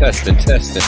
Testing, testing.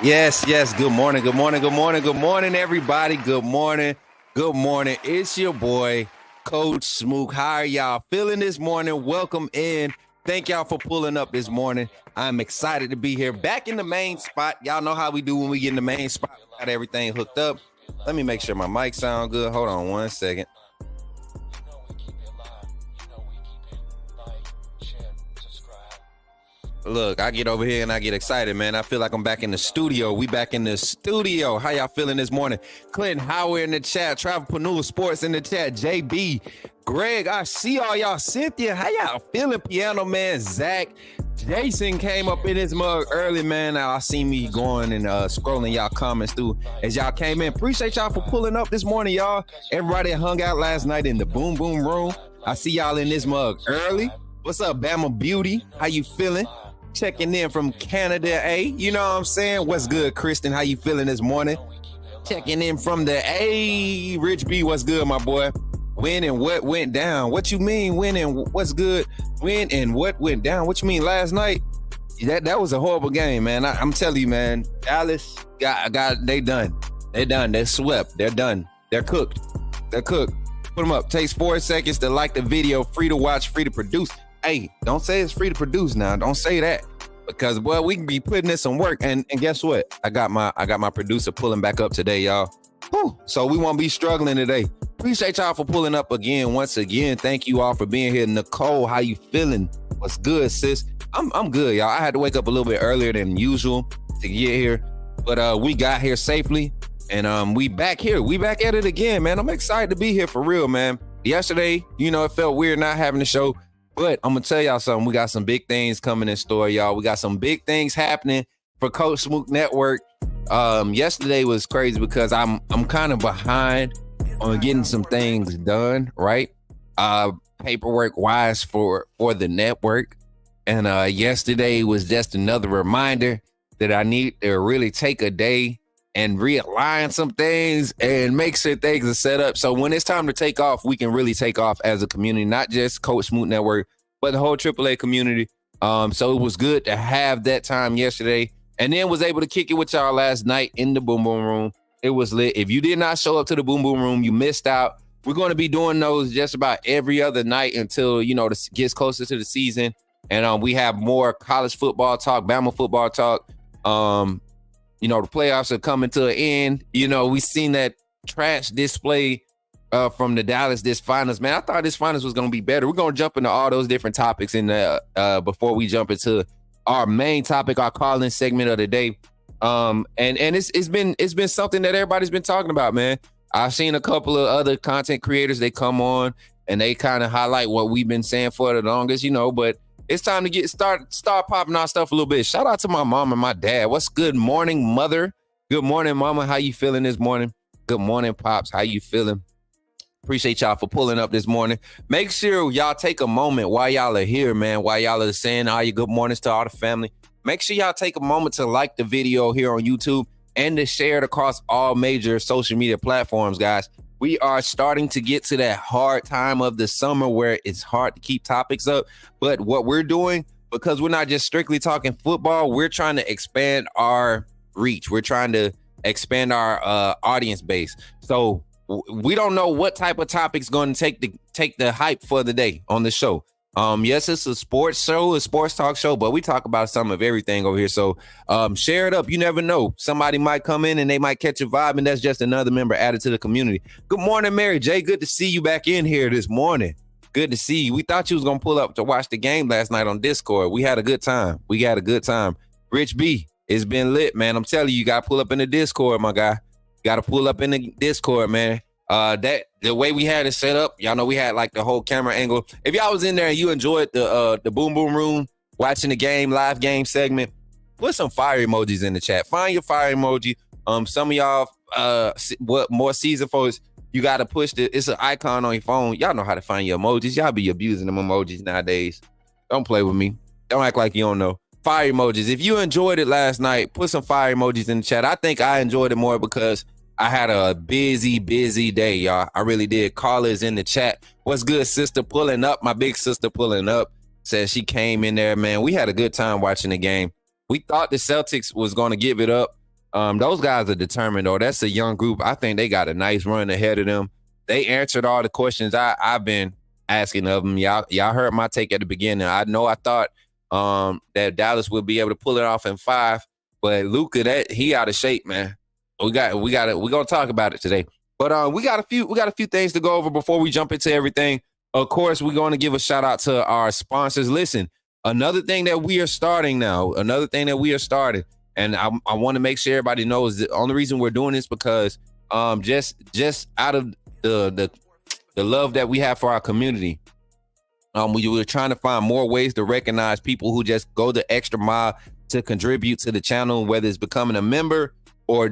Yes, yes. Good morning, good morning, good morning, good morning, everybody. Good morning, good morning. It's your boy, Coach Smook. How are y'all feeling this morning? Welcome in. Thank y'all for pulling up this morning. I'm excited to be here back in the main spot. Y'all know how we do when we get in the main spot. Got everything hooked up. Let me make sure my mic sound good. Hold on one second. Look, I get over here and I get excited, man. I feel like I'm back in the studio. We back in the studio. How y'all feeling this morning? Clinton Howard in the chat. Travelpreneur Sports in the chat. JB, Greg, I see all y'all. Cynthia, how y'all feeling? Piano Man, Zach, Jason came up in his mug early, man. I see me going and scrolling y'all comments through as y'all came in. Appreciate y'all for pulling up this morning, y'all. Everybody hung out last night in the Boom Boom Room. I see y'all in this mug early. What's up, Bama Beauty? How you feeling? Checking in from Canada, you know what I'm saying? What's good, Kristen? How you feeling this morning? Checking in from the Rich B, what's good, my boy? When and what went down? What you mean, when and what's good? When and what went down? What you mean, last night? That was a horrible game, man. I'm telling you, man. Dallas they done. They done. They're swept. They're done. They're cooked. Put them up. Takes 4 seconds to like the video. Free to watch, free to produce. Hey, don't say it's free to produce now. Don't say that, because boy, we can be putting in some work. And guess what? I got my producer pulling back up today, y'all. Whew. So we won't be struggling today. Appreciate y'all for pulling up again. Once again, thank you all for being here. Nicole, how you feeling? What's good, sis? I'm good, y'all. I had to wake up a little bit earlier than usual to get here, but we got here safely, and we back here. We back at it again, man. I'm excited to be here for real, man. Yesterday, it felt weird not having the show. But I'm going to tell y'all something. We got some big things coming in store, y'all. We got some big things happening for Coach Smook Network. Yesterday was crazy because I'm kind of behind on getting some things done, right? Paperwork wise for the network. And yesterday was just another reminder that I need to really take a day and realign some things and make sure things are set up. So when it's time to take off, we can really take off as a community, not just Coach Smook Network, but the whole AAA community. So it was good to have that time yesterday, and then was able to kick it with y'all last night in the Boom Boom Room. It was lit. If you did not show up to the Boom Boom Room, you missed out. We're going to be doing those just about every other night until, this gets closer to the season. And we have more college football talk, Bama football talk. The playoffs are coming to an end. We seen that trash display from the Dallas this finals. Man, I thought this finals was going to be better. We're going to jump into all those different topics before we jump into our main topic, our call-in segment of the day. And it's been something that everybody's been talking about, man. I've seen a couple of other content creators, they come on and they kind of highlight what we've been saying for the longest, but it's time to start popping our stuff a little bit. Shout out to my mom and my dad. What's good morning, mother? Good morning, mama. How you feeling this morning? Good morning, pops. How you feeling? Appreciate y'all for pulling up this morning. Make sure y'all take a moment while y'all are here, man, while y'all are saying all your good mornings to all the family. Make sure y'all take a moment to like the video here on YouTube and to share it across all major social media platforms, guys. We are starting to get to that hard time of the summer where it's hard to keep topics up. But what we're doing, because we're not just strictly talking football, we're trying to expand our reach. We're trying to expand our audience base. So we don't know what type of topic's going to take the hype for the day on the show. Yes, it's a sports show, a sports talk show, but we talk about some of everything over here. So share it up. You never know. Somebody might come in and they might catch a vibe, and that's just another member added to the community. Good morning, Mary J. Good to see you back in here this morning. Good to see you. We thought you was going to pull up to watch the game last night on Discord. We had a good time. Rich B, it's been lit, man. I'm telling you, you got to pull up in the Discord, my guy. Got to pull up in the Discord, man. That the way we had it set up, y'all know we had like the whole camera angle. If y'all was in there and you enjoyed the Boom Boom Room, watching the game, live game segment, put some fire emojis in the chat. Find your fire emoji. Some of y'all, what more season folks, you got to push it's an icon on your phone. Y'all know how to find your emojis. Y'all be abusing them emojis nowadays. Don't play with me. Don't act like you don't know. Fire emojis. If you enjoyed it last night, put some fire emojis in the chat. I think I enjoyed it more because I had a busy day, y'all. I really did. Callers in the chat. What's good, sister? Pulling up. My big sister pulling up. Says she came in there, man. We had a good time watching the game. We thought the Celtics was going to give it up. Those guys are determined, though. That's a young group. I think they got a nice run ahead of them. They answered all the questions I've been asking of them. Y'all heard my take at the beginning. I thought that Dallas would be able to pull it off in 5, but Luka, he out of shape, man. We're gonna talk about it today. But we got a few things to go over before we jump into everything. Of course, we're going to give a shout out to our sponsors. Listen, another thing that we are starting, and I want to make sure everybody knows the only reason we're doing this because just out of the love that we have for our community. We were trying to find more ways to recognize people who just go the extra mile to contribute to the channel, whether it's becoming a member or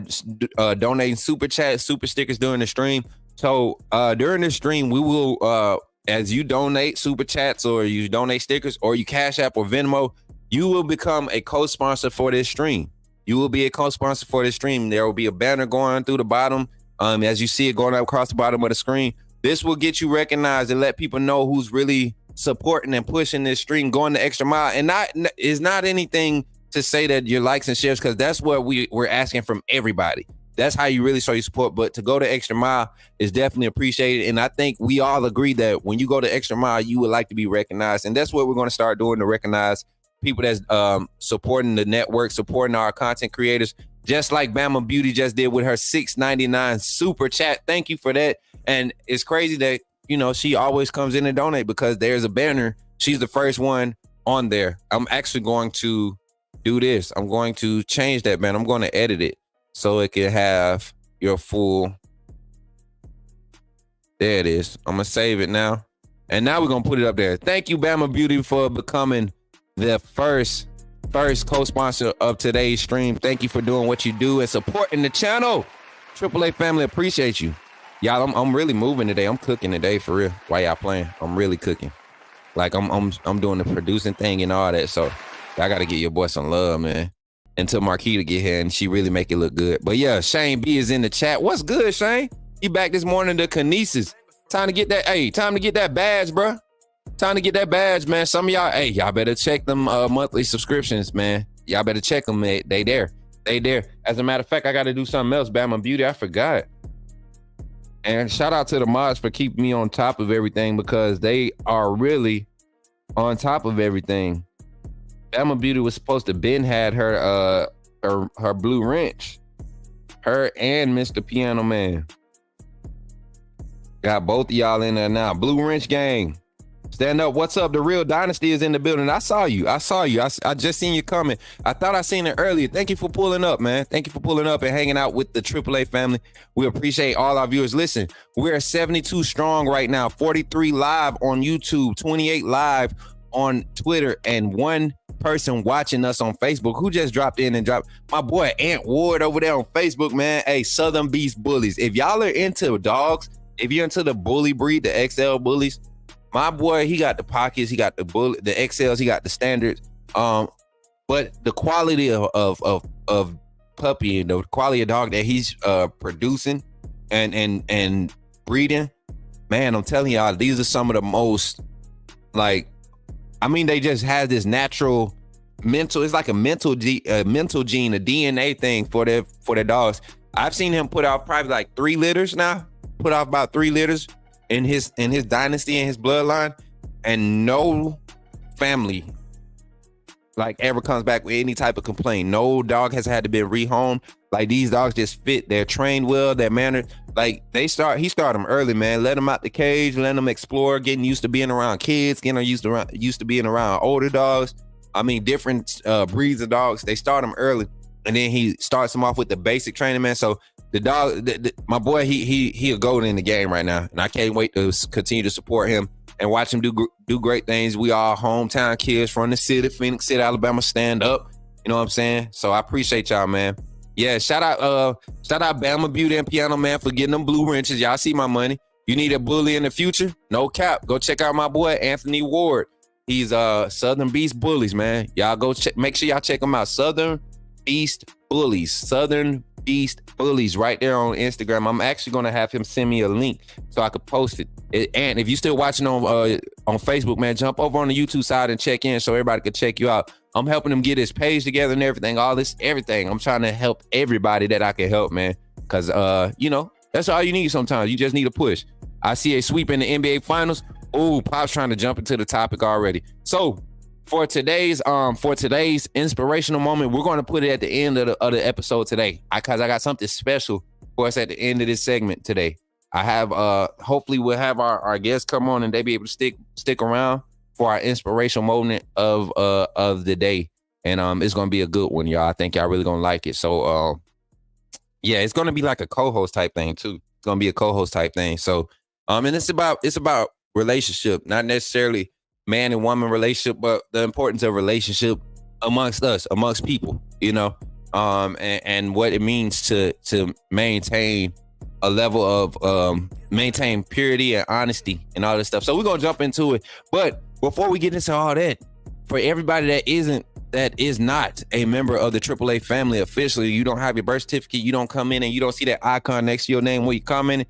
donating super chat, super stickers during the stream. So during the stream, we will, as you donate super chats or you donate stickers or you Cash App or Venmo, you will become a co-sponsor for this stream. You will be a co-sponsor for this stream. There will be a banner going through the bottom. As you see it going up across the bottom of the screen, this will get you recognized and let people know who's really supporting and pushing this stream, going the extra mile. And it's not anything to say that your likes and shares, because that's what we're asking from everybody. That's how you really show your support. But to go the extra mile is definitely appreciated. And I think we all agree that when you go the extra mile, you would like to be recognized. And that's what we're going to start doing, to recognize people that's supporting the network, supporting our content creators, just like Bama Beauty just did with her $6.99 super chat. Thank you for that. And it's crazy that, she always comes in and donate because there's a banner. She's the first one on there. I'm actually going to do this. I'm going to change that, man. I'm going to edit it so it can have your full. There it is. I'm going to save it now. And now we're going to put it up there. Thank you, Bama Beauty, for becoming the first co-sponsor of today's stream. Thank you for doing what you do and supporting the channel. AAA family, appreciate you. Y'all, I'm really moving today. I'm cooking today for real. Why y'all playing? I'm really cooking. Like I'm doing the producing thing and all that. So I gotta get your boy some love, man. Until Marquita get here and she really make it look good. But yeah, Shane B is in the chat. What's good, Shane? He back this morning to Kinesis. Time to get that. Hey, time to get that badge, bro. Time to get that badge, man. Some of y'all, hey, y'all better check them monthly subscriptions, man. Y'all better check them. They there. They there. As a matter of fact, I got to do something else, Bama Beauty. I forgot. And shout out to the mods for keeping me on top of everything because they are really on top of everything. Bama Beauty was supposed to been had her blue wrench. Her and Mr. Piano Man. Got both of y'all in there now. Blue wrench gang. Stand up. What's up? The Real Dynasty is in the building. I saw you. I just seen you coming. I thought I seen it earlier. Thank you for pulling up, man. Thank you for pulling up and hanging out with the AAA family. We appreciate all our viewers. Listen, we're 72 strong right now. 43 live on YouTube, 28 live on Twitter, and 1 person watching us on Facebook who just dropped in and dropped. My boy Ant Ward over there on Facebook, man. Hey, Southern Beast Bullies. If y'all are into dogs, if you're into the bully breed, the XL bullies, my boy, he got the pockets, he got the bullet, the XLs, he got the standards. But the quality of puppy, the quality of dog that he's producing and breeding, man, I'm telling y'all, these are some of the most, like, I mean, they just have this natural mental. It's like a mental gene, a DNA thing for their dogs. I've seen him put out probably like 3 litters now. Put out about 3 litters in his dynasty and his bloodline, and no family like ever comes back with any type of complaint. No dog has had to be rehomed. Like, these dogs just fit. They're trained well. They're mannered. Like, he started them early, man. Let them out the cage, let them explore, getting used to being around kids, getting used to being around older dogs. I mean, different breeds of dogs. They start them early, and then he starts them off with the basic training, man. So the dog, my boy, he a gold in the game right now, and I can't wait to continue to support him and watch him do great things. We all hometown kids from the city, Phoenix City, Alabama. Stand up, you know what I'm saying? So I appreciate y'all, man. Yeah, shout out Bama Beauty and Piano Man for getting them blue wrenches. Y'all see my money. You need a bully in the future? No cap. Go check out my boy Anthony Ward. He's Southern Beast Bullies, man. Y'all go check. Make sure y'all check him out. Southern Beast Bullies. Southern Beast Bullies right there on Instagram. I'm actually gonna have him send me a link so I could post it. And if you're still watching on Facebook, man, jump over on the YouTube side and check in so everybody can check you out. I'm helping him get his page together and everything. Everything. I'm trying to help everybody that I can help, man. Cause you know, that's all you need sometimes. You just need a push. I see a sweep in the NBA Finals. Oh, Pop's trying to jump into the topic already. So for today's inspirational moment, we're going to put it at the end of the episode today, because I got something special for us at the end of this segment today. I have hopefully we'll have our guests come on and they be able to stick around for our inspirational moment of the day, and it's going to be a good one, y'all. I think y'all really going to like it. So yeah, it's going to be like a co-host type thing too. It's going to be a co-host type thing. So and it's about relationship, not necessarily man and woman relationship, but the importance of relationship amongst us, amongst people, you know, and what it means to maintain a level of maintain purity and honesty and all this stuff. So we're gonna jump into it, but before we get into all that, for everybody that is not a member of the AAA family officially, you don't have your birth certificate, you don't come in and you don't see that icon next to your name when you come in,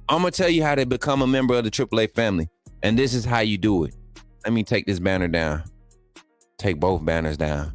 I'm gonna tell you how to become a member of the AAA family, and this is how you do it. Let me take this banner down. Take both banners down.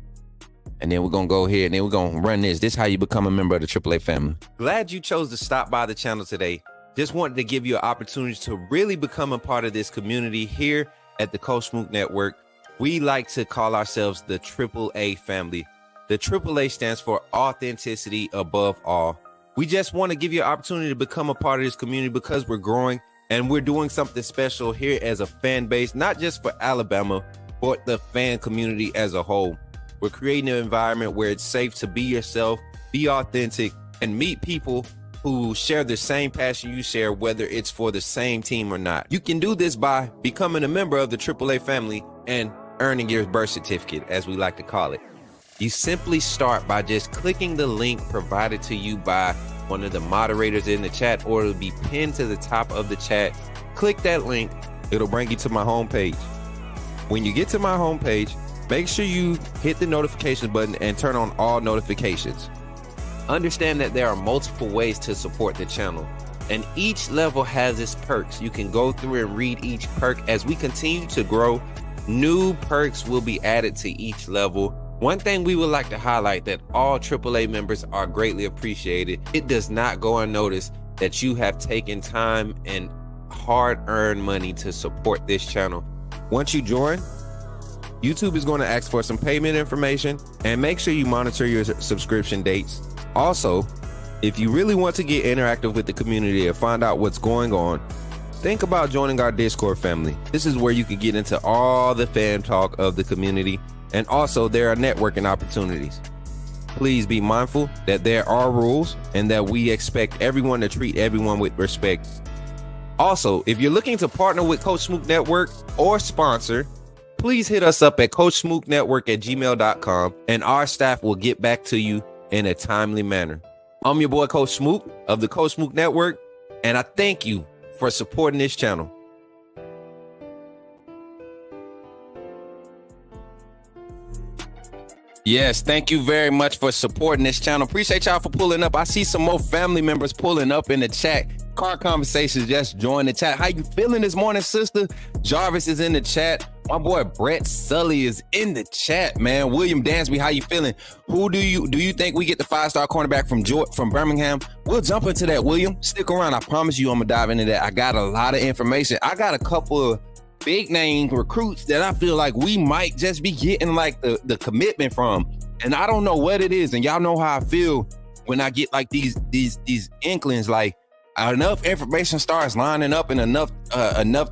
And then we're going to go here and then we're going to run this. This is how you become a member of the AAA family. Glad you chose to stop by the channel today. Just wanted to give you an opportunity to really become a part of this community here at the Coach Smook Network. We like to call ourselves the AAA family. The AAA stands for authenticity above all. We just want to give you an opportunity to become a part of this community because we're growing and we're doing something special here as a fan base, not just for Alabama, but the fan community as a whole. We're creating an environment where it's safe to be yourself, be authentic, and meet people who share the same passion you share, whether it's for the same team or not. You can do this by becoming a member of the AAA family and earning your birth certificate, as we like to call it. You simply start by just clicking the link provided to you by one of the moderators in the chat, or it'll be pinned to the top of the chat. Click that link. It'll bring you to my homepage. When you get to my homepage, make sure you hit the notification button and turn on all notifications. Understand that there are multiple ways to support the channel, and each level has its perks. You can go through and read each perk. As we continue to grow, new perks will be added to each level. One thing we would like to highlight that all AAA members are greatly appreciated. It does not go unnoticed that you have taken time and hard-earned money to support this channel. Once you join, YouTube is going to ask for some payment information, and make sure you monitor your subscription dates. Also, if you really want to get interactive with the community and find out what's going on, think about joining our Discord family. This is where you can get into all the fan talk of the community, and also there are networking opportunities. Please be mindful that there are rules and that we expect everyone to treat everyone with respect. Also, if you're looking to partner with Coach Smook Network or sponsor, please hit us up at coachsmooknetwork@gmail.com, and our staff will get back to you in a timely manner. I'm your boy, Coach Smook of the Coach Smook Network, and I thank you for supporting this channel. Yes, thank you very much for supporting this channel. Appreciate y'all for pulling up. I see some more family members pulling up in the chat. Car Conversations just joined the chat. How you feeling this morning, sister? Jarvis is in the chat. My boy Brett Sully is in the chat, man. William Dansby, how you feeling? Who do you think we get the 5-star cornerback from Birmingham? We'll jump into that, William. Stick around. I promise you I'm gonna dive into that. I got a lot of information. I got a couple of big name recruits that I feel like we might just be getting like the commitment from. And I don't know what it is. And y'all know how I feel when I get like these inklings, like enough information starts lining up and enough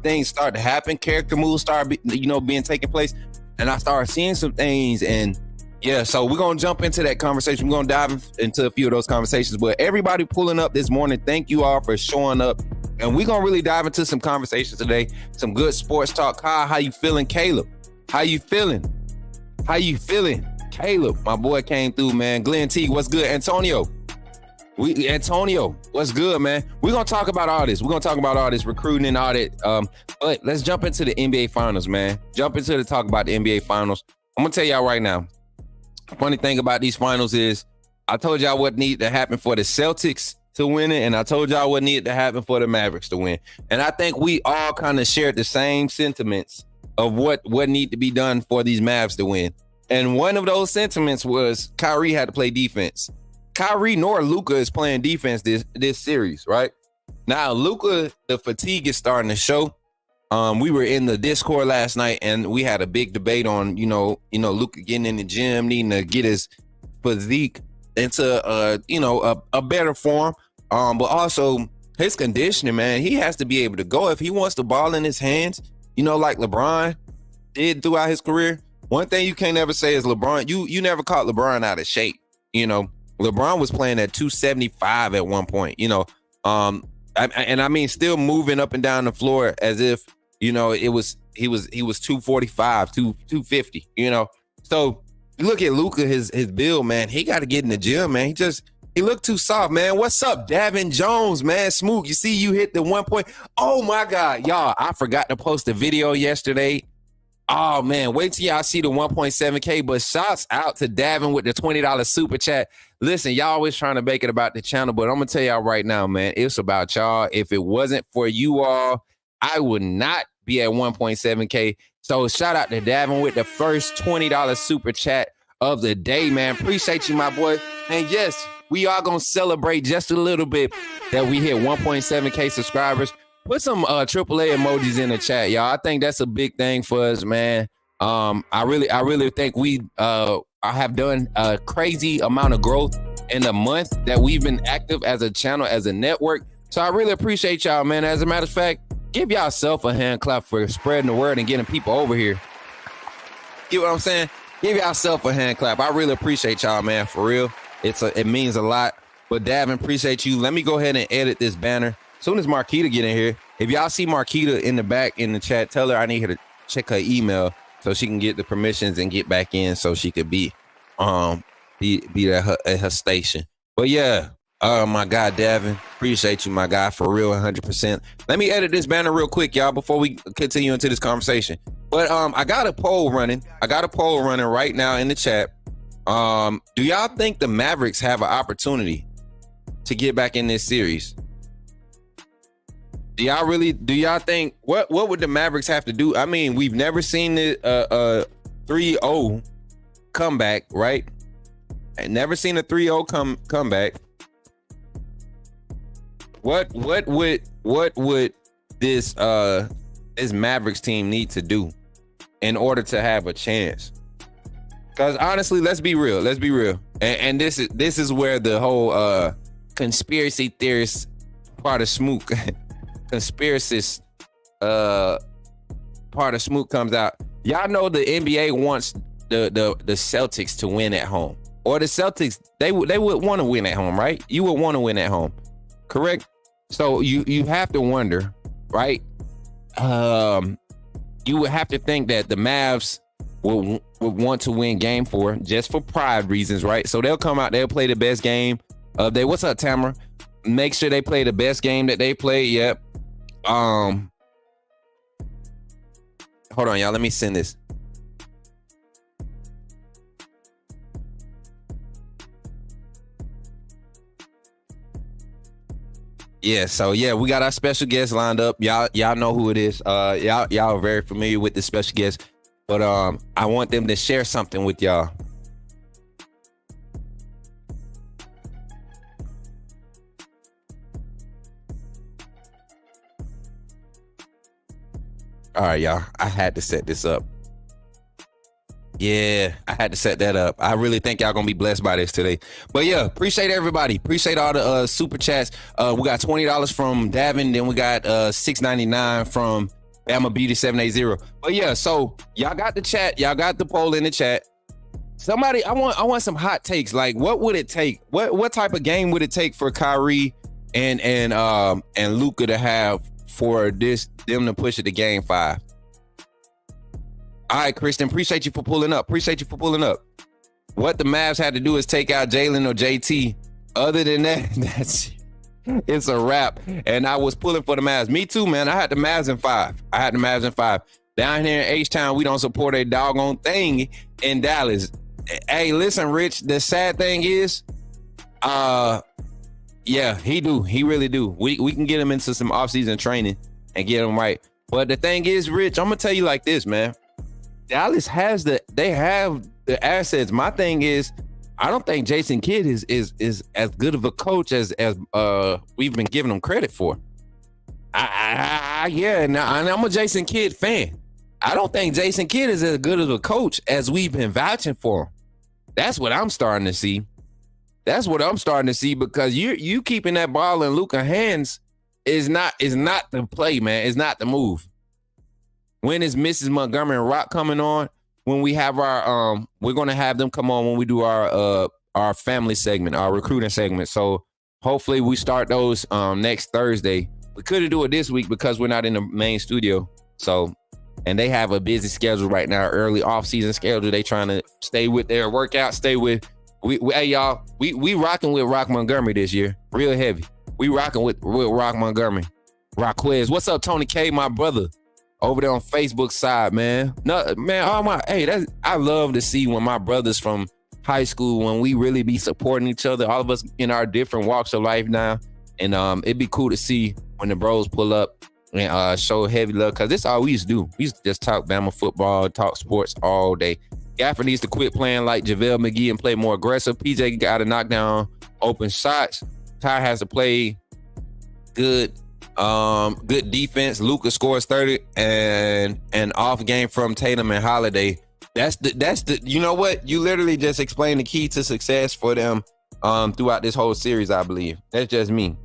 things start to happen. Character moves start being taken place, and I start seeing some things. And yeah, so we're gonna jump into that conversation. We're gonna dive into a few of those conversations. But everybody pulling up this morning, thank you all for showing up. And we're gonna really dive into some conversations today. Some good sports talk. Kyle, how you feeling? Caleb, how you feeling? How you feeling? Caleb, my boy came through, man. Glenn T, what's good? Antonio, what's good, man? We're gonna talk about all this. We're gonna talk about all this recruiting and all that. But let's jump into the NBA Finals, man. Jump into the talk about the NBA Finals. I'm gonna tell y'all right now. Funny thing about these finals is I told y'all what needed to happen for the Celtics to win it, and I told y'all what needed to happen for the Mavericks to win. And I think we all kind of shared the same sentiments of what need to be done for these Mavs to win. And one of those sentiments was Kyrie had to play defense. Kyrie nor Luka is playing defense this series, right? Now, Luka, the fatigue is starting to show. We were in the Discord last night, and we had a big debate on, Luka getting in the gym, needing to get his physique into, a better form. But also his conditioning, man, he has to be able to go. If he wants the ball in his hands, like LeBron did throughout his career. One thing you can't ever say is LeBron, you never caught LeBron out of shape. LeBron was playing at 275 at one point, I mean, still moving up and down the floor as if, he was 245, 250, So you look at Luka, his build, man, he got to get in the gym, man. He looked too soft, man. What's up, Davin Jones, man? Smook, you see you hit the 1 point. Oh my God, y'all, I forgot to post a video yesterday. Oh man, wait till y'all see the 1.7K, but shouts out to Davin with the $20 super chat. Listen, y'all always trying to make it about the channel, but I'm gonna tell y'all right now, man, it's about y'all. If it wasn't for you all, I would not be at 1.7K. So shout out to Davin with the first $20 super chat of the day, man. Appreciate you, my boy. And yes, we are gonna celebrate just a little bit that we hit 1.7K subscribers. Put some AAA emojis in the chat, y'all. I think that's a big thing for us, man. I really think we have done a crazy amount of growth in the month that we've been active as a channel, as a network. So I really appreciate y'all, man. As a matter of fact, give yourself a hand clap for spreading the word and getting people over here. You know what I'm saying? Give yourself a hand clap. I really appreciate y'all, man, for real. It means a lot. But Davin, appreciate you. Let me go ahead and edit this banner. As soon as Marquita get in here, if y'all see Marquita in the back in the chat, tell her I need her to check her email so she can get the permissions and get back in so she could be at her station. But yeah, Oh my God, Davin. Appreciate you, my guy, for real, 100%. Let me edit this banner real quick, y'all, before we continue into this conversation. But I got a poll running. Right now in the chat. Do y'all think the Mavericks have an opportunity to get back in this series? Do y'all think what would the Mavericks have to do? I mean, we've never seen it 3-0 comeback, right? I never seen a 3-0 comeback. What would this Mavericks team need to do in order to have a chance? Because honestly, let's be real. And this is where the whole conspiracy theorist part of Smook, conspiracist part of Smook comes out. Y'all know the NBA wants the Celtics to win at home, or the Celtics they would want to win at home, right? You would want to win at home, correct? So you have to wonder, right? You would have to think that the Mavs would want to win game 4 just for pride reasons, right? So they'll come out, they'll play the best game of they. What's up, Tamara? Make sure they play the best game that they played. Yep. Hold on, y'all. Let me send this. Yeah, so yeah, we got our special guest lined up. Y'all know who it is. Y'all are very familiar with the special guest, but I want them to share something with y'all. All right, y'all. I had to set this up. Yeah, I had to set that up. I really think y'all gonna be blessed by this today. But yeah, appreciate everybody. Appreciate all the super chats. We got $20 from Davin, then we got $6.99 from Bama Beauty 780. But yeah, so y'all got the chat, y'all got the poll in the chat. Somebody, I want some hot takes. Like, what would it take? What type of game would it take for Kyrie and Luka to have for them to push it to game 5? All right, Kristen, appreciate you for pulling up. What the Mavs had to do is take out Jalen or JT. Other than that, it's a wrap. And I was pulling for the Mavs. Me too, man. I had the Mavs in 5. Down here in H-Town, we don't support a doggone thing in Dallas. Hey, listen, Rich, the sad thing is, yeah, he do. He really do. We can get him into some offseason training and get him right. But the thing is, Rich, I'm going to tell you like this, man. Dallas they have the assets. My thing is, I don't think Jason Kidd is as good of a coach as we've been giving him credit for. And I'm a Jason Kidd fan. I don't think Jason Kidd is as good of a coach as we've been vouching for him. That's what I'm starting to see. Because you keeping that ball in Luka's hands is not the play, man. It's not the move. When is Mrs. Montgomery and Rock coming on? When we have our we're gonna have them come on when we do our family segment, our recruiting segment. So hopefully we start those next Thursday. We couldn't do it this week because we're not in the main studio. So, and they have a busy schedule right now, early off-season schedule. They trying to stay with their workout, hey y'all, we rocking with Rock Montgomery this year, real heavy. We rocking with Rock Montgomery. Rockwez, what's up, Tony K, my brother? Over there on Facebook side, man. No, man, I love to see when my brothers from high school, when we really be supporting each other, all of us in our different walks of life now. And it'd be cool to see when the bros pull up and show heavy love, because this is all we used to do. We used to just talk Bama football, talk sports all day. Gaffer needs to quit playing like JaVale McGee and play more aggressive. PJ got to knock down open shots. Ty has to play good defense. Luka scores 30 and an off game from Tatum and Holiday. That's the you know what? You literally just explained the key to success for them throughout this whole series, I believe. That's just me.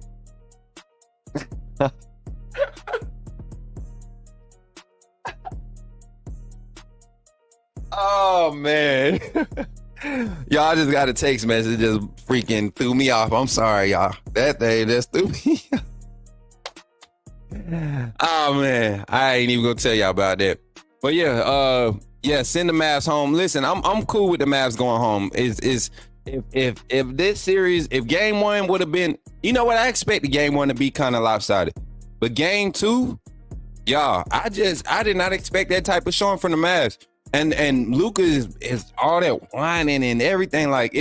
Oh man. Y'all just got a text message just freaking threw me off. I'm sorry, y'all. That thing just threw me off. Oh man, I ain't even gonna tell y'all about that. But yeah, send the Mavs home. Listen, I'm cool with the Mavs going home. Is If this series, if game one would have been, you know what, I expected game one to be kind of lopsided, but game two, y'all, I did not expect that type of showing from the Mavs. And Luka is all that whining and everything. Like,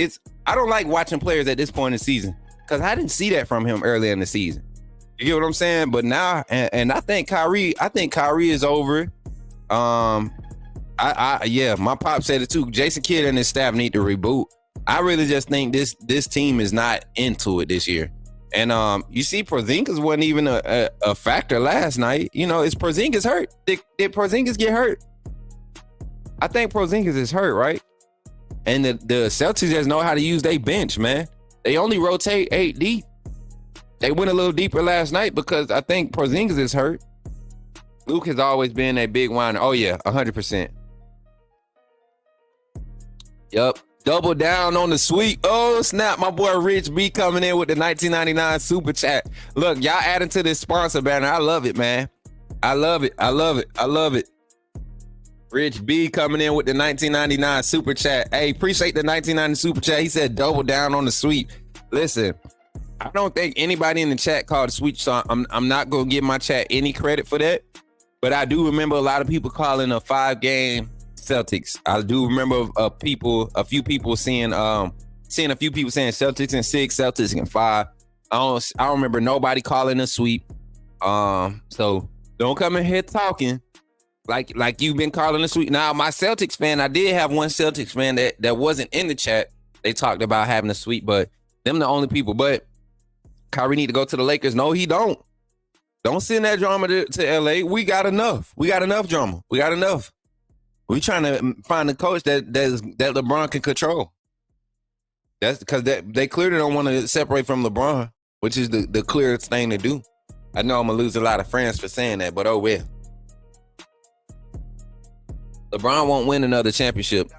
I don't like watching players at this point in the season because I didn't see that from him earlier in the season. You get what I'm saying? But now, and I think Kyrie is over. Yeah, my pop said it too. Jason Kidd and his staff need to reboot. I really just think this team is not into it this year. And you see, Porzingis wasn't even a factor last night. You know, is Porzingis hurt? Did Porzingis get hurt? I think Porzingis is hurt, right? And the Celtics just know how to use their bench, man. They only rotate 8 deep. They went a little deeper last night because I think Porzingis is hurt. Luke has always been a big whiner. Oh, yeah, 100%. Yup. Double down on the sweep. Oh, snap. My boy Rich B coming in with the 1999 super chat. Look, y'all adding to this sponsor banner. I love it, man. I love it. I love it. I love it. Rich B coming in with the 1999 super chat. Hey, appreciate the 1990 super chat. He said double down on the sweep. Listen, I don't think anybody in the chat called a sweep, so I'm not going to give my chat any credit for that. But I do remember a lot of people calling a 5-game Celtics. I do remember a few people seeing a few people saying Celtics in 6, Celtics in 5. I don't remember nobody calling a sweep. So don't come in here talking like you've been calling a sweep. Now, my Celtics fan, I did have one Celtics fan that wasn't in the chat. They talked about having a sweep, but them the only people. But Kyrie need to go to the Lakers. No, he don't. Don't send that drama to LA. We got enough. We got enough drama. We got enough. We trying to find a coach that LeBron can control. That's because they clearly don't want to separate from LeBron, which is the clearest thing to do. I know I'm gonna lose a lot of friends for saying that, but oh well. LeBron won't win another championship.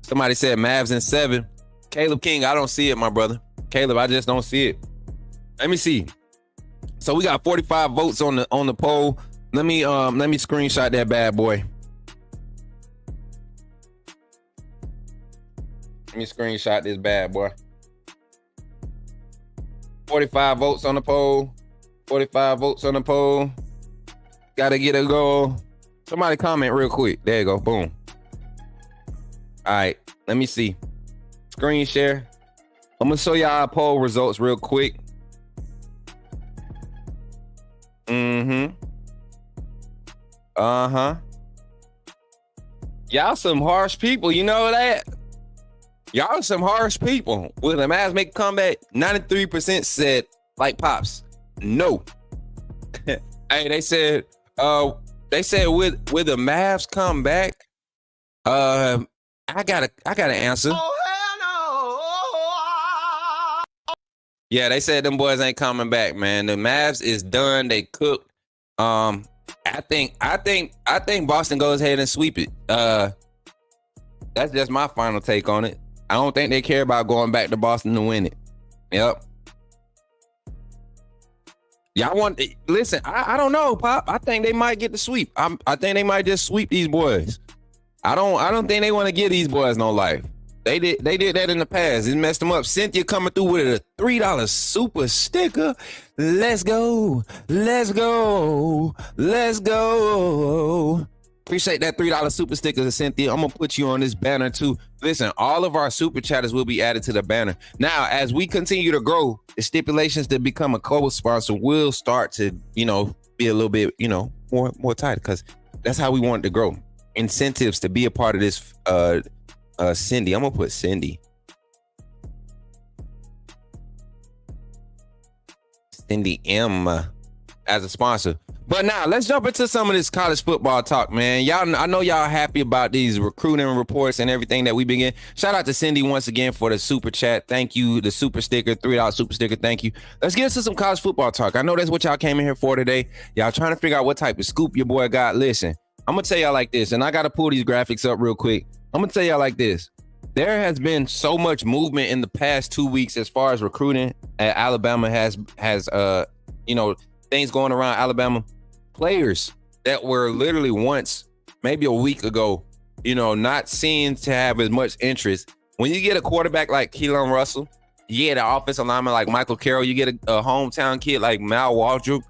Somebody said Mavs in 7. Caleb King, I don't see it, my brother. Caleb, I just don't see it. Let me see. So we got 45 votes on the poll. Let me screenshot that bad boy. Let me screenshot this bad boy. 45 votes on the poll. 45 votes on the poll. Gotta get a goal. Somebody comment real quick. There you go. Boom. All right. Let me see. Screen share. I'm gonna show y'all poll results real quick. Y'all some harsh people, you know that? Y'all some harsh people. Will the Mavs make a comeback? 93% said, like Pops, no. Hey, they said will the Mavs come back? I got an answer. Oh, hell no. Yeah, they said them boys ain't coming back, man. The Mavs is done. They cooked. I think Boston goes ahead and sweep it. That's just my final take on it. I don't think they care about going back to Boston to win it. Yep. Y'all want? Listen, I don't know, Pop. I think they might get the sweep. I think they might just sweep these boys. I don't think they want to give these boys no life. They did that in the past. It messed them up. Cynthia coming through with a $3 super sticker. Let's go. Let's go. Let's go. Appreciate that $3 super sticker, Cynthia. I'm going to put you on this banner too. Listen, all of our super chatters will be added to the banner. Now, as we continue to grow, the stipulations to become a co-sponsor will start to, be a little bit, more tight, because that's how we want it to grow. Incentives to be a part of this, Cindy. I'm going to put Cindy. Cindy M as a sponsor. But now let's jump into some of this college football talk, man. Y'all, I know y'all happy about these recruiting reports and everything that we begin. Shout out to Cindy once again for the super chat. Thank you. The super sticker, $3 super sticker. Thank you. Let's get into some college football talk. I know that's what y'all came in here for today. Y'all trying to figure out what type of scoop your boy got. Listen, I'm going to tell y'all like this, and I got to pull these graphics up real quick. I'm going to tell y'all like this. There has been so much movement in the past 2 weeks as far as recruiting at Alabama has things going around Alabama. Players that were literally once, maybe a week ago, not seem to have as much interest. When you get a quarterback like Kalen Russell, you get an offensive lineman like Michael Carroll, you get a hometown kid like Mal Waldrop,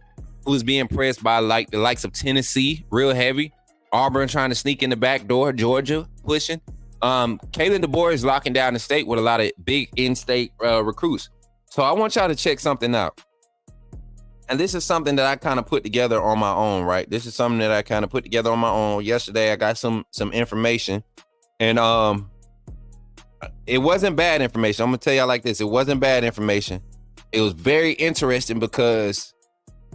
who's being pressed by like the likes of Tennessee, real heavy. Auburn trying to sneak in the back door, Georgia pushing. Kalen Deboer is locking down the state with a lot of big in-state recruits. So I want y'all to check something out. And this is something that I kind of put together on my own, right? This is something that I kind of put together on my own. Yesterday, I got some information, and it wasn't bad information. I'm gonna tell y'all like this: it wasn't bad information. It was very interesting because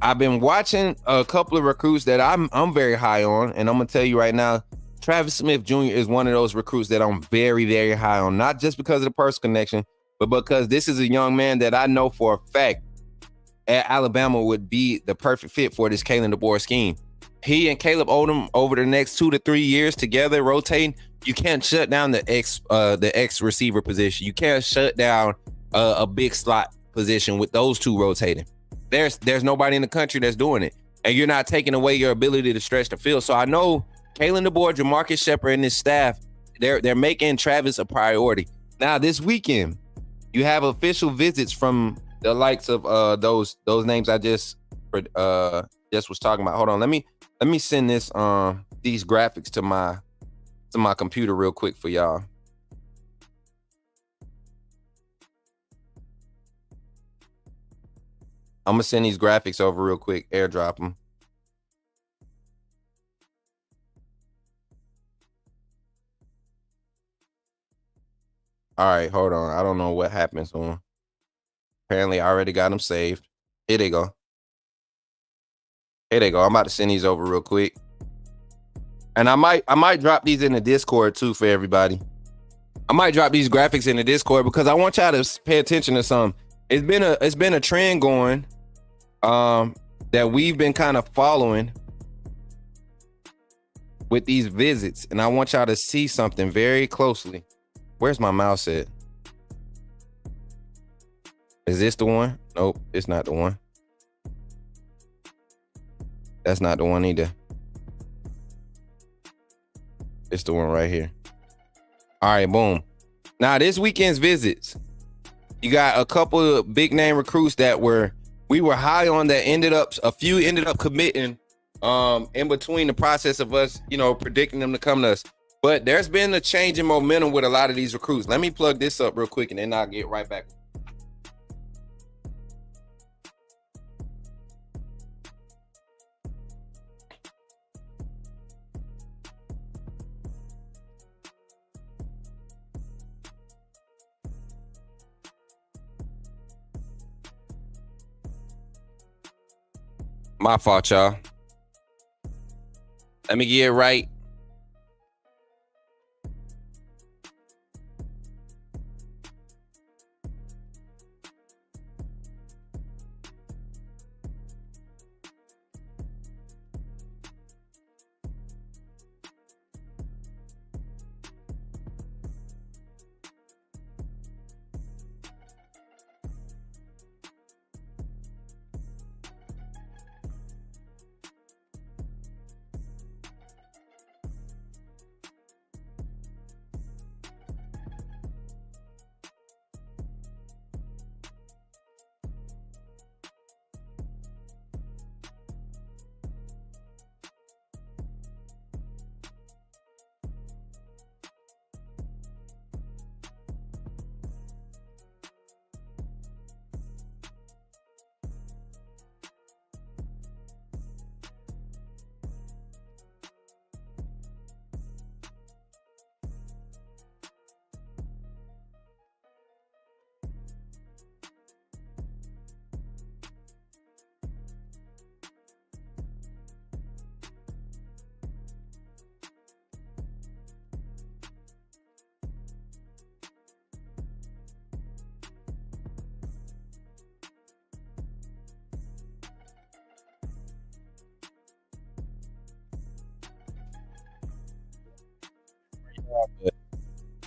I've been watching a couple of recruits that I'm very high on, and I'm gonna tell you right now, Travis Smith Jr. is one of those recruits that I'm very, very high on. Not just because of the personal connection, but because this is a young man that I know for a fact at Alabama would be the perfect fit for this Kalen Deboer scheme. He and Caleb Odom over the next 2 to 3 years together rotating. You can't shut down the X receiver position. You can't shut down a big slot position with those two rotating. There's nobody in the country that's doing it, and you're not taking away your ability to stretch the field. So I know Kalen Deboer, Jamarcus Shepard, and his staff, they're making Travis a priority. Now this weekend, you have official visits from the likes of those names I just was talking about. Hold on, let me send these graphics to my computer real quick for y'all. I'm gonna send these graphics over real quick, airdrop them. All right, hold on. I don't know what happened to them. Apparently, I already got them saved. Here they go. I'm about to send these over real quick, and I might drop these in the Discord too for everybody. I might drop these graphics in the Discord because I want y'all to pay attention to something. It's been a trend going, that we've been kind of following with these visits, and I want y'all to see something very closely. Where's my mouse at? Is this the one? Nope, it's not the one. That's not the one either. It's the one right here. All right, boom. Now this weekend's visits, you got a couple of big name recruits that we were high on that a few ended up committing in between the process of us, predicting them to come to us. But there's been a change in momentum with a lot of these recruits. Let me plug this up real quick and then I'll get right back. My fault, y'all. Let me get it right.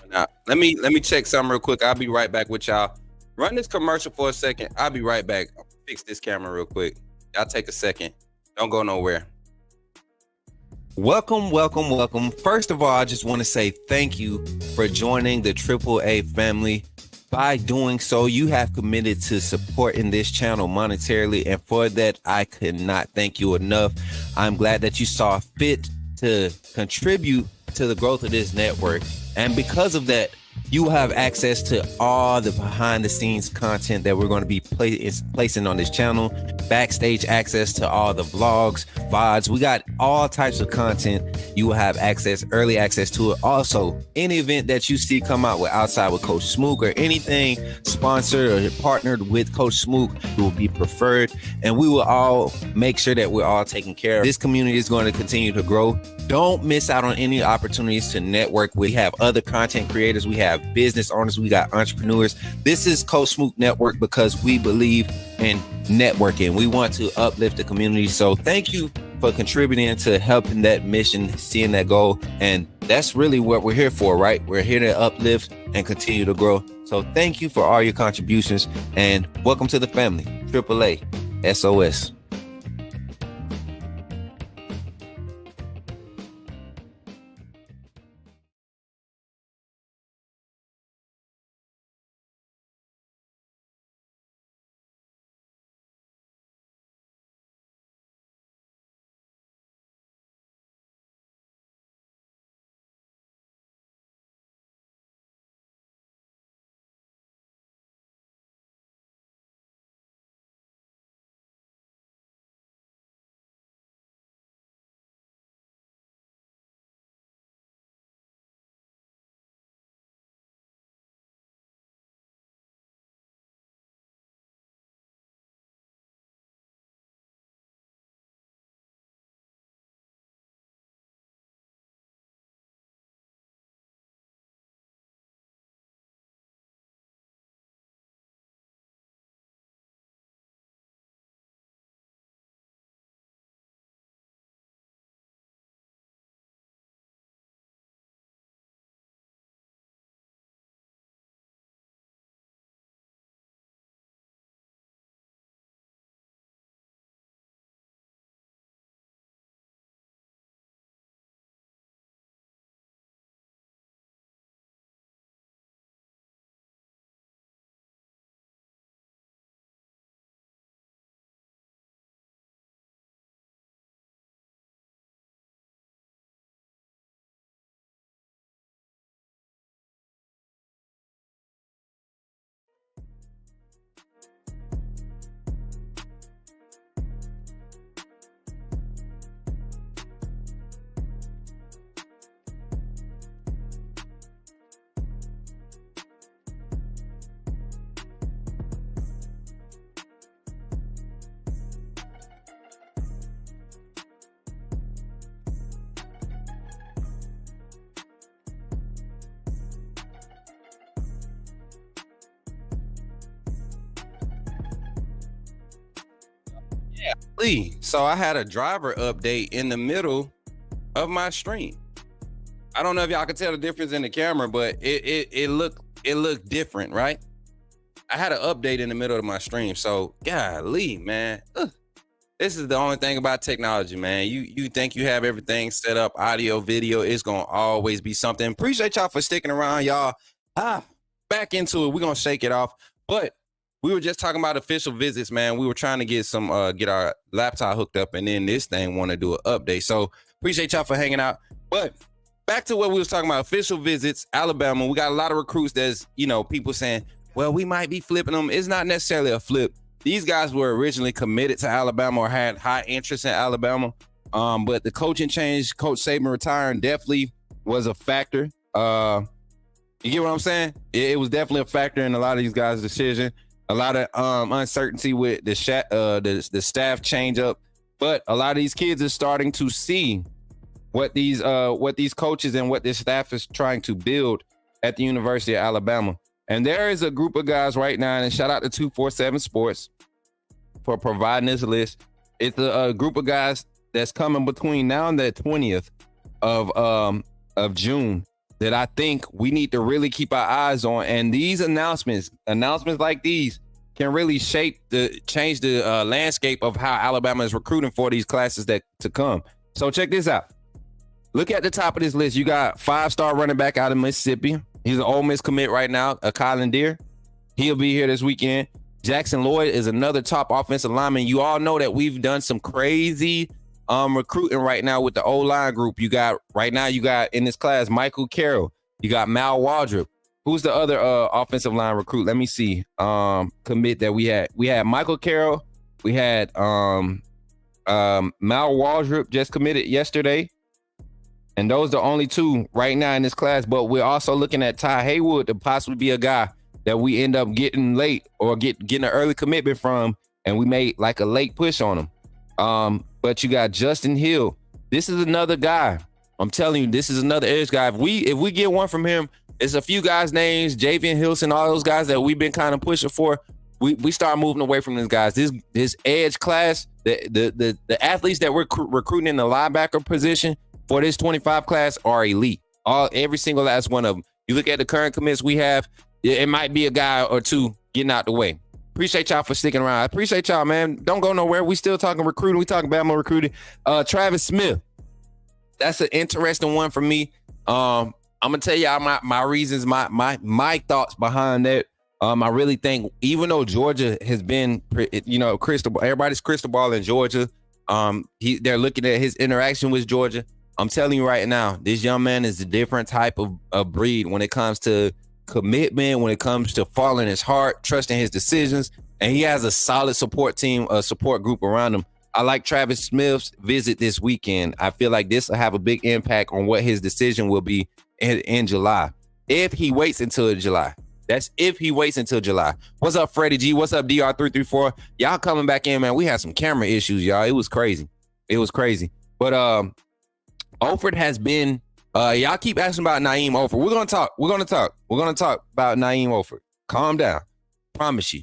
Now, let me check something real quick. I'll be right back with y'all. Run this commercial for a second. I'll be right back. I'll fix this camera real quick. Y'all take a second. Don't go nowhere. Welcome, welcome, welcome. First of all, I just want to say thank you for joining the AAA family. By doing so, you have committed to supporting this channel monetarily, and for that, I could not thank you enough. I'm glad that you saw fit to contribute to the growth of this network, and because of that, you will have access to all the behind the scenes content that we're going to be placing on this channel, backstage access to all the vlogs, VODs. We got all types of content. You will have early access to it. Also, any event that you see come out with outside with Coach Smook or anything sponsored or partnered with Coach Smook will be preferred. And we will all make sure that we're all taken care of. This community is going to continue to grow. Don't miss out on any opportunities to network. We have other content creators. We have business owners. We got entrepreneurs. This is Coach Smook Network because we believe in networking. We want to uplift the community. So thank you for contributing to helping that mission, seeing that goal. And that's really what we're here for, right? We're here to uplift and continue to grow. So thank you for all your contributions and welcome to the family. AAA SOS. So I had a driver update in the middle of my stream. I don't know if y'all can tell the difference in the camera, but it looked different, right? I had an update in the middle of my stream. So golly, man. This is the only thing about technology, man. You think you have everything set up, audio, video, it's gonna always be something. Appreciate y'all for sticking around, y'all. Back into it. We're gonna shake it off. But we were just talking about official visits, man. We were trying to get our laptop hooked up, and then this thing want to do an update. So appreciate y'all for hanging out. But back to what we was talking about, official visits, Alabama. We got a lot of recruits that's, people saying, well, we might be flipping them. It's not necessarily a flip. These guys were originally committed to Alabama or had high interest in Alabama. But the coaching change, Coach Saban retiring definitely was a factor. You get what I'm saying? It was definitely a factor in a lot of these guys' decision. A lot of uncertainty with the staff change up, but a lot of these kids are starting to see what these coaches and what this staff is trying to build at the University of Alabama. And there is a group of guys right now, and shout out to 247 Sports for providing this list. It's a group of guys that's coming between now and the 20th of June that I think we need to really keep our eyes on. And these announcements like these can really change the landscape of how Alabama is recruiting for these classes that to come. So check this out. Look at the top of this list. You got 5-star running back out of Mississippi. He's an Ole Miss commit right now, a Kalen. He'll be here this weekend. Jackson Lloyd is another top offensive lineman. You all know that we've done some crazy recruiting right now with the O-line group. You got in this class Michael Carroll. You got Mal Waldrop. Who's the other offensive line recruit? Let me see. Commit that we had. We had Michael Carroll. We had Mal Waldrop just committed yesterday. And those are the only two right now in this class. But we're also looking at Ty Haywood to possibly be a guy that we end up getting late or getting an early commitment from, and we made like a late push on him. But you got Justin Hill. This is another guy. I'm telling you, this is another edge guy. If we get one from him, it's a few guys' names, Javian Hilson, all those guys that we've been kind of pushing for. We start moving away from these guys. This edge class, the athletes that we're recruiting in the linebacker position for this 25 class are elite. Every single last one of them. You look at the current commits we have, it might be a guy or two getting out the way. Appreciate y'all for sticking around. I appreciate y'all, man. Don't go nowhere. We still talking recruiting. We talking Bama recruiting. Travis Smith. That's an interesting one for me. I'm gonna tell y'all my reasons, my thoughts behind that. I really think even though Georgia has been, everybody's crystal ball in Georgia. They're looking at his interaction with Georgia. I'm telling you right now, this young man is a different type of breed when it comes to commitment, when it comes to following his heart, trusting his decisions, and he has a solid support team, a support group around him. I like Travis Smith's visit this weekend. I feel like this will have a big impact on what his decision will be in July. If he waits until July. That's if he waits until July. What's up, Freddie G? What's up, DR334? Y'all coming back in, man. We had some camera issues, y'all. It was crazy. But Olford has been y'all keep asking about Naeem Olford. We're gonna talk about Naeem Olford. Calm down. Promise you.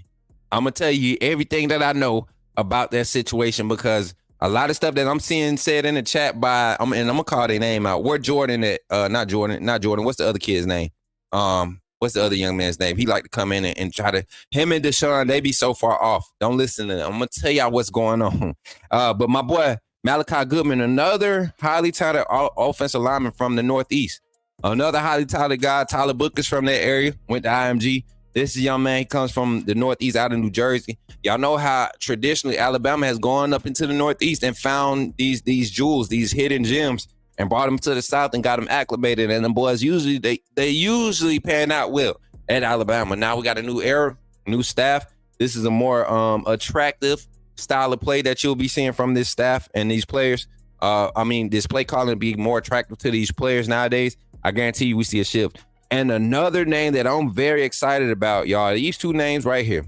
I'm gonna tell you everything that I know about that situation, because a lot of stuff that I'm seeing said in the chat by and I'm gonna call their name out. Where Jordan at not Jordan. What's the other kid's name? What's the other young man's name? He like to come in and try to, him and Deshaun, they be so far off. Don't listen to them. I'm gonna tell y'all what's going on. But my boy Malachi Goodman, another highly talented offensive lineman from the Northeast. Another highly talented guy, Tyler Booker's from that area, went to IMG. This is a young man. He comes from the Northeast out of New Jersey. Y'all know how traditionally Alabama has gone up into the Northeast and found these jewels, these hidden gems, and brought them to the South and got them acclimated. And the boys usually, they usually pan out well at Alabama. Now we got a new era, new staff. This is a more attractive style of play that you'll be seeing from this staff and these players. This play calling will be more attractive to these players nowadays. I guarantee you we see a shift. And another name that I'm very excited about, y'all, these two names right here,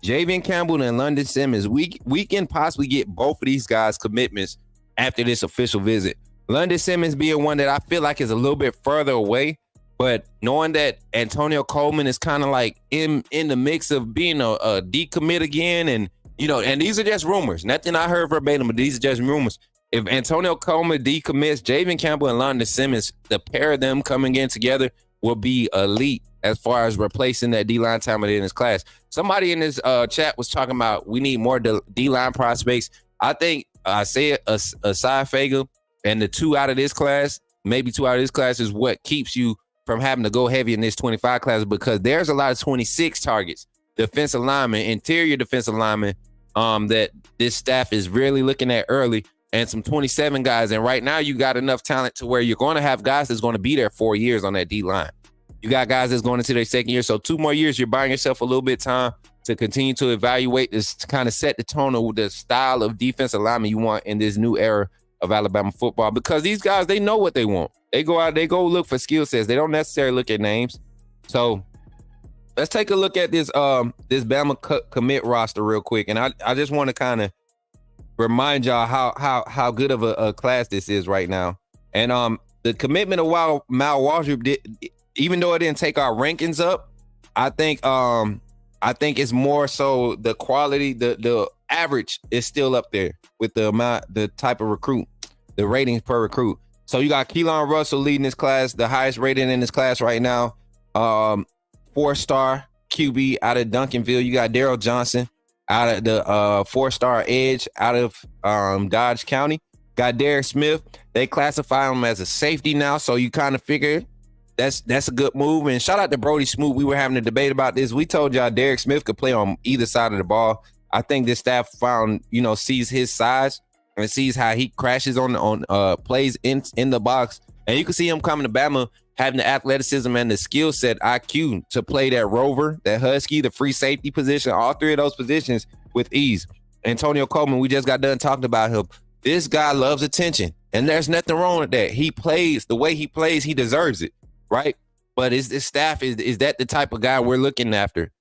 Javian Campbell and London Simmons. We can possibly get both of these guys commitments after this official visit. London Simmons being one that I feel like is a little bit further away, but knowing that Antonio Coleman is kind of like in the mix of being a decommit again, and and these are just rumors. Nothing I heard verbatim, but these are just rumors. If Antonio Coleman decommits, Javian Campbell and London Simmons, the pair of them coming in together will be elite as far as replacing that D-line talent in this class. Somebody in this chat was talking about we need more D-line prospects. I think Asai Faga and the two out of this class, maybe two out of this class, is what keeps you from having to go heavy in this 25 class, because there's a lot of 26 targets, defensive linemen, interior defensive linemen, that this staff is really looking at early, and some 27 guys. And right now you got enough talent to where you're going to have guys that's going to be there 4 years on that D-line. You got guys that's going into their second year. So 2 more years, you're buying yourself a little bit of time to continue to evaluate this, to kind of set the tone of the style of defensive lineman you want in this new era of Alabama football. Because these guys, they know what they want. They go out, they go look for skill sets. They don't necessarily look at names. So let's take a look at this this Bama commit roster real quick. And I just want to kind of remind y'all how good of a class this is right now. And the commitment of Mal Waldrop did, even though it didn't take our rankings up, I think it's more so the quality, the average is still up there with the type of recruit, the ratings per recruit. So you got Keelan Russell leading this class, the highest rated in this class right now. 4-star QB out of Duncanville. You got Daryl Johnson out of the 4-star edge out of Dodge County. Got Derek Smith. They classify him as a safety now, so you kind of figure that's a good move. And shout out to Brody Smook. We were having a debate about this. We told y'all Derek Smith could play on either side of the ball. I think this staff sees his size and sees how he crashes on plays in the box. And you can see him coming to Bama having the athleticism and the skill set IQ to play that rover, that husky, the free safety position, all three of those positions with ease. Antonio Coleman, we just got done talking about him. This guy loves attention, and there's nothing wrong with that. He plays the way he plays. He deserves it. Right, but is this staff is that the type of guy we're looking after,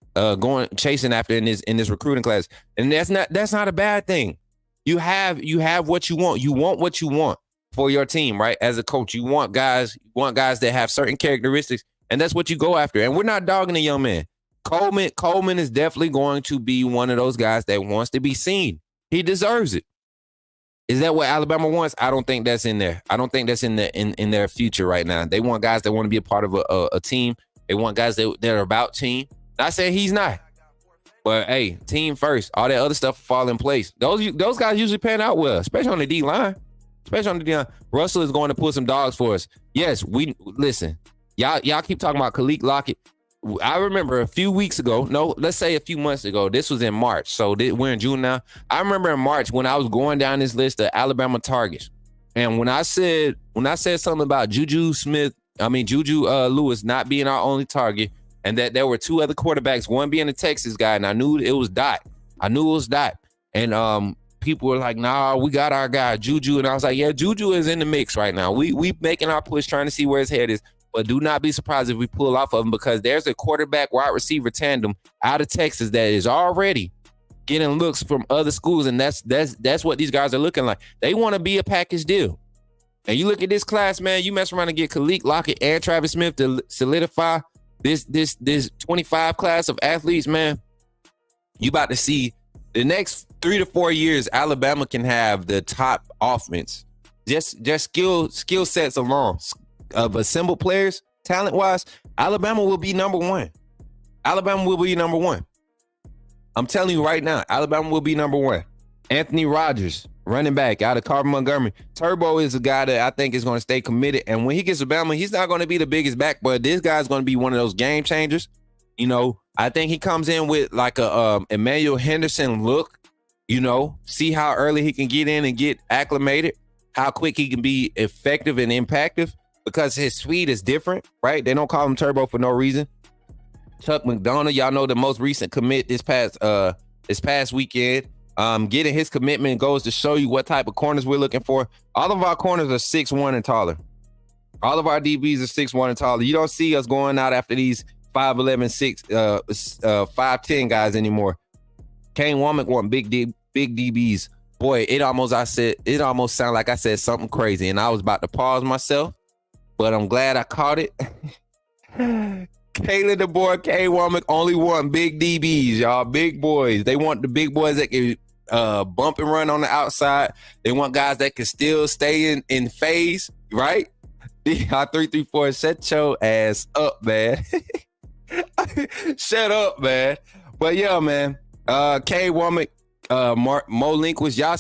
chasing after in this recruiting class? And that's not a bad thing. You have what you want. You want what you want for your team, right? As a coach, you want guys that have certain characteristics, and that's what you go after. And we're not dogging a young man. Coleman is definitely going to be one of those guys that wants to be seen. He deserves it. Is that what Alabama wants? I don't think that's in there. I don't think that's in their future right now. They want guys that want to be a part of a team. They want guys that are about team. Not saying he's not, but hey, team first. All that other stuff fall in place. Those guys usually pan out well, especially on the D line. Russell is going to pull some dogs for us. Yes, we listen. Y'all keep talking about Khalid Lockett. I remember a few weeks ago, let's say a few months ago, this was in March, so we're in June now. I remember in March when I was going down this list of Alabama targets, and when I said something about Juju Lewis not being our only target, and that there were two other quarterbacks, one being a Texas guy, and I knew it was Dot. And people were like, nah, we got our guy, Juju. And I was like, yeah, Juju is in the mix right now. We making our push, trying to see where his head is. But do not be surprised if we pull off of him, because there's a quarterback wide receiver tandem out of Texas that is already getting looks from other schools, and that's what these guys are looking like. They want to be a package deal. And you look at this class, man, you mess around and get Khalid Lockett and Travis Smith to solidify this 25 class of athletes, man. You about to see the next 3 to 4 years, Alabama can have the top offense. Just skill sets alone. Of assembled players, talent-wise, Alabama will be number one. I'm telling you right now, Alabama will be number one. Anthony Rogers, running back out of Carver Montgomery. Turbo is a guy that I think is going to stay committed. And when he gets to Bama, he's not going to be the biggest back, but this guy's going to be one of those game changers. I think he comes in with like a Emmanuel Henderson look, see how early he can get in and get acclimated, how quick he can be effective and impactful. Because his speed is different, right? They don't call him Turbo for no reason. Chuck McDonough, y'all know the most recent commit this past weekend. Getting his commitment goes to show you what type of corners we're looking for. All of our corners are 6'1" and taller. All of our DBs are 6'1" and taller. You don't see us going out after these 5'11", 5'10" guys anymore. Kane Womack want big DBs. Boy, it almost sounded like I said something crazy, and I was about to pause myself. But I'm glad I caught it. Kalen, Deboer, Kane Womack only want big DBs, y'all. Big boys. They want the big boys that can bump and run on the outside. They want guys that can still stay in phase, right? DR334, shut your ass up, man. Shut up, man. But yeah, man. Kane Womack, Mo Linquist, y'all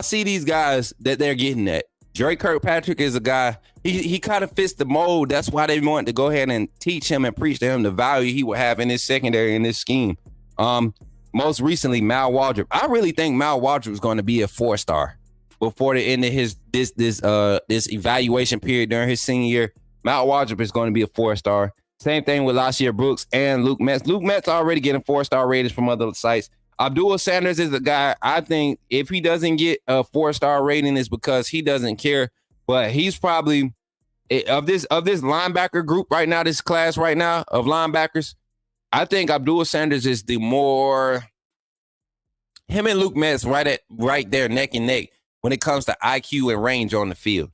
see these guys that they're getting at. Drake Kirkpatrick is a guy, he kind of fits the mold. That's why they wanted to go ahead and teach him and preach to him the value he would have in his secondary in this scheme. Most recently, Mal Waldrop. I really think Mal Waldrop was going to be a 4-star before the end of his this evaluation period during his senior year. Mal Waldrop is going to be a 4-star. Same thing with Lashier Brooks and Luke Metz. Luke Metz already getting 4-star ratings from other sites. Abdul Sanders is a guy, I think if he doesn't get a 4-star rating, it's because he doesn't care. But he's probably of this linebacker group right now, this class right now of linebackers, I think Abdul Sanders is the more, him and Luke Metz right there neck and neck when it comes to IQ and range on the field.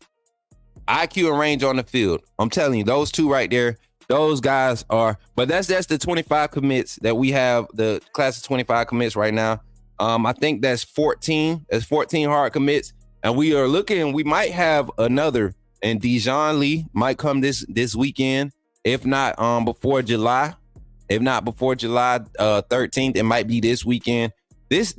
IQ and range on the field. I'm telling you, those two right there, those guys are, but that's the 25 commits that we have, the class of 25 commits right now. I think that's 14. That's 14 hard commits. And we are looking, we might have another, and Dijon Lee might come this weekend. If not before July. If not before July 13th, it might be this weekend. This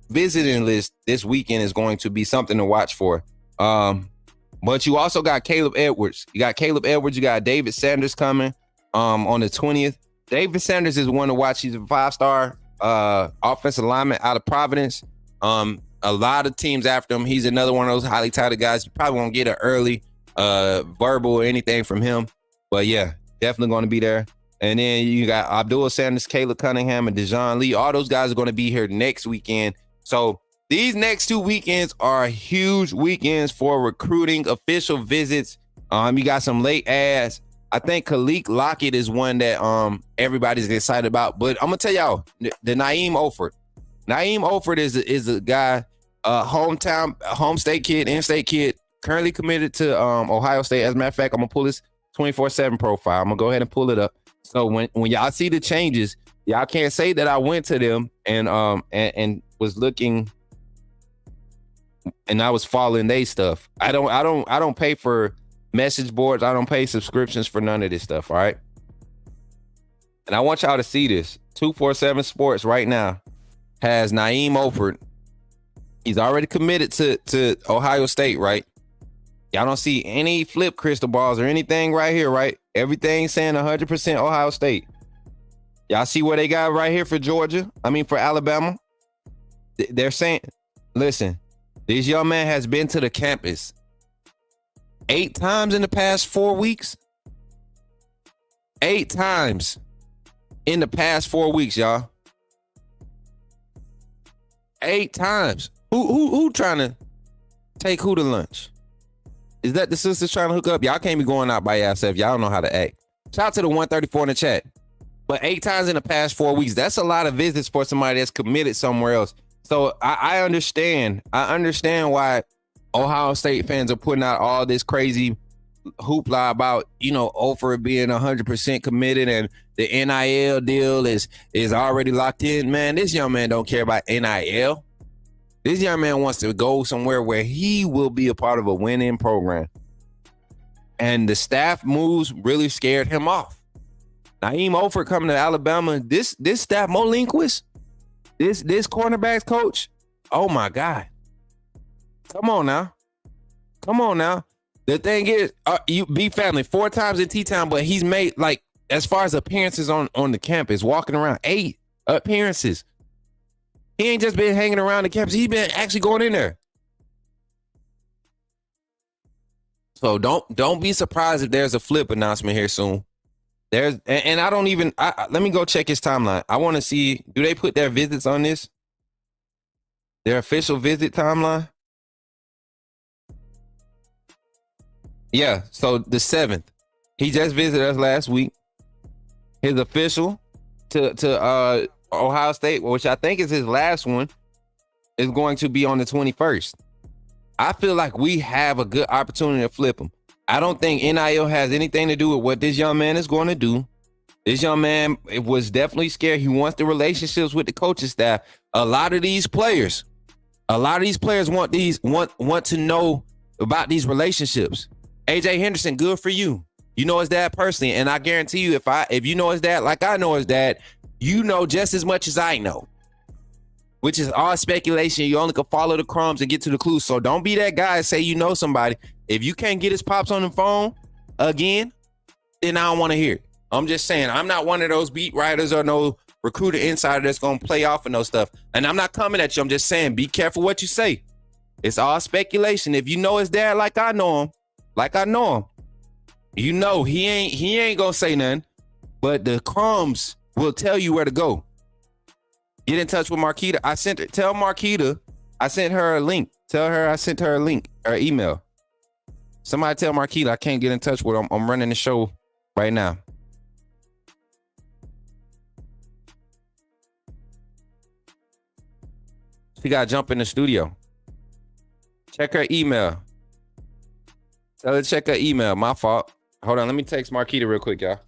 visiting list this weekend is going to be something to watch for. But you also got Caleb Edwards. You got David Sanders coming on the 20th. David Sanders is one to watch. He's a 5-star offensive lineman out of Providence. A lot of teams after him. He's another one of those highly touted guys. You probably won't get an early verbal or anything from him. But yeah, definitely going to be there. And then you got Abdul Sanders, Caleb Cunningham, and Dejon Lee. All those guys are going to be here next weekend. So these next 2 weekends are huge weekends for recruiting, official visits. You got some late ads. I think Khalik Lockett is one that everybody's excited about. But I'm gonna tell y'all, the Naeem Oford. Naeem Oford is a guy, home state kid, in-state kid, currently committed to Ohio State. As a matter of fact, I'm gonna pull his 24/7 profile. I'm gonna go ahead and pull it up. So when y'all see the changes, y'all can't say that I went to them and was looking and I was following their stuff. I don't pay for message boards. I don't pay subscriptions for none of this stuff. All right. And I want y'all to see this. 247 Sports right now has Naeem Oford. He's already committed to Ohio State, right? Y'all don't see any flip crystal balls or anything right here, right? Everything saying 100% Ohio State. Y'all see what they got right here for Georgia? For Alabama. They're saying, listen, this young man has been to the campus 8 times in the past 4 weeks. 8 times in the past 4 weeks, y'all. 8 times. Who trying to take who to lunch? Is that the sisters trying to hook up? Y'all can't be going out by yourself. Y'all don't know how to act. Shout out to the 134 in the chat. But 8 times in the past 4 weeks, that's a lot of visits for somebody that's committed somewhere else. So I understand. I understand why Ohio State fans are putting out all this crazy hoopla about, Oford being 100% committed and the NIL deal is already locked in. Man, this young man don't care about NIL. This young man wants to go somewhere where he will be a part of a winning program. And the staff moves really scared him off. Naeem Oford coming to Alabama, this staff, Mo Linquist, this cornerbacks coach, oh my God. Come on now. The thing is, you be family 4 times in T-Town, but he's made, as far as appearances on the campus, walking around, 8 appearances. He ain't just been hanging around the campus. He's been actually going in there. So don't be surprised if there's a flip announcement here soon. Let me go check his timeline. I want to see, do they put their visits on this? Their official visit timeline? Yeah, so the 7th. He just visited us last week. His official to Ohio State, which I think is his last one, is going to be on the 21st. I feel like we have a good opportunity to flip him. I don't think NIL has anything to do with what this young man is going to do. This young man was definitely scared. He wants the relationships with the coaching staff. A lot of these players want to know about these relationships. AJ Henderson, good for you. You know his dad personally, and I guarantee you, if you know his dad like I know his dad, you know just as much as I know, which is all speculation. You only can follow the crumbs and get to the clues. So don't be that guy and say you know somebody. If you can't get his pops on the phone again, then I don't want to hear it. I'm just saying, I'm not one of those beat writers or no recruiter insider that's going to play off and no stuff. And I'm not coming at you. I'm just saying, be careful what you say. It's all speculation. If you know his dad like I know him, you know he ain't going to say nothing, but the crumbs will tell you where to go. Get in touch with Marquita. Tell Marquita I sent her a link. Tell her I sent her a link or email. Somebody tell Marquita I can't get in touch with her. I'm running the show right now. She got to jump in the studio. Check her email. Tell her to check her email. My fault. Hold on. Let me text Marquita real quick, y'all.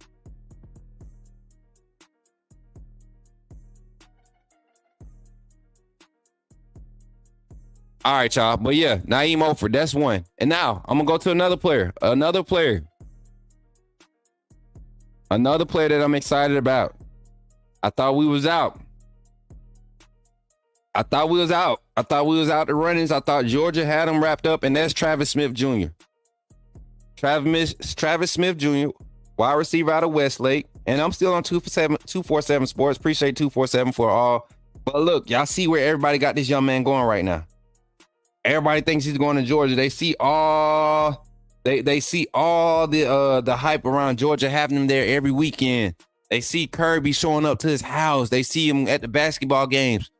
All right, y'all. But yeah, Naeem Oford, that's one. And now I'm going to go to another player. Another player that I'm excited about. I thought we was out. I thought we was out. I thought we was out the runnings. I thought Georgia had them wrapped up, and that's Travis Smith Jr. Travis Smith Jr., wide receiver out of Westlake. And I'm still on 247 Sports. Appreciate 247 for all. But look, y'all see where everybody got this young man going right now. Everybody thinks he's going to Georgia. They see all the hype around Georgia having him there every weekend. They see Kirby showing up to his house. They see him at the basketball games.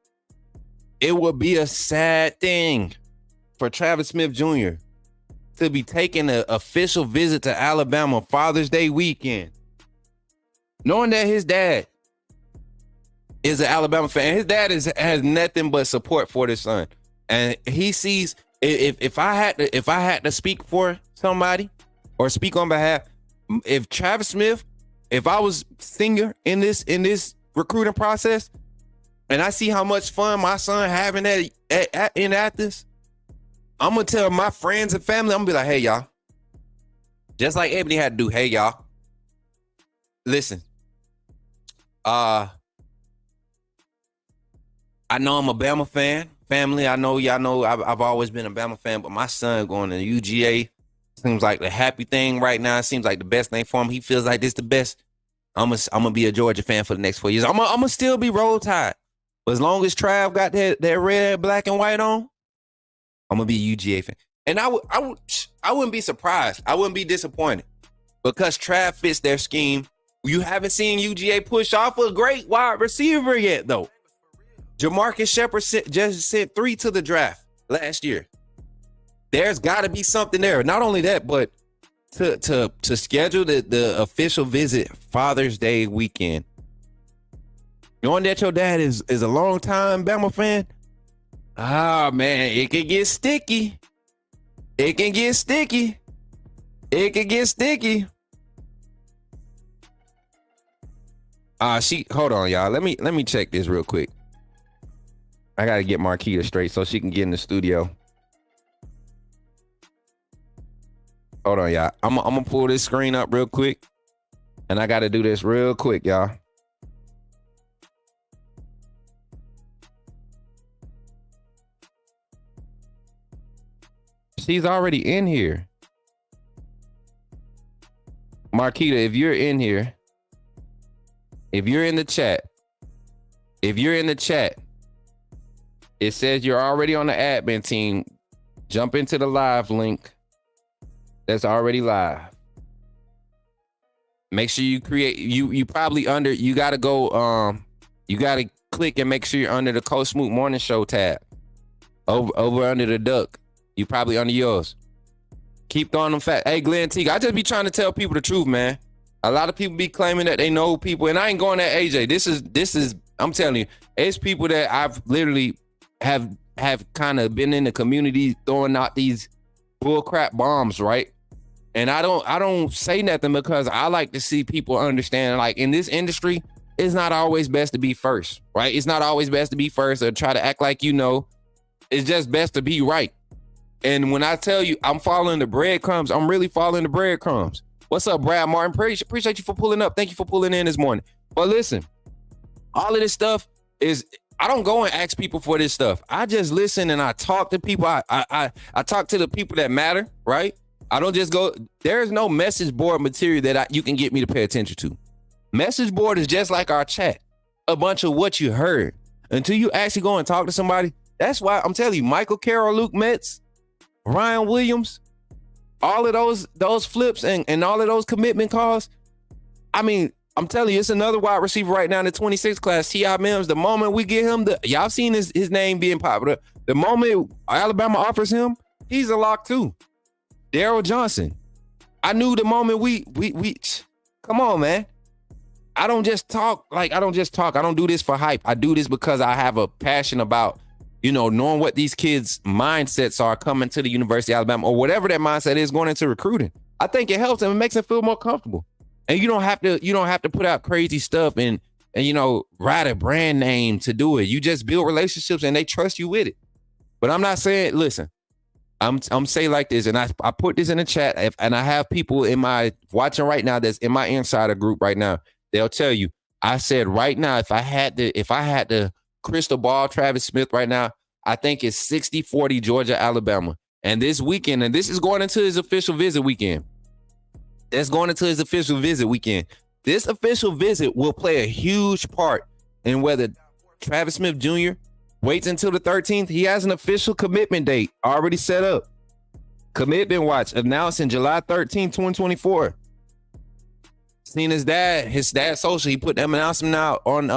It would be a sad thing for Travis Smith Jr. to be taking an official visit to Alabama Father's Day weekend, knowing that his dad is an Alabama fan. His dad has nothing but support for this son, and he sees if I had to speak for somebody or speak on behalf, if Travis Smith, if I was senior in this recruiting process, and I see how much fun my son having in Athens, I'm gonna tell my friends and family, I'm gonna be like, hey y'all, just like Ebony had to do, hey y'all, listen, I know I'm a Bama fan, family. I know y'all know I've always been a Bama fan, but my son going to UGA seems like the happy thing right now. It seems like the best thing for him. He feels like this the best. I'm gonna be a Georgia fan for the next 4 years. I'm gonna still be Roll Tide, but as long as Trav got that red, black, and white on, I'm gonna be a UGA fan. And I wouldn't be surprised. I wouldn't be disappointed because Trav fits their scheme. You haven't seen UGA push off a great wide receiver yet, though. Jamarcus Shepard just sent 3 to the draft last year. There's got to be something there. Not only that, but to schedule the official visit Father's Day weekend, knowing that your dad is a long-time Bama fan, man, it can get sticky. It can get sticky. It can get sticky. Hold on, y'all. Let me check this real quick. I gotta get Marquita straight so she can get in the studio. Hold on, y'all. I'm gonna pull this screen up real quick, and I gotta do this real quick, y'all. She's already in here. Marquita, if you're in here, if you're in the chat, it says you're already on the admin team. Jump into the live link that's already live. Make sure you create, you probably under, you gotta go, you gotta click and make sure you're under the Coach Smook Morning Show tab. Over under the duck. You probably under yours. Keep throwing them fat. Hey, Glenn Teague, I just be trying to tell people the truth, man. A lot of people be claiming that they know people, and I ain't going at AJ. This is, I'm telling you, it's people that I've literally have kind of been in the community throwing out these bullcrap bombs, right? And I don't say nothing because I like to see people understand, like, in this industry, it's not always best to be first, right? It's not always best to be first or try to act like you know. It's just best to be right. And when I tell you I'm following the breadcrumbs, I'm really following the breadcrumbs. What's up, Brad Martin? Appreciate you for pulling up. Thank you for pulling in this morning. But listen, all of this stuff is, I don't go and ask people for this stuff. I just listen and I talk to people. I talk to the people that matter, right? I don't just go, there's no message board material that you can get me to pay attention to. Message board is just like our chat, a bunch of what you heard. Until you actually go and talk to somebody, that's why I'm telling you, Michael Carroll, Luke Metz, Ryan Williams, all of those flips and all of those commitment calls. I mean, I'm telling you, it's another wide receiver right now in the 26 class, T.I. Mims. The moment we get him, y'all seen his name being popular. The moment Alabama offers him, he's a lock too. Daryl Johnson. I knew the moment we come on, man. I don't just talk. I don't do this for hype. I do this because I have a passion about, knowing what these kids' mindsets are coming to the University of Alabama, or whatever that mindset is going into recruiting. I think it helps them. It makes them feel more comfortable. And you don't have to put out crazy stuff and write a brand name to do it. You just build relationships and they trust you with it. But I'm not saying, listen, I'm saying like this, and I put this in the chat, and I have people in my watching right now that's in my insider group right now. They'll tell you, I said right now, if I had to crystal ball Travis Smith right now, I think it's 60-40 Georgia, Alabama. And this weekend, and this is going into his official visit weekend. This official visit will play a huge part in whether Travis Smith Jr. waits until the 13th. He has an official commitment date already set up. Commitment watch announced in July 13th, 2024. Seen his dad social, he put them announcement out on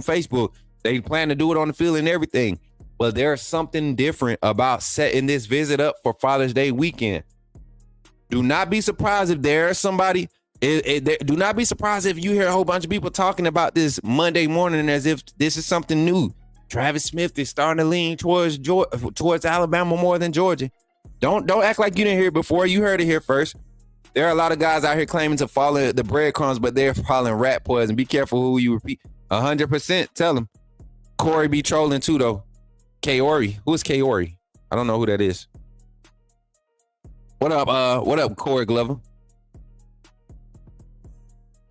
Facebook. They plan to do it on the field and everything. But there's something different about setting this visit up for Father's Day weekend. Do not be surprised if there's somebody. Do not be surprised if you hear a whole bunch of people talking about this Monday morning as if this is something new. Travis Smith is starting to lean towards Alabama more than Georgia. Don't act like you didn't hear it before. You heard it here first. There are a lot of guys out here claiming to follow the breadcrumbs, but they're following rat poison. Be careful who you repeat. 100%. Tell them. Corey be trolling too, though. Kaori. Who's Kaori? I don't know who that is. What up, Corey Glover?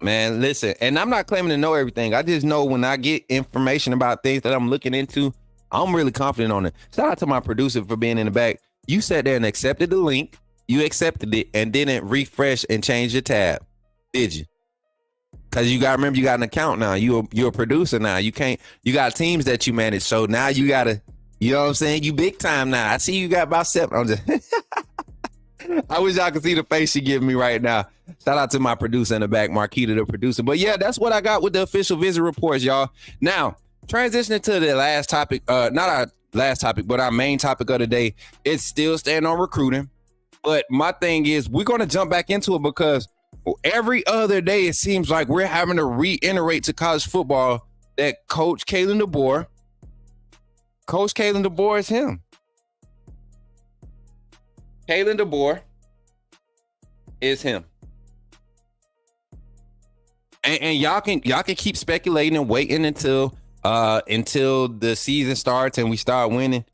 Man, listen, and I'm not claiming to know everything. I just know when I get information about things that I'm looking into, I'm really confident on it. Shout out to my producer for being in the back. You sat there and accepted the link. You accepted it and didn't refresh and change your tab, did you? Because you got to remember, you got an account now. You're a producer now. You got teams that you manage. So now you got to, you know what I'm saying? You big time now. I see you got about 7. I'm just, I wish y'all could see the face she giving me right now. Shout out to my producer in the back, Marquita, the producer. But yeah, that's what I got with the official visit reports, y'all. Now, transitioning to the last topic, not our last topic, but our main topic of the day, it's still staying on recruiting. But my thing is, we're going to jump back into it because every other day, it seems like we're having to reiterate to college football that Coach Kalen Deboer is him. Kalen Deboer is him. And y'all can keep speculating and waiting until the season starts and we start winning.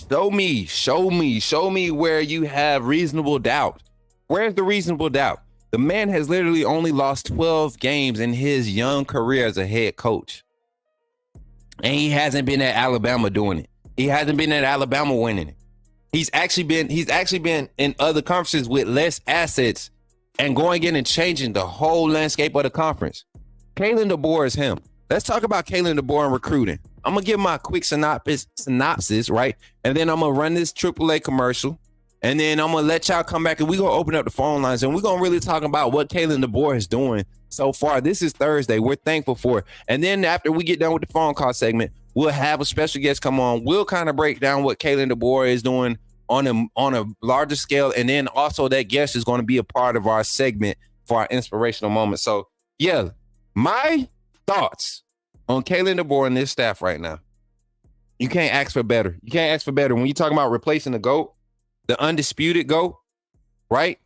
Show me where you have reasonable doubt. Where's the reasonable doubt? The man has literally only lost 12 games in his young career as a head coach. And he hasn't been at Alabama doing it. He hasn't been at Alabama winning it. He's actually been in other conferences with less assets and going in and changing the whole landscape of the conference. Kalen Deboer is him. Let's talk about Kalen Deboer and recruiting. I'm going to give my quick synopsis, right? And then I'm going to run this AAA commercial. And then I'm going to let y'all come back and we're going to open up the phone lines and we're going to really talk about what Kalen Deboer is doing so far. This is Thursday. We're thankful for it. And then after we get done with the phone call segment, we'll have a special guest come on. We'll kind of break down what Kalen Deboer is doing on a larger scale. And then also that guest is going to be a part of our segment for our inspirational moment. So yeah, my thoughts on Kalen Deboer and this staff right now. You can't ask for better. You can't ask for better. When you're talking about replacing the GOAT, the undisputed GOAT, right?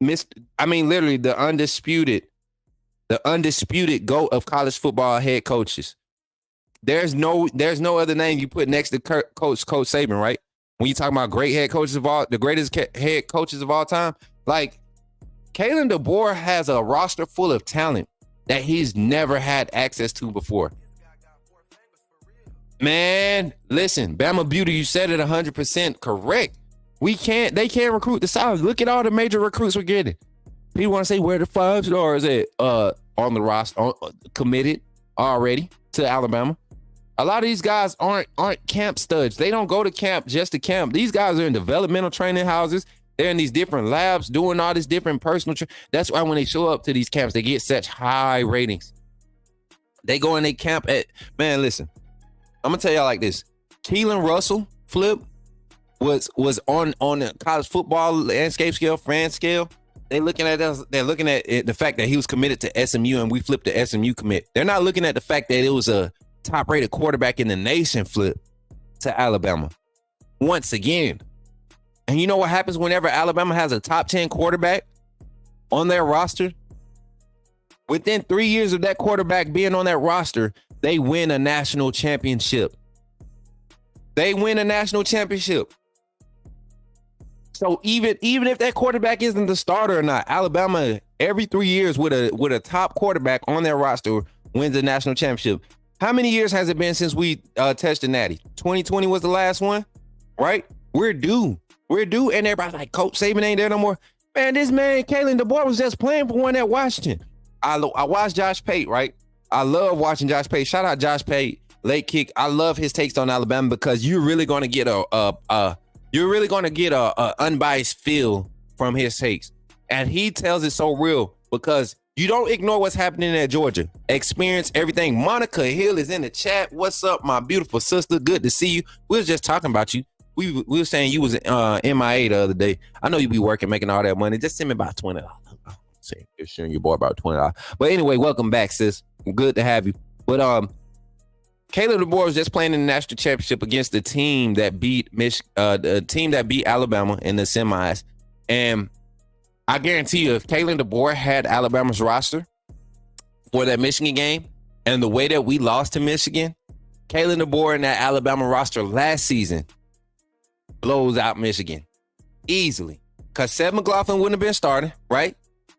Literally the undisputed GOAT of college football head coaches. There's no other name you put next to Coach Saban, right? When you talk about great head coaches the greatest head coaches of all time, like Kalen Deboer has a roster full of talent that he's never had access to before. Man, listen, Bama Beauty, you said it 100% correct. They can't recruit the South. Look at all the major recruits we're getting. People want to say where the 5 stars at on the roster, committed already to Alabama. A lot of these guys aren't camp studs. They don't go to camp just to camp. These guys are in developmental training houses. They're in these different labs doing all this different personal. That's why when they show up to these camps, they get such high ratings. They go and they camp at, man, listen, I'm going to tell y'all like this. Keelan Russell, Flip, was on the college football landscape scale, fan scale. They're looking at the fact that he was committed to SMU and we flipped the SMU commit. They're not looking at the fact that it was a top-rated quarterback in the nation flip to Alabama. Once again. And you know what happens whenever Alabama has a top 10 quarterback on their roster? Within 3 years of that quarterback being on that roster, they win a national championship. So even if that quarterback isn't the starter or not, Alabama every 3 years with a top quarterback on their roster wins the national championship. How many years has it been since we touched the Natty? 2020 was the last one, right? We're due. We're due. And everybody's like, Coach Saban ain't there no more. Man, this man, Kalen Deboer, was just playing for one at Washington. I watched Josh Pate, right? I love watching Josh Pate. Shout out Josh Pate, late kick. I love his takes on Alabama because you're really going to get a unbiased feel from his takes. And he tells it so real because you don't ignore what's happening at Georgia. Experience everything. Monica Hill is in the chat. What's up, my beautiful sister? Good to see you. We was just talking about you. We were saying you was MIA the other day. I know you be working, making all that money. Just send me about $20. Say you're sharing your boy about $20. But anyway, welcome back, sis. Good to have you. But Kalen Deboer was just playing in the national championship against the team that beat Alabama in the semis. And I guarantee you, if Kalen Deboer had Alabama's roster for that Michigan game and the way that we lost to Michigan, Kalen Deboer in that Alabama roster last season blows out Michigan easily. Because Seth McLaughlin wouldn't have been starting, right?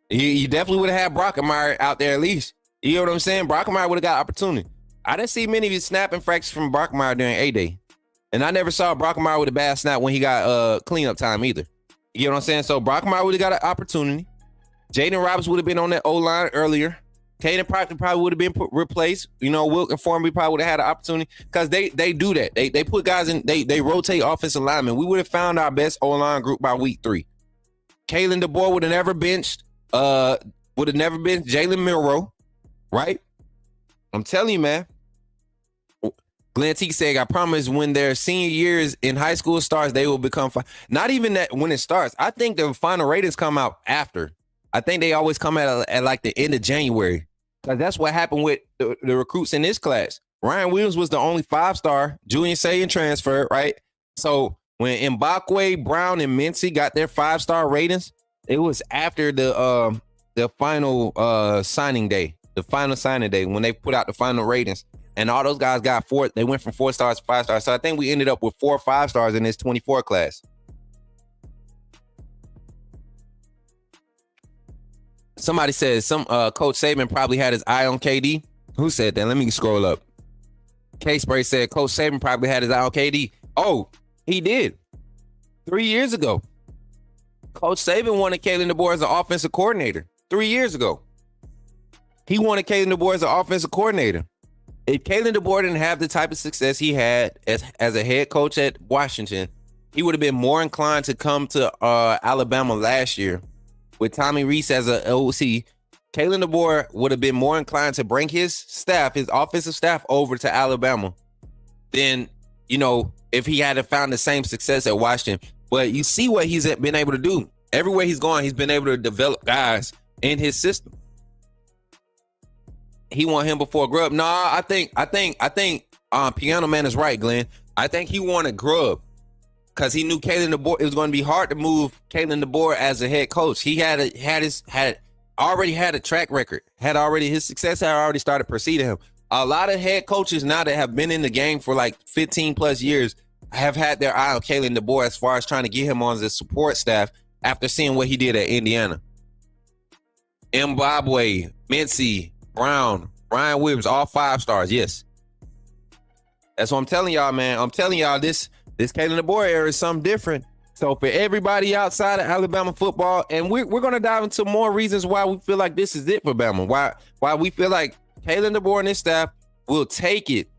You definitely would have had Brockemeyer out there at least. You know what I'm saying? Brockemeyer would have got opportunity. I didn't see many of his snapping fractions from Brockemeyer during A-Day. And I never saw Brockemeyer with a bad snap when he got cleanup time either. You know what I'm saying? So Brockemeyer would have got an opportunity. Jaden Roberts would have been on that O-line earlier. Caden Proctor probably would have been replaced. You know, Wilk and Formby probably would have had an opportunity because they do that. They put guys in, they rotate offensive linemen. We would have found our best O-line group by week 3. Kalen Deboer would have never benched Jalen Milroe, right? I'm telling you, man. Glenn T said, I promise when their senior years in high school starts, they will become fine. Not even that when it starts. I think the final ratings come out after. I think they always come out at like the end of January. Because that's what happened with the recruits in this class. Ryan Williams was the only 5-star. Julian Sayin transferred, right? So when Mbakwe, Brown, and Mincy got their 5-star ratings, it was after the final signing day. The final signing day when they put out the final ratings. And all those guys got 4. They went from 4 stars to 5 stars. So I think we ended up with 4 5-stars in this 24 class. Somebody says Coach Saban probably had his eye on KD. Who said that? Let me scroll up. K-Spray said Coach Saban probably had his eye on KD. Oh, he did. 3 years ago. Coach Saban wanted Kalen Deboer as an offensive coordinator. 3 years ago. He wanted Kalen Deboer as an offensive coordinator. If Kalen Deboer didn't have the type of success he had as a head coach at Washington, he would have been more inclined to come to Alabama last year. With Tommy Reese as an OC, Kalen Deboer would have been more inclined to bring his staff, his offensive staff, over to Alabama than, you know, if he hadn't found the same success at Washington. But you see what he's been able to do. Everywhere he's gone, he's been able to develop guys in his system. He want him before Grubb. No, I think Piano Man is right, Glenn. I think he wanted Grubb because he knew Kalen Deboer. It was going to be hard to move Kalen Deboer as a head coach. He already had a track record. His success had already started preceding him. A lot of head coaches now that have been in the game for like 15 plus years have had their eye on Kalen Deboer as far as trying to get him on the support staff after seeing what he did at Indiana. Mbabwe, Mincy, Brown, Ryan Williams, all 5-stars. Yes. That's what I'm telling y'all, man. I'm telling y'all this Kalen Deboer era is something different. So for everybody outside of Alabama football, and we're going to dive into more reasons why we feel like this is it for Bama. Why we feel like Kalen Deboer and his staff will take it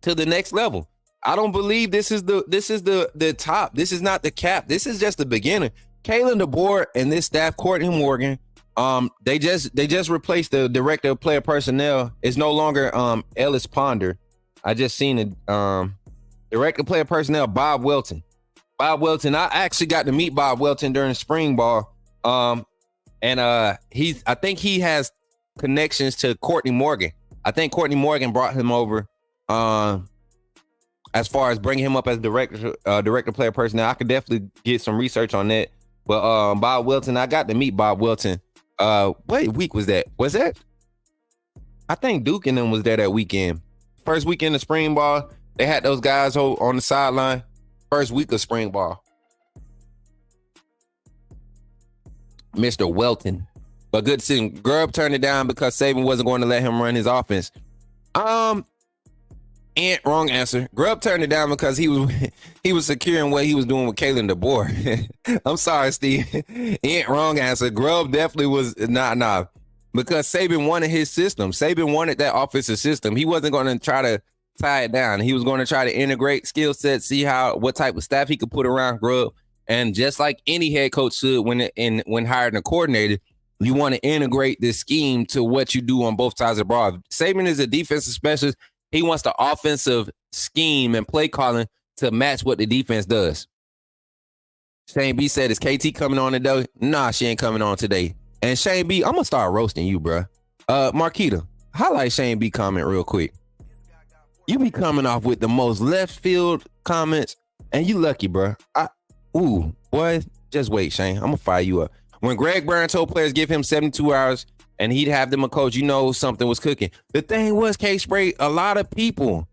to the next level. I don't believe this is the top. This is not the cap. This is just the beginning. Kalen Deboer and this staff, Courtney Morgan, they just replaced the director of player personnel. It's no longer Ellis Ponder. I just seen it. Director of player personnel, Bob Welton. Bob Welton. I actually got to meet Bob Welton during spring ball. I think he has connections to Courtney Morgan. I think Courtney Morgan brought him over as far as bringing him up as director of player personnel. I could definitely get some research on that. But Bob Welton, I got to meet Bob Welton. What week was that? Was that? I think Duke and them was there that weekend. First weekend of spring ball. They had those guys on the sideline. First week of spring ball. Mr. Welton. But good to see him. Grubb turned it down because Saban wasn't going to let him run his offense. Wrong answer. Grubb turned it down because he was securing what he was doing with Kalen Deboer. I'm sorry, Steve. Wrong answer. Grubb definitely was nah. Because Saban wanted his system. Saban wanted that offensive system. He wasn't going to try to tie it down. He was going to try to integrate skill sets, see what type of staff he could put around Grubb. And just like any head coach should when hiring a coordinator, you want to integrate this scheme to what you do on both sides of the ball. Saban is a defensive specialist. He wants the offensive scheme and play calling to match what the defense does. Shane B said, is KT coming on today? Nah, she ain't coming on today. And Shane B, I'm going to start roasting you, bro. Marquita, highlight Shane B comment real quick. You be coming off with the most left field comments, and you lucky, bro. Boy, just wait, Shane. I'm going to fire you up. When Greg Byrne told players give him 72 hours and he'd have them a coach, you know something was cooking. The thing was, K-Spray, a lot of people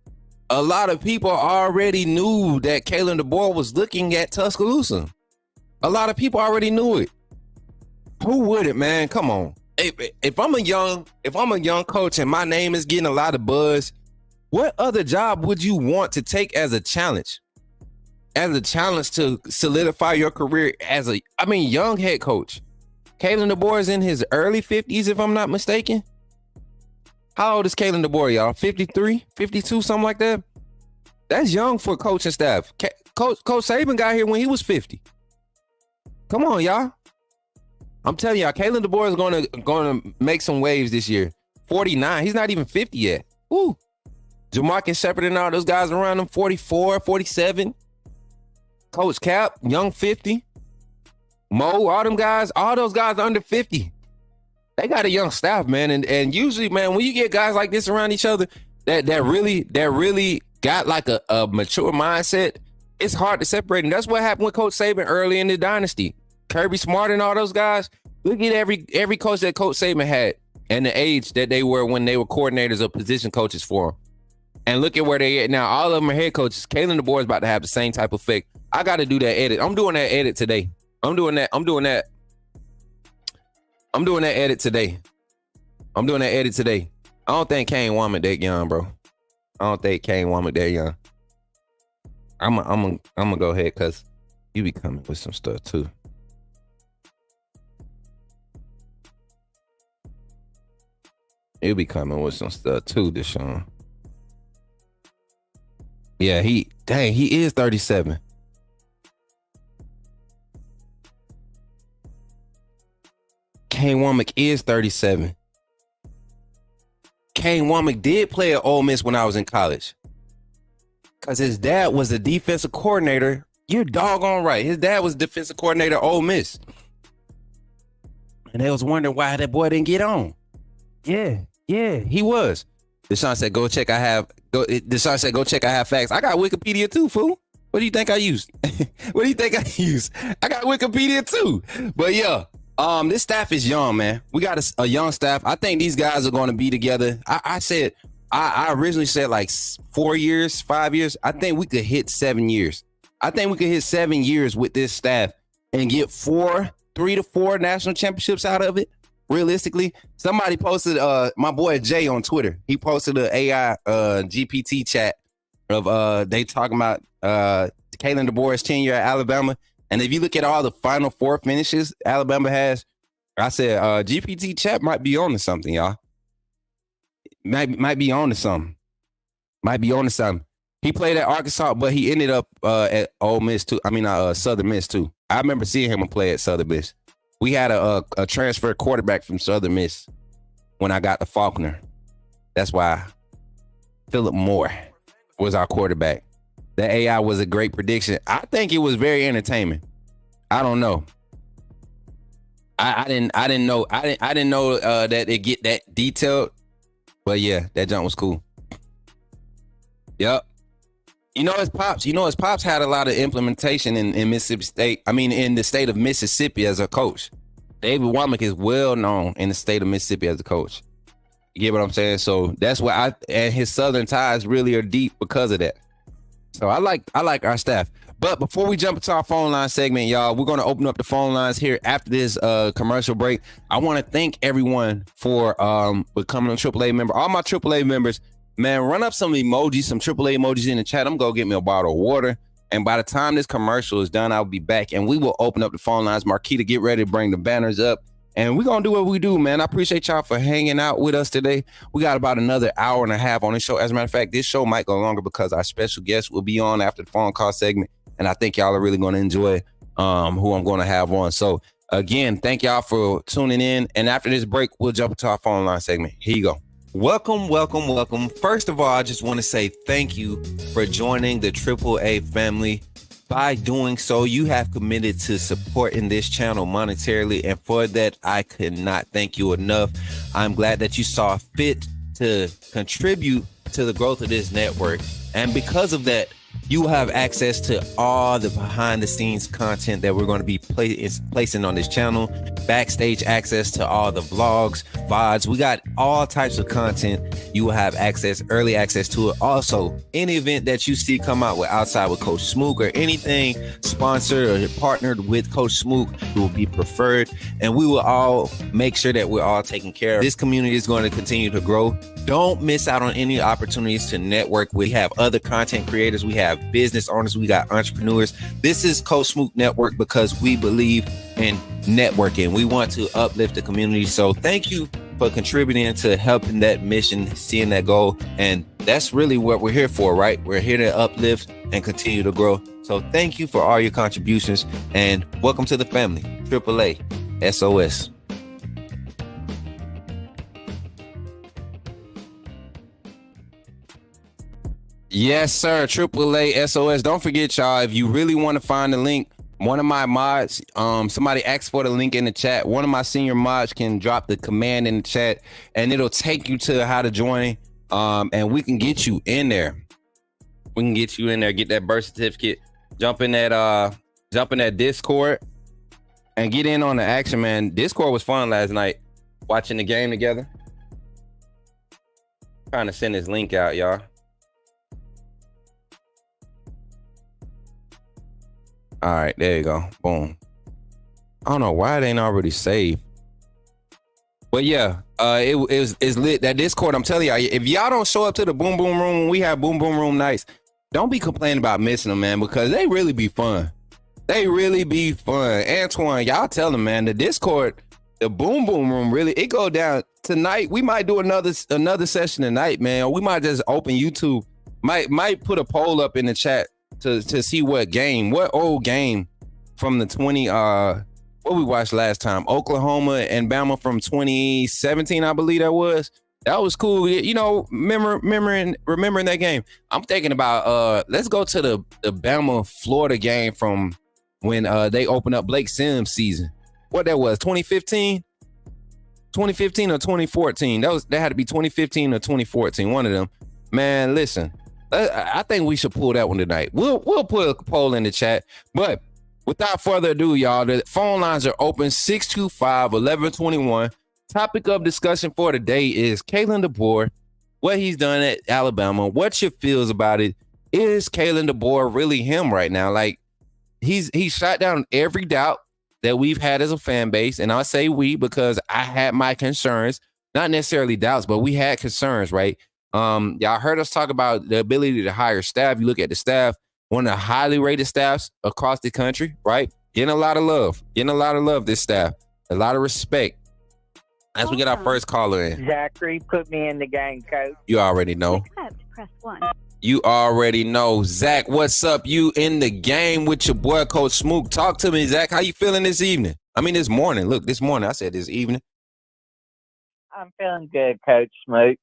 already knew that Kalen Deboer was looking at Tuscaloosa. A lot of people already knew it. Who wouldn't, man? Come on. If I'm a young coach and my name is getting a lot of buzz, what other job would you want to take as a challenge? As a challenge to solidify your career as young head coach. Kalen Deboer is in his early 50s, if I'm not mistaken. How old is Kalen Deboer, y'all? 53, 52, something like that? That's young for coaching staff. Coach Saban got here when he was 50. Come on, y'all. I'm telling y'all, Kalen Deboer is going to make some waves this year. 49. He's not even 50 yet. Woo. Jamarcus Shepard and all those guys around him, 44, 47. Coach Cap, young 50. Mo, all those guys are under 50. They got a young staff, man. And usually, man, when you get guys like this around each other that really got like a mature mindset, it's hard to separate. And that's what happened with Coach Saban early in the dynasty. Kirby Smart and all those guys. Look at every coach that Coach Saban had and the age that they were when they were coordinators or position coaches for him. And look at where they at now. All of them are head coaches. Kalen Deboer is about to have the same type of effect. I got to do that edit. I'm doing that edit today. I'm doing that edit today. I don't think Kane Womack that young, bro. I don't think Kane Womack that young. I'm gonna go ahead because you be coming with some stuff too. You be coming with some stuff too, Deshaun. Yeah, he is 37. Kane Womack is 37. Kane Womack did play at Ole Miss when I was in college. Because his dad was a defensive coordinator. You're doggone right. His dad was defensive coordinator at Ole Miss. And they was wondering why that boy didn't get on. Yeah, he was. Deshaun said, go check I have facts. I got Wikipedia too, fool. What do you think I used? I got Wikipedia too. But yeah, this staff is young, man. We got a young staff. I think these guys are going to be together. I originally said like 4 years, 5 years. I think we could hit 7 years. I think we could hit 7 years with this staff and get 3 to 4 national championships out of it. Realistically, somebody posted my boy Jay on Twitter. He posted an AI GPT chat of they talking about Kalen Deboer's tenure at Alabama. And if you look at all the Final Four finishes Alabama has, I said GPT chat might be on to something, y'all. Might be on to something. He played at Arkansas, but he ended up at Ole Miss too. Southern Miss too. I remember seeing him play at Southern Miss. We had a transfer quarterback from Southern Miss when I got to Faulkner. That's why Philip Moore was our quarterback. The AI was a great prediction. I think it was very entertaining. I don't know. I didn't know that it get that detailed. But yeah, that jump was cool. Yep. His pops had a lot of implementation in Mississippi State. In the state of Mississippi as a coach. David Womack is well known in the state of Mississippi as a coach. You get what I'm saying? So that's why and his Southern ties really are deep because of that. So I like our staff. But before we jump into our phone line segment, y'all, we're going to open up the phone lines here after this commercial break. I want to thank everyone for becoming a AAA member. All my AAA members, Man, run up some emojis, some AAA emojis in the chat. I'm going to get me a bottle of water. And by the time this commercial is done, I'll be back. And we will open up the phone lines. Marquita, get ready to bring the banners up. And we're going to do what we do, man. I appreciate y'all for hanging out with us today. We got about another hour and a half on this show. As a matter of fact, this show might go longer because our special guest will be on after the phone call segment. And I think y'all are really going to enjoy who I'm going to have on. So, again, thank y'all for tuning in. And after this break, we'll jump into our phone line segment. Here you go. Welcome. First of all, I just want to say thank you for joining the AAA family. By doing so, you have committed to supporting this channel monetarily, and for that, I cannot thank you enough. I'm glad that you saw fit to contribute to the growth of this network, and because of that, you will have access to all the behind the scenes content that we're going to be placing on this channel, backstage access to all the vlogs, VODs. We got all types of content. You will have early access to it. Also, any event that you see come out with outside with Coach Smook or anything sponsored or partnered with Coach Smook will be preferred. And we will all make sure that we're all taken care of. This community is going to continue to grow. Don't miss out on any opportunities to network. We have other content creators. We have business owners. We got entrepreneurs. This is Coach Smook Network because we believe in networking. We want to uplift the community. So thank you for contributing to helping that mission, seeing that goal. And that's really what we're here for, right? We're here to uplift and continue to grow. So thank you for all your contributions and welcome to the family. AAA SOS. Yes, sir. AAA SOS. Don't forget, y'all, if you really want to find the link, one of my mods, somebody asked for the link in the chat. One of my senior mods can drop the command in the chat and it'll take you to how to join. And we can get you in there. We can get you in there, get that birth certificate, jump in that Discord and get in on the action, man. Discord was fun last night, watching the game together. Trying to send this link out, y'all. All right, there you go. Boom. I don't know why it ain't already saved. But yeah, it's lit. That Discord, I'm telling y'all, if y'all don't show up to the Boom Boom Room when we have Boom Boom Room nights, don't be complaining about missing them, man, because they really be fun. They really be fun. Antoine, y'all tell them, man, the Discord, the Boom Boom Room, really, it go down tonight. We might do another session tonight, man. Or we might just open YouTube. Might put a poll up in the chat to see what old game from the 20 what we watched last time, Oklahoma and Bama from 2017, I believe that was cool. You know, remembering that game. I'm thinking about let's go to the Bama Florida game from when they opened up Blake Sims season. What that was, 2015 or 2014. That had to be 2015 or 2014, one of them. Man, listen, I think we should pull that one tonight. We'll put a poll in the chat. But without further ado, y'all, the phone lines are open, 625-1121. Topic of discussion for today is Kalen Deboer, what he's done at Alabama, what your feels about it. Is Kalen Deboer really him right now? Like, he's shot down every doubt that we've had as a fan base. And I say we because I had my concerns, not necessarily doubts, but we had concerns, right? Y'all heard us talk about the ability to hire staff. You look at the staff, one of the highly rated staffs across the country, right? Getting a lot of love, this staff, a lot of respect. As we get our first caller in. Zachary, put me in the game, coach. You already know. Press 1. You already know. Zach, what's up? You in the game with your boy, Coach Smook. Talk to me, Zach. How you feeling this evening? I mean, this morning. Look, this morning. I said this evening. I'm feeling good, Coach Smook.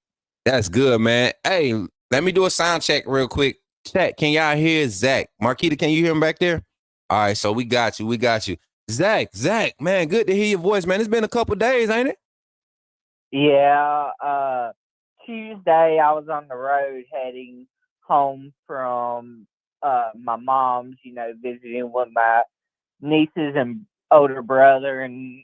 That's good, man. Hey, let me do a sound check real quick. Chat, can y'all hear Zach? Marquita, can you hear him back there? All right, so we got you. Zach, man, good to hear your voice, man. It's been a couple days, ain't it? Yeah, Tuesday I was on the road heading home from my mom's, visiting with my nieces and older brother and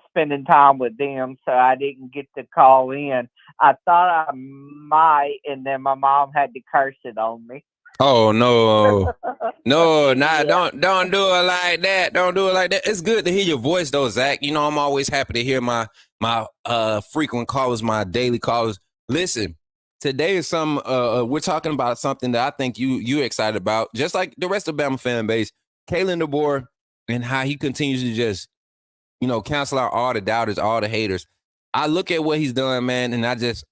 spending time with them, so I didn't get to call in. I thought I might, and then my mom had to curse it on me. Oh no. Don't do it like that. Don't do it like that. It's good to hear your voice though, Zach. You know, I'm always happy to hear my frequent callers, my daily callers. Listen, today is we're talking about something that I think you're excited about, just like the rest of the Bama fan base. Kalen Deboer and how he continues to just, cancel out all the doubters, all the haters. I look at what he's done, man, and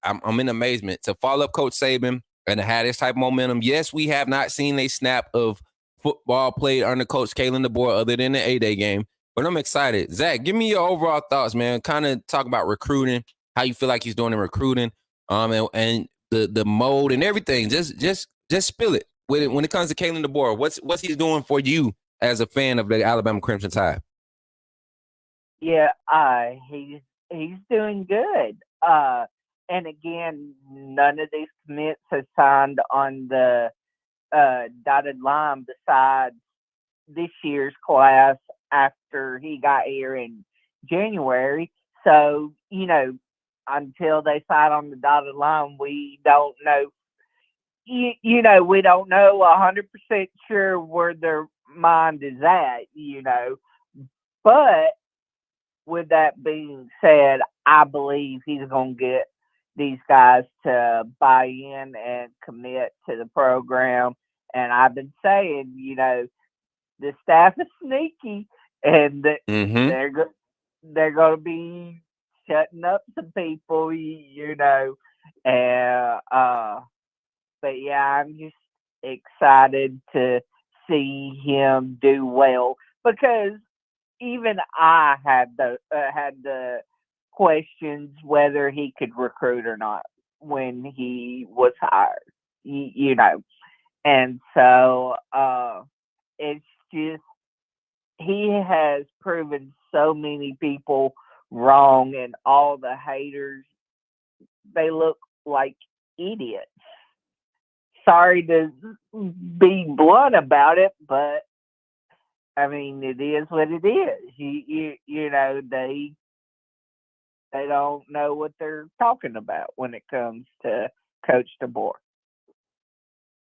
I'm in amazement to follow up Coach Saban and to have this type of momentum. Yes, we have not seen a snap of football played under Coach Kalen DeBoer other than the A-Day game, but I'm excited. Zach, give me your overall thoughts, man. Kind of talk about recruiting, how you feel like he's doing in recruiting, and the mode and everything. Just spill it. When it comes to Kalen DeBoer, what's he doing for you as a fan of the Alabama Crimson Tide? Yeah, he's doing good. And again, none of these commits have signed on the dotted line besides this year's class after he got here in January. So, until they sign on the dotted line, we don't know. We don't know 100% sure where their mind is at, But with that being said, I believe he's going to get these guys to buy in and commit to the program. And I've been saying, the staff is sneaky, and they're going to be shutting up some people, And but yeah, I'm just excited to see him do well, because even I had the questions whether he could recruit or not when he was hired, and so it's just, he has proven so many people wrong, and all the haters, they look like idiots. Sorry to be blunt about it, but I mean, it is what it is. They don't know what they're talking about when it comes to Coach Deboer.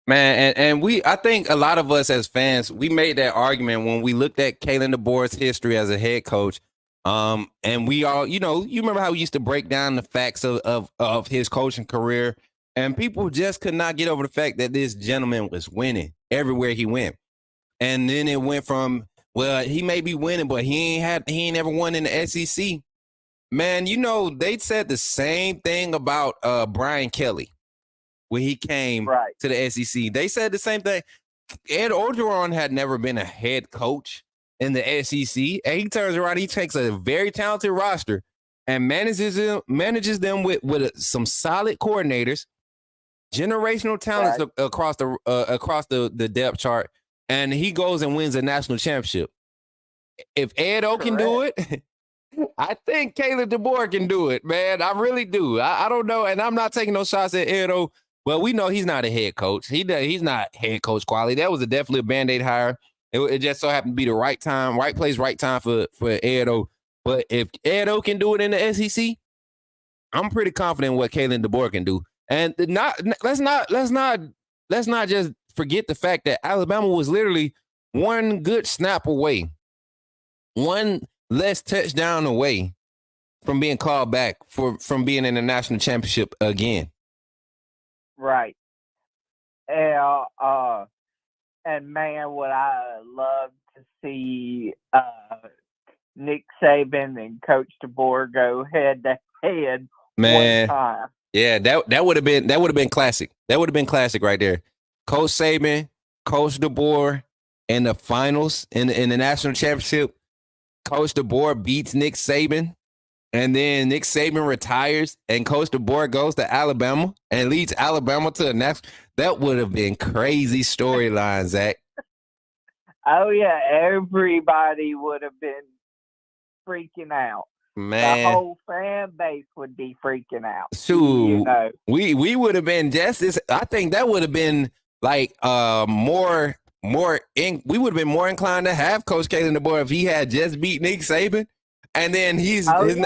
Man, and I think a lot of us as fans, we made that argument when we looked at Kalen DeBoer's history as a head coach. And we all, you remember how we used to break down the facts of his coaching career, and people just could not get over the fact that this gentleman was winning everywhere he went. And then it went from, well, he may be winning, but he ain't ever won in the SEC. Man, they said the same thing about Brian Kelly when he came to the SEC. They said the same thing. Ed Orgeron had never been a head coach in the SEC, and he turns around, he takes a very talented roster and manages them with some solid coordinators, generational talents across the depth chart, and he goes and wins a national championship. If Ed O can do it, I think Kalen DeBoer can do it, man. I really do. I don't know, and I'm not taking no shots at Ed O. Well, we know he's not a head coach. He's not head coach quality. That was definitely a Band-Aid hire. It just so happened to be the right time, right place, right time for Ed O. But if Ed O can do it in the SEC, I'm pretty confident what Kalen DeBoer can do. And let's not just forget the fact that Alabama was literally one good snap away, one less touchdown away from being called back from being in the national championship again. Right. And man, would I love to see Nick Saban and Coach DeBoer go head to head one time. Yeah, that would have been classic. That would have been classic right there. Coach Saban, Coach DeBoer in the finals in the national championship. Coach DeBoer beats Nick Saban, and then Nick Saban retires, and Coach DeBoer goes to Alabama and leads Alabama to a national. That would have been crazy storyline, Zach. Oh yeah, everybody would have been freaking out. Man, the whole fan base would be freaking out. Shoot, we would have been just this. I think that would have been like more. We would have been more inclined to have Coach Kalen DeBoer if he had just beat Nick Saban, and then he just beat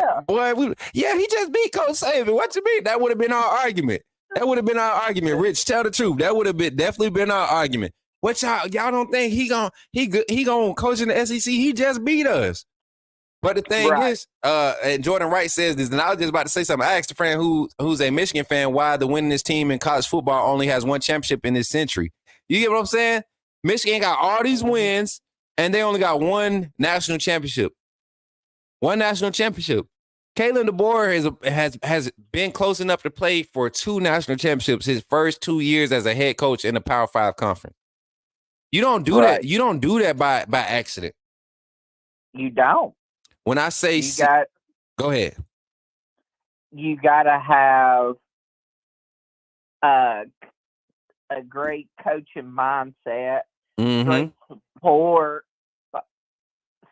Coach Saban. What you mean? That would have been our argument. Rich, tell the truth. That would have definitely been our argument. What y'all don't think he gonna coach in the SEC? He just beat us. But the thing is, and Jordan Wright says this, and I was just about to say something. I asked a friend who's a Michigan fan why the winningest team in college football only has one championship in this century. You get what I'm saying? Michigan got all these wins, and they only got one national championship. One national championship. Kalen Deboer has been close enough to play for 2 national championships his first 2 years as a head coach in the Power 5 conference. You don't do that. You don't do that by accident. You don't. When I say go ahead. You got to have a great coaching mindset, great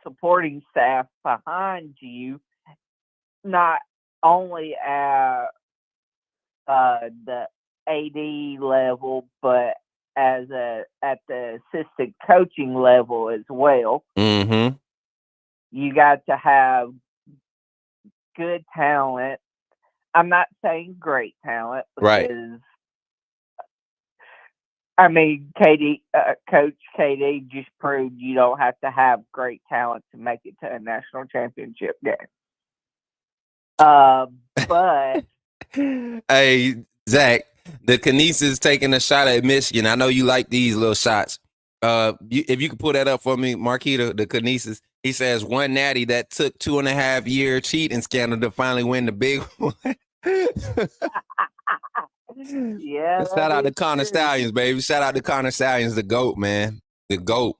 supporting staff behind you, not only at the AD level, but at the assistant coaching level as well. Mm-hmm. You got to have good talent. I'm not saying great talent because, I mean, Coach KD just proved you don't have to have great talent to make it to a national championship game. But hey, Zach, the Kinesis taking a shot at Michigan. I know you like these little shots. If you could pull that up for me, Marquita, the Kinesis. He says one natty that took 2.5 year cheating scandal to finally win the big one. Yeah. Shout out to Connor Stallions, baby. Shout out to Connor Stallions, the GOAT, man. The GOAT.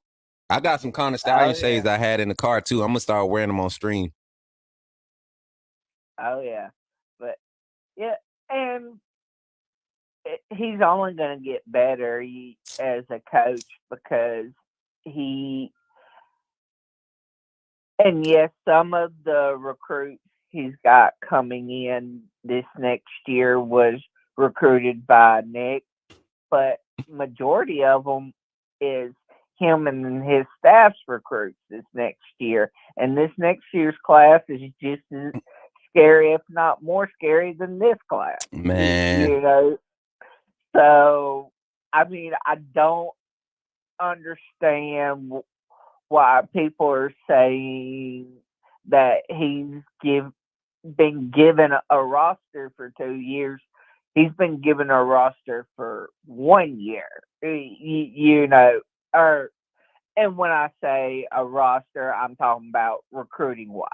I got some Connor Stallion shades I had in the car too. I'm gonna start wearing them on stream. Oh yeah. But yeah, and he's only gonna get better as a coach because and yes, some of the recruits he's got coming in this next year was recruited by Nick, but majority of them is him and his staff's recruits this next year. And this next year's class is just as scary, if not more scary than this class. Man. You know? So, I mean, I don't understand why people are saying that he's been given a roster for 2 years. He's been given a roster for 1 year, you know, and when I say a roster, I'm talking about recruiting wise.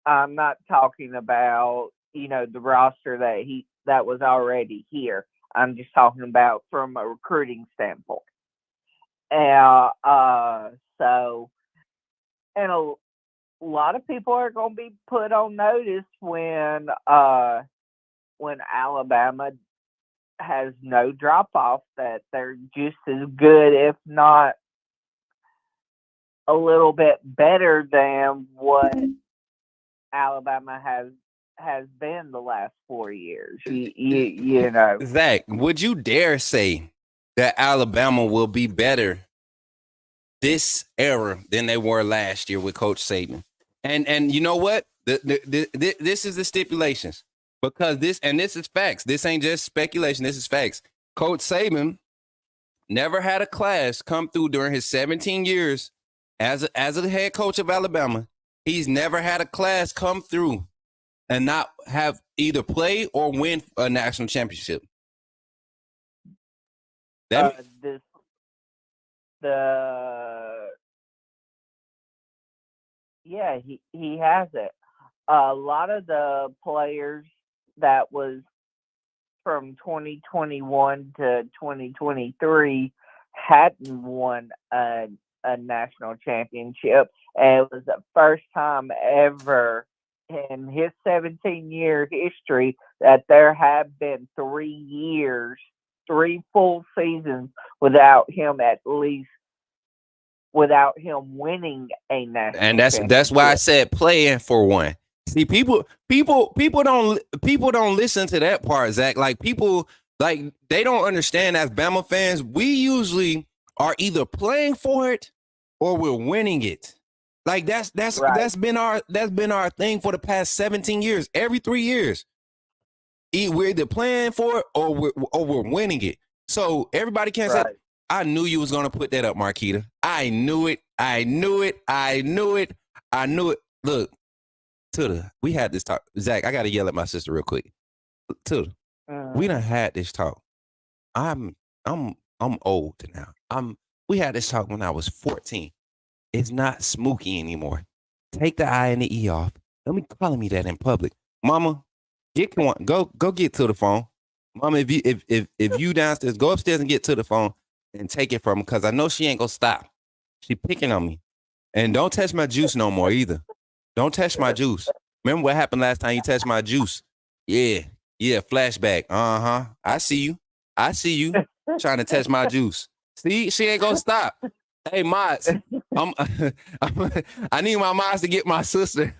I'm not talking about, you know, the roster that was already here. I'm just talking about from a recruiting standpoint. So, and a lot of people are going to be put on notice when Alabama has no drop off, that they're just as good, if not a little bit better than what Alabama has been the last 4 years. You know, Zach, would you dare say that Alabama will be better this era than they were last year with Coach Saban? And you know what? This is the stipulations, because this is facts. This ain't just speculation. This is facts. Coach Saban never had a class come through during his 17 years as a head coach of Alabama. He's never had a class come through and not have either play or win a national championship. He has it. A lot of the players that was from 2021 to 2023 hadn't won a national championship, and it was the first time ever in his 17-year history that there have been 3 full seasons without him winning a national championship. And that's why I said playing for one. See, people don't listen to that part, Zach. Like, people, like, they don't understand. As Bama fans, we usually are either playing for it or we're winning it. Like, that's been our thing for the past 17 years. Every 3 years, we're either playing for it or we're winning it. So everybody can't say, I knew you was gonna put that up, Marquita. I knew it. look, we had this talk. Zach, I got to yell at my sister real quick. Tuda, we done had this talk. I'm old now. We had this talk when I was 14. It's not Smooky anymore. Take the I and the E off. Don't be calling me that in public. Mama, go get to the phone. Mama, if you downstairs, go upstairs and get to the phone and take it from her, because I know she ain't gonna stop. She picking on me. And don't touch my juice no more either. Don't touch my juice. Remember what happened last time you touched my juice? Yeah, flashback. Uh-huh. I see you trying to touch my juice. See, she ain't gonna stop. Hey, Mods, I need my Mods to get my sister.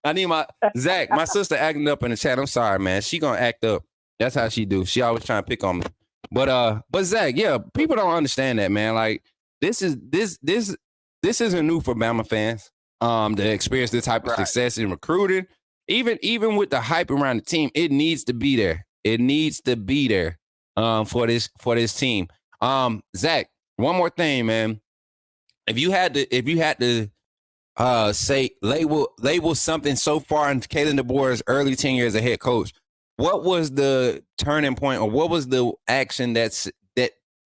I need my Zach, my sister acting up in the chat. I'm sorry, man. She gonna act up. That's how she do. She always trying to pick on me. But Zach, yeah, people don't understand that, man. Like this isn't new for Bama fans. To experience this type of success in recruiting, even with the hype around the team, it needs to be there. It needs to be there for this team. Zach, one more thing, man. If you had to say label something so far in Kalen Deboer's early tenure as a head coach, what was the turning point, or what was the action that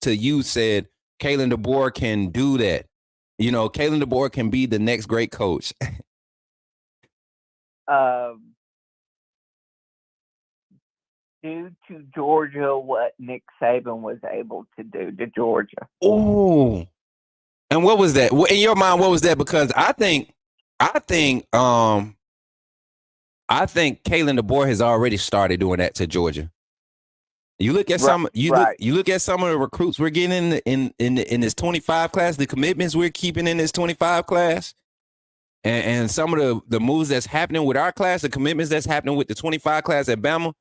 to you said Kalen Deboer can do that? You know, Kalen Deboer can be the next great coach. Due to Georgia, what Nick Saban was able to do to Georgia. Oh, and what was that? In your mind, what was that? Because I think Kalen Deboer has already started doing that to Georgia. You look at look at some of the recruits we're getting in this 25 class, the commitments we're keeping in this 25 class, and some of the moves that's happening with our class, the commitments that's happening with the 25 class at Bama,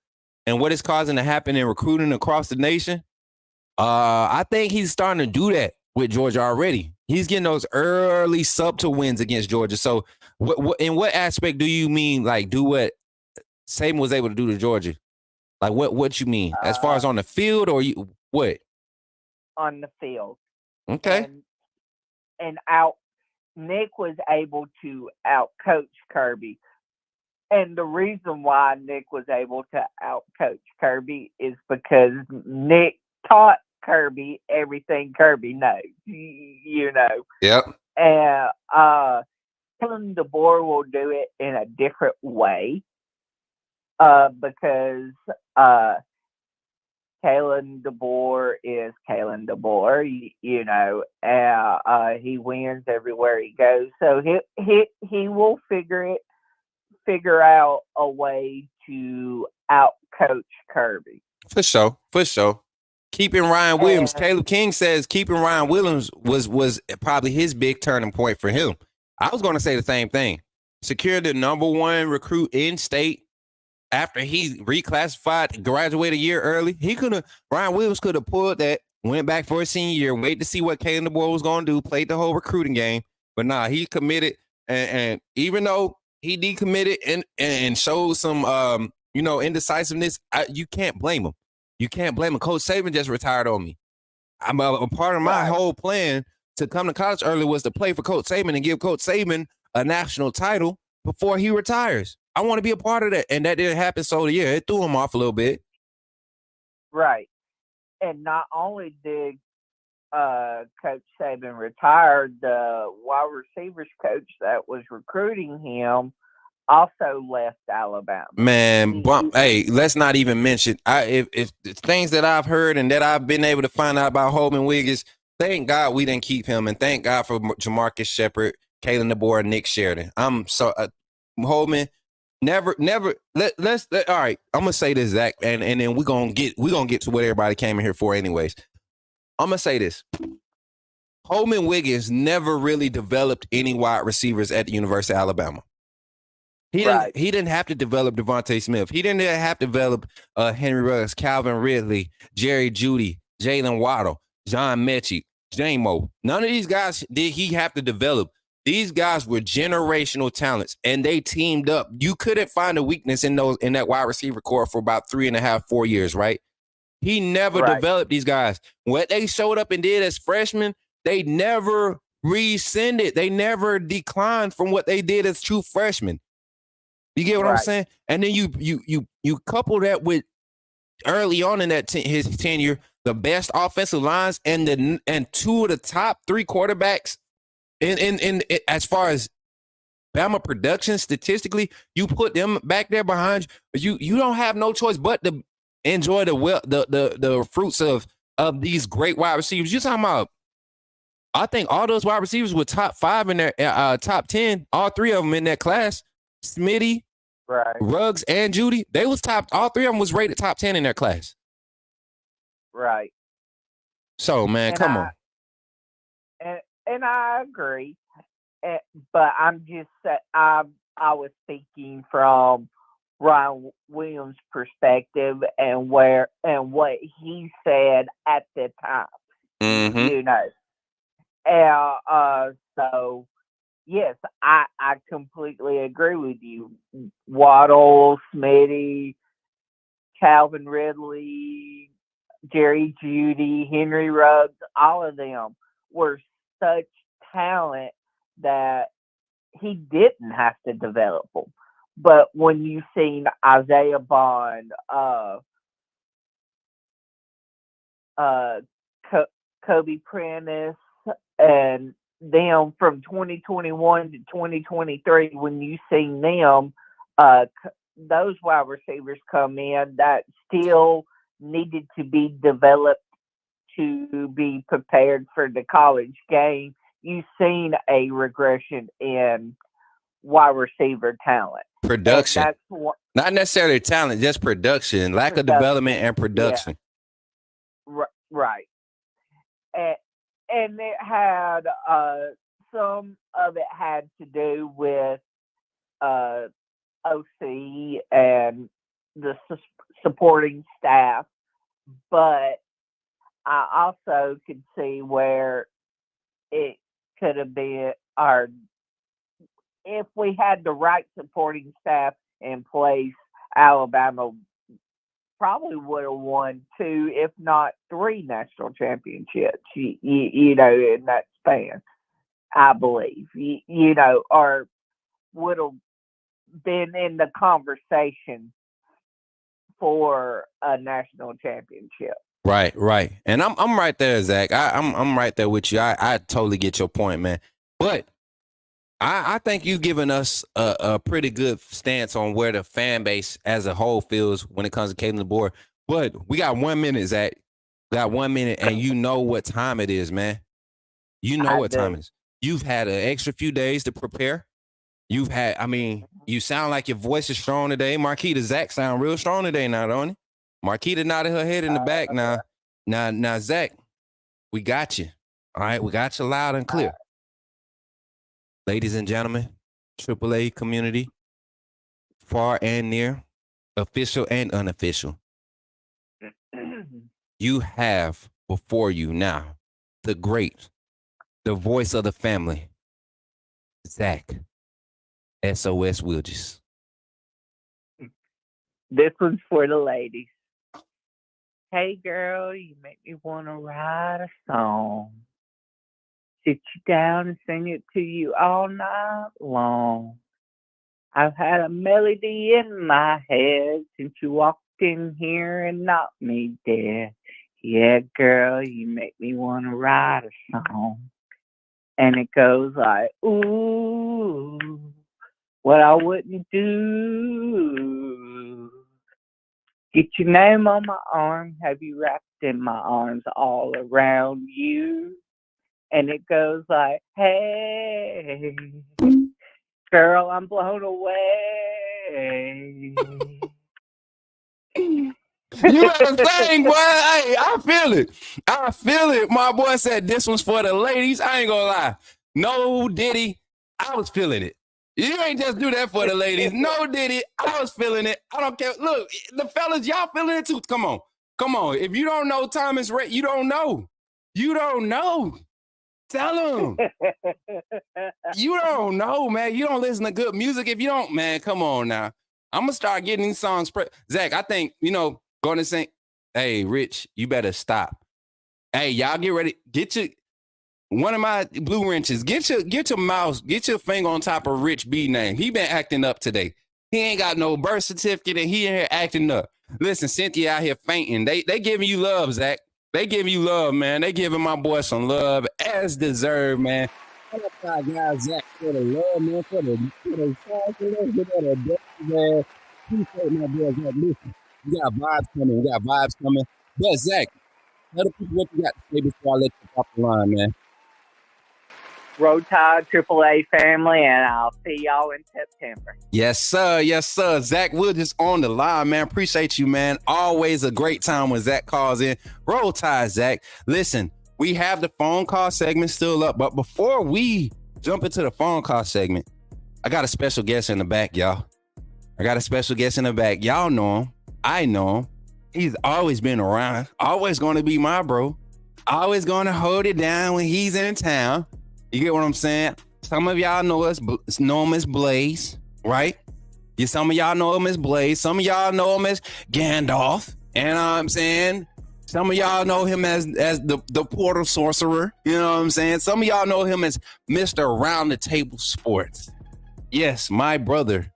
and what it's causing to happen in recruiting across the nation. I think he's starting to do that with Georgia already. He's getting those early subtle wins against Georgia. So, in what aspect do you mean, like, do what Saban was able to do to Georgia? Like, what you mean? As far as on the field, or what? On the field. Okay. And Nick was able to out-coach Kirby. And the reason why Nick was able to out-coach Kirby is because Nick taught Kirby everything Kirby knows, you know. Yep. And Kalen Deboer will do it in a different way because Kalen Deboer is Kalen Deboer, you know. He wins everywhere he goes, so he will figure out a way to out-coach Kirby. For sure. Keeping Ryan Williams. Caleb King says keeping Ryan Williams was probably his big turning point for him. I was going to say the same thing. Secured the number one recruit in state after he reclassified, graduated a year early. Ryan Williams could have pulled that, went back for his senior year, wait to see what Kalen Deboer was going to do, played the whole recruiting game. But nah, he committed, and even though he decommitted and showed some indecisiveness, you can't blame him. You can't blame him. Coach Saban just retired on me. I'm a part of my whole plan to come to college early was to play for Coach Saban and give Coach Saban a national title before he retires. I want to be a part of that. And that didn't happen. So, yeah, it threw him off a little bit. Right. And not only did Coach Saban retire, the wide receivers coach that was recruiting him also left Alabama. Man, hey, let's not even mention. If things that I've heard and that I've been able to find out about Holman Wiggins, thank God we didn't keep him, and thank God for Jamarcus Shepard, Kalen Deboer, and Nick Sheridan. I'm so Holman. Never. Let's all right. I'm gonna say this, Zach, and then we're gonna get to what everybody came in here for, anyways. I'm gonna say this. Holman Wiggins never really developed any wide receivers at the University of Alabama. He didn't have to develop Devontae Smith. He didn't have to develop Henry Ruggs, Calvin Ridley, Jerry Jeudy, Jalen Waddle, John Mechie, J-Mo. None of these guys did he have to develop. These guys were generational talents, and they teamed up. You couldn't find a weakness in that wide receiver core for about 3.5, 4 years, right? He never developed these guys. What they showed up and did as freshmen, they never rescinded. They never declined from what they did as true freshmen. You get what I'm saying? And then you couple that with early on in that his tenure, the best offensive lines and two of the top three quarterbacks in as far as Bama production statistically, you put them back there behind you. You don't have no choice but to enjoy the fruits of these great wide receivers. You talking about? I think all those wide receivers were top 5 in their top 10. All 3 of them in that class. Smitty, Ruggs, and Judy. They was top. All 3 of them was rated top 10 in their class. Right. So man, come on. And I agree. But I'm just I was speaking from Ryan Williams' perspective and what he said at the time. Mm-hmm. You know. So yes, I completely agree with you. Waddle, Smitty, Calvin Ridley, Jerry Jeudy, Henry Ruggs, all of them were such talent that he didn't have to develop them. But when you've seen Isaiah Bond, Kobe Prentice, and them from 2021 to 2023, when you seen them, those wide receivers come in that still needed to be developed to be prepared for the college game, you've seen a regression in wide receiver talent. Production. Not necessarily talent, just production. Lack of development and production. Yeah. Right. And it had some of it had to do with OC and the supporting staff, but I also could see where it could have been, or if we had the right supporting staff in place, Alabama probably would have won 2, if not 3 national championships, you know, in that span, I believe, you know, or would have been in the conversation for a national championship. Right. And I'm right there, Zach. I'm right there with you. I totally get your point, man. But I think you've given us a pretty good stance on where the fan base as a whole feels when it comes to Kalen Deboer. But we got 1 minute, Zach. We got 1 minute, and you know what time it is, man. You know what time it is. You've had an extra few days to prepare. You sound like your voice is strong today. Marquita, Zach sound real strong today now, don't he? Marquita nodded her head in the back now. Now, Zach, we got you. All right, we got you loud and clear. Ladies and gentlemen, AAA community, far and near, official and unofficial, you have before you now the voice of the family, Zach, SOS Wilges. This one's for the ladies. Hey, girl, you make me want to write a song. Sit you down and sing it to you all night long. I've had a melody in my head since you walked in here and knocked me dead. Yeah, girl, you make me want to write a song. And it goes like, ooh, what I wouldn't do. Get your name on my arm, have you wrapped in my arms all around you. And it goes like, hey, girl, I'm blown away. You better sing, boy. Hey, I feel it. My boy said this one's for the ladies. I ain't gonna lie. No, Diddy, I was feeling it. You ain't just do that for the ladies. No, Diddy, I was feeling it. I don't care. Look, the fellas, y'all feeling it too. Come on. If you don't know Thomas Rhett, you don't know. Tell them. You don't know, man. You don't listen to good music if you don't, man. Come on now. I'm going to start getting these songs. Zach, I think, going to sing. Hey, Rich, you better stop. Hey, y'all get ready. One of my blue wrenches. Get your mouse, get your finger on top of Rich B name. He been acting up today. He ain't got no birth certificate and he in here acting up. Listen, Cynthia out here fainting. They giving you love, Zach. They giving you love, man. They giving my boy some love as deserved, man. Guys, Zach, for the love, man, for the man. Appreciate my boy, Zach. Listen, we got vibes coming. But Zach, tell the people what you got to say before I let you off the line, man. Roll Tide AAA family, and I'll see y'all in September. Yes, sir. Yes, sir. Zach Wood is on the line, man. Appreciate you, man. Always a great time when Zach calls in. Roll Tide, Zach. Listen, we have the phone call segment still up, but before we jump into the phone call segment, I got a special guest in the back, y'all. Y'all know him. I know him. He's always been around. Always going to be my bro. Always going to hold it down when he's in town. You get what I'm saying? Some of y'all know him as Blaze, right? Yeah, some of y'all know him as Blaze. Some of y'all know him as Gandalf. And I'm saying? Some of y'all know him as the Portal Sorcerer. You know what I'm saying? Some of y'all know him as Mr. Round the Table Sports. Yes, my brother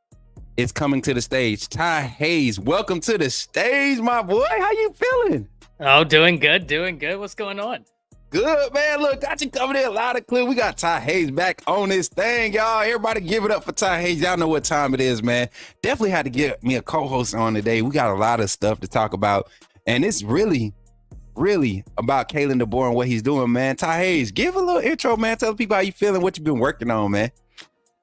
is coming to the stage. Ty Hayes, welcome to the stage, my boy. How you feeling? Oh, doing good. What's going on? Good, man. Look, got you coming in loud and clear. We got Ty Hayes back on this thing, y'all. Everybody give it up for Ty Hayes. Y'all know what time it is, man. Definitely had to get me a co-host on today. We got a lot of stuff to talk about. And it's really about Kalen Deboer and what he's doing, man. Ty Hayes, give a little intro, man. Tell the people how you feeling, what you've been working on, man.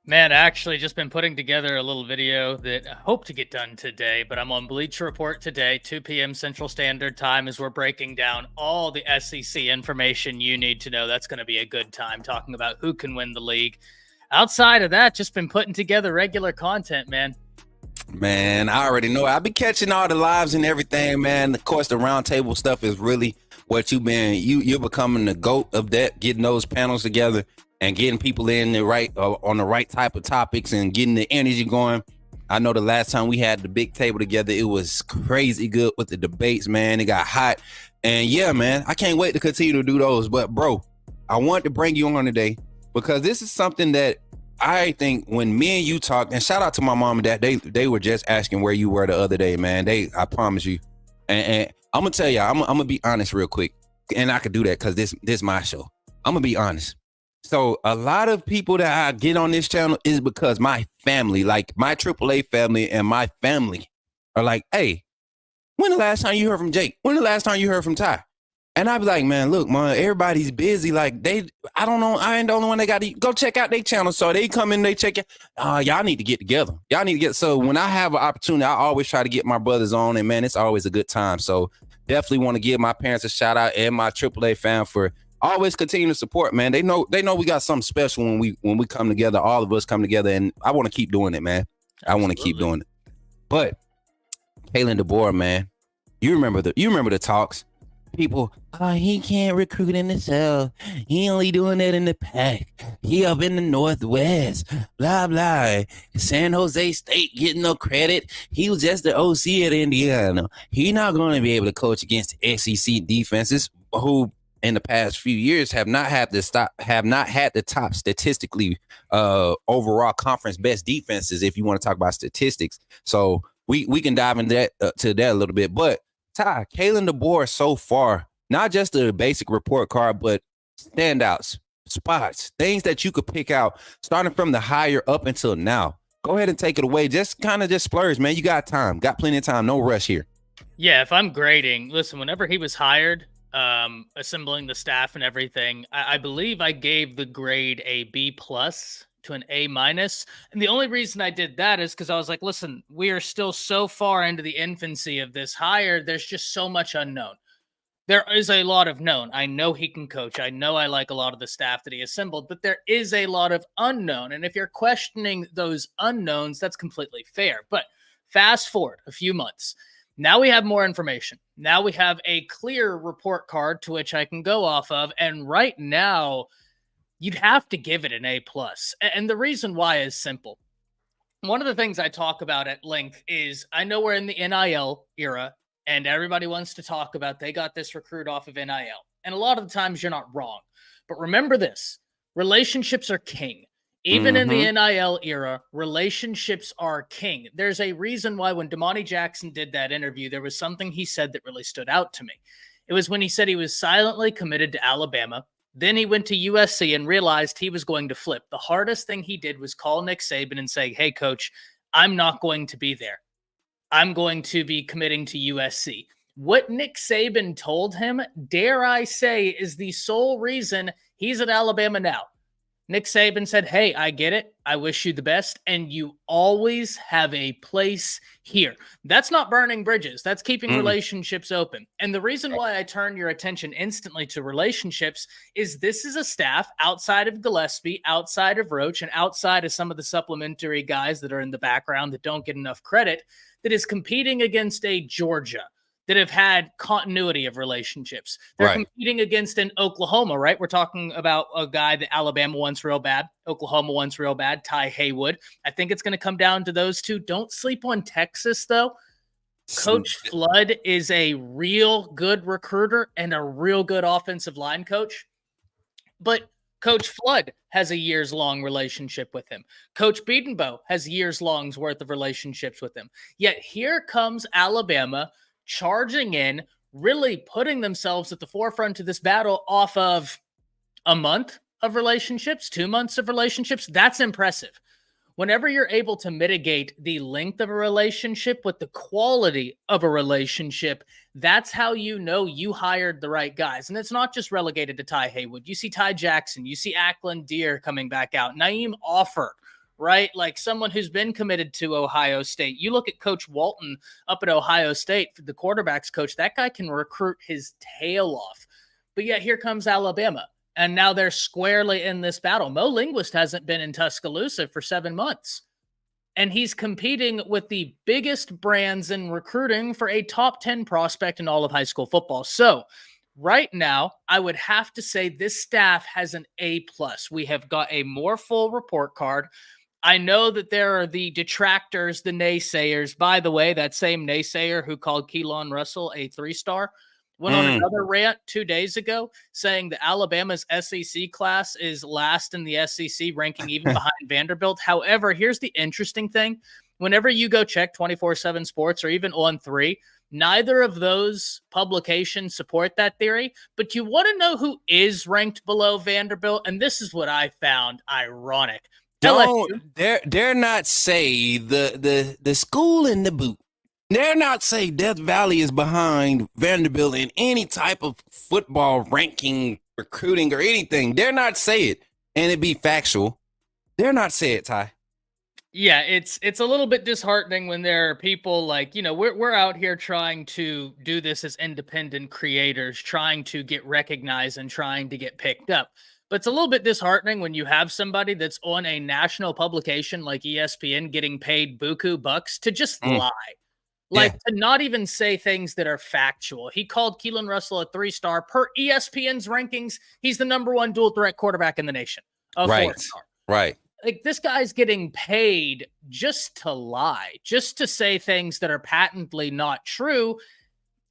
Man, I actually just been putting together a little video that I hope to get done today, but I'm on Bleacher Report today, 2 p.m. Central Standard Time, as we're breaking down all the SEC information you need to know. That's going to be a good time talking about who can win the league. Outside of that, just been putting together regular content, man. Man, I already know. I've been catching all the lives and everything, man. Of course, the roundtable stuff is really what you've been. You're becoming the GOAT of that, getting those panels together and getting people in the right on the right type of topics and getting the energy going. I know the last time we had the big table together, it was crazy good with the debates, man. It got hot. And yeah, man, I can't wait to continue to do those. But bro, I want to bring you on today because this is something that I think when me and you talk, and shout out to my mom and dad, they were just asking where you were the other day, man. I promise you. And I'm gonna tell you, I'm gonna be honest real quick. And I could do that because this is my show. I'm gonna be honest. So a lot of people that I get on this channel is because my family, like my AAA family and my family are like, hey, when the last time you heard from Jake? When the last time you heard from Ty? And I be like, man, look, man, everybody's busy. Like I don't know. I ain't the only one that got to go check out their channel. So they come in, they check it. Y'all need to get together. So when I have an opportunity, I always try to get my brothers on, and man, it's always a good time. So definitely want to give my parents a shout out and my AAA fan for always continue to support, man. They know we got something special when we come together. All of us come together, and I want to keep doing it, man. I want to keep doing it. But Kalen Deboer, man, you remember the talks. People, he can't recruit in the South. He only doing that in the Pac. He up in the Northwest. Blah blah. San Jose State getting no credit. He was just the OC at Indiana. He not going to be able to coach against SEC defenses who in the past few years have not had the top statistically overall conference best defenses. If you want to talk about statistics, so we can dive into that to that a little bit. But Ty, Kalen Deboer so far, not just a basic report card, but standouts, spots, things that you could pick out, starting from the higher up until now. Go ahead and take it away. Just splurge, man. You got time, got plenty of time. No rush here. Yeah, if I'm grading, listen, whenever he was hired, assembling the staff and everything, I believe I gave the grade a B+ to an A-. And the only reason I did that is because I was like, listen, we are still so far into the infancy of this hire. There's just so much unknown. There is a lot of known. I know he can coach. I know I like a lot of the staff that he assembled, but there is a lot of unknown. And if you're questioning those unknowns, that's completely fair. But fast forward a few months. Now we have more information. Now we have a clear report card to which I can go off of. And right now, you'd have to give it an A+. And the reason why is simple. One of the things I talk about at length is I know we're in the NIL era and everybody wants to talk about they got this recruit off of NIL. And a lot of the times you're not wrong. But remember this, relationships are king. Even in the NIL era, relationships are king. There's a reason why when Damani Jackson did that interview, there was something he said that really stood out to me. It was when he said he was silently committed to Alabama. Then he went to USC and realized he was going to flip. The hardest thing he did was call Nick Saban and say, hey, coach, I'm not going to be there. I'm going to be committing to USC. What Nick Saban told him, dare I say, is the sole reason he's at Alabama now. Nick Saban said, hey, I get it. I wish you the best. And you always have a place here. That's not burning bridges. That's keeping relationships open. And the reason why I turn your attention instantly to relationships is this is a staff outside of Gillespie, outside of Roach, and outside of some of the supplementary guys that are in the background that don't get enough credit, that is competing against a Georgia, that have had continuity of relationships. They're competing against an Oklahoma, right? We're talking about a guy that Alabama wants real bad, Oklahoma wants real bad, Ty Haywood. I think it's going to come down to those two. Don't sleep on Texas, though. Coach Flood is a real good recruiter and a real good offensive line coach. But Coach Flood has a years-long relationship with him. Coach Biedenbow has years-long worth of relationships with him. Yet here comes Alabama charging in, really putting themselves at the forefront of this battle off of a month of relationships, 2 months of relationships. That's impressive. Whenever you're able to mitigate the length of a relationship with the quality of a relationship, that's how you know you hired the right guys. And it's not just relegated to Ty Haywood. You see Ty Jackson, you see Ackland Deer coming back out, Naeem Offer, right? Like someone who's been committed to Ohio State. You look at Coach Walton up at Ohio State, the quarterback's coach. That guy can recruit his tail off. But yet here comes Alabama. And now they're squarely in this battle. Mo Linguist hasn't been in Tuscaloosa for 7 months. And he's competing with the biggest brands in recruiting for a top 10 prospect in all of high school football. So right now, I would have to say this staff has an A+. We have got a more full report card. I know that there are the detractors, the naysayers. By the way, that same naysayer who called Keelan Russell a 3-star went on another rant 2 days ago saying that Alabama's SEC class is last in the SEC, ranking even behind Vanderbilt. However, here's the interesting thing. Whenever you go check 24/7 Sports or even On3, neither of those publications support that theory. But you want to know who is ranked below Vanderbilt? And this is what I found ironic. Dare not say the school in the boot. Dare not say Death Valley is behind Vanderbilt in any type of football ranking, recruiting, or anything. Dare not say it, and it be factual. Dare not say it, Ty. Yeah, it's a little bit disheartening when there are people like, we're out here trying to do this as independent creators, trying to get recognized and trying to get picked up. But it's a little bit disheartening when you have somebody that's on a national publication like ESPN getting paid buku bucks to just lie. To not even say things that are factual. He called Keelan Russell a 3-star. Per ESPN's rankings, he's the #1 dual threat quarterback in the nation. A 4-star. Right. Like, this guy's getting paid just to lie, just to say things that are patently not true.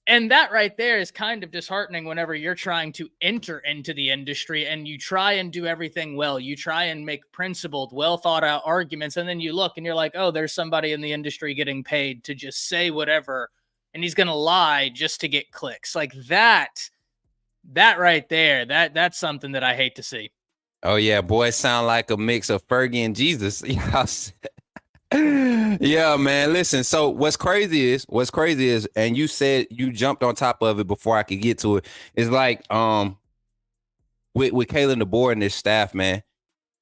And that right there is kind of disheartening whenever you're trying to enter into the industry and you try and do everything well. You try and make principled, well thought out arguments. And then you look and you're like, oh, there's somebody in the industry getting paid to just say whatever. And he's going to lie just to get clicks. Like that right there, that's something that I hate to see. Oh yeah. Boys sound like a mix of Fergie and Jesus. Yeah, man. Listen, so what's crazy is, and you said you jumped on top of it before I could get to it, is like with Kalen Deboer and this staff, man,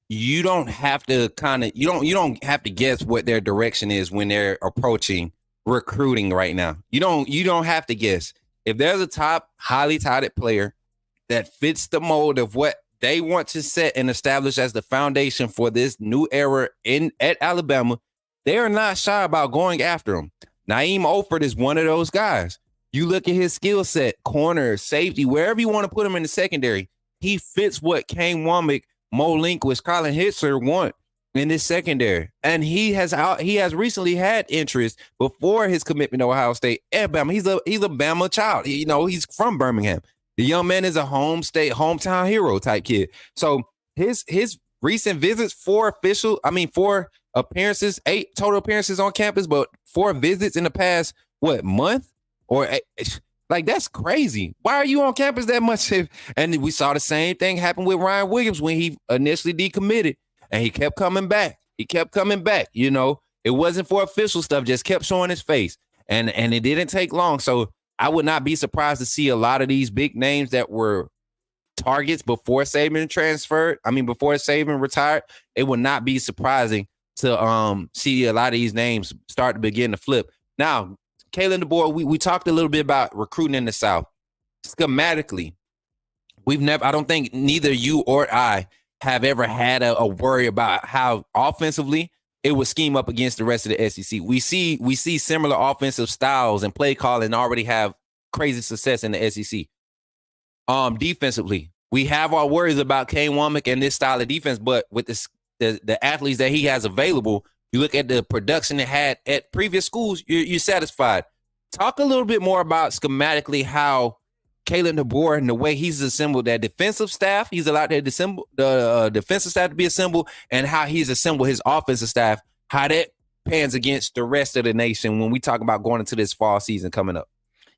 you don't have to you don't have to guess what their direction is when they're approaching recruiting right now. You don't have to guess. If there's a top highly touted player that fits the mold of what they want to set and establish as the foundation for this new era at Alabama, they are not shy about going after him. Naeem Oford is one of those guys. You look at his skill set, corner, safety, wherever you want to put him in the secondary, he fits what Kane Womack, Mo Linguist, Colin Hitzler want in this secondary. And he has recently had interest before his commitment to Ohio State at Bama. He's a Bama child. He's from Birmingham. The young man is a hometown hero type kid. So his recent visits, four appearances, 8 total appearances on campus, but 4 visits in the past month or like that's crazy. Why are you on campus that much? And we saw the same thing happen with Ryan Williams when he initially decommitted, and he kept coming back. He kept coming back. You know, it wasn't for official stuff; just kept showing his face, and it didn't take long. So I would not be surprised to see a lot of these big names that were targets before Saban transferred. I mean, before Saban retired, it would not be surprising to see a lot of these names start to begin to flip. Now, Kalen Deboer, we talked a little bit about recruiting in the South. Schematically, I don't think neither you or I have ever had a worry about how offensively it would scheme up against the rest of the SEC. We see similar offensive styles and play calling already have crazy success in the SEC. Defensively, we have our worries about Kane Womack and this style of defense, but with the athletes that he has available, you look at the production it had at previous schools, you're satisfied. Talk a little bit more about schematically how Kalen Deboer and the way he's assembled that defensive staff. He's allowed the defensive staff to be assembled, and how he's assembled his offensive staff, how that pans against the rest of the nation when we talk about going into this fall season coming up.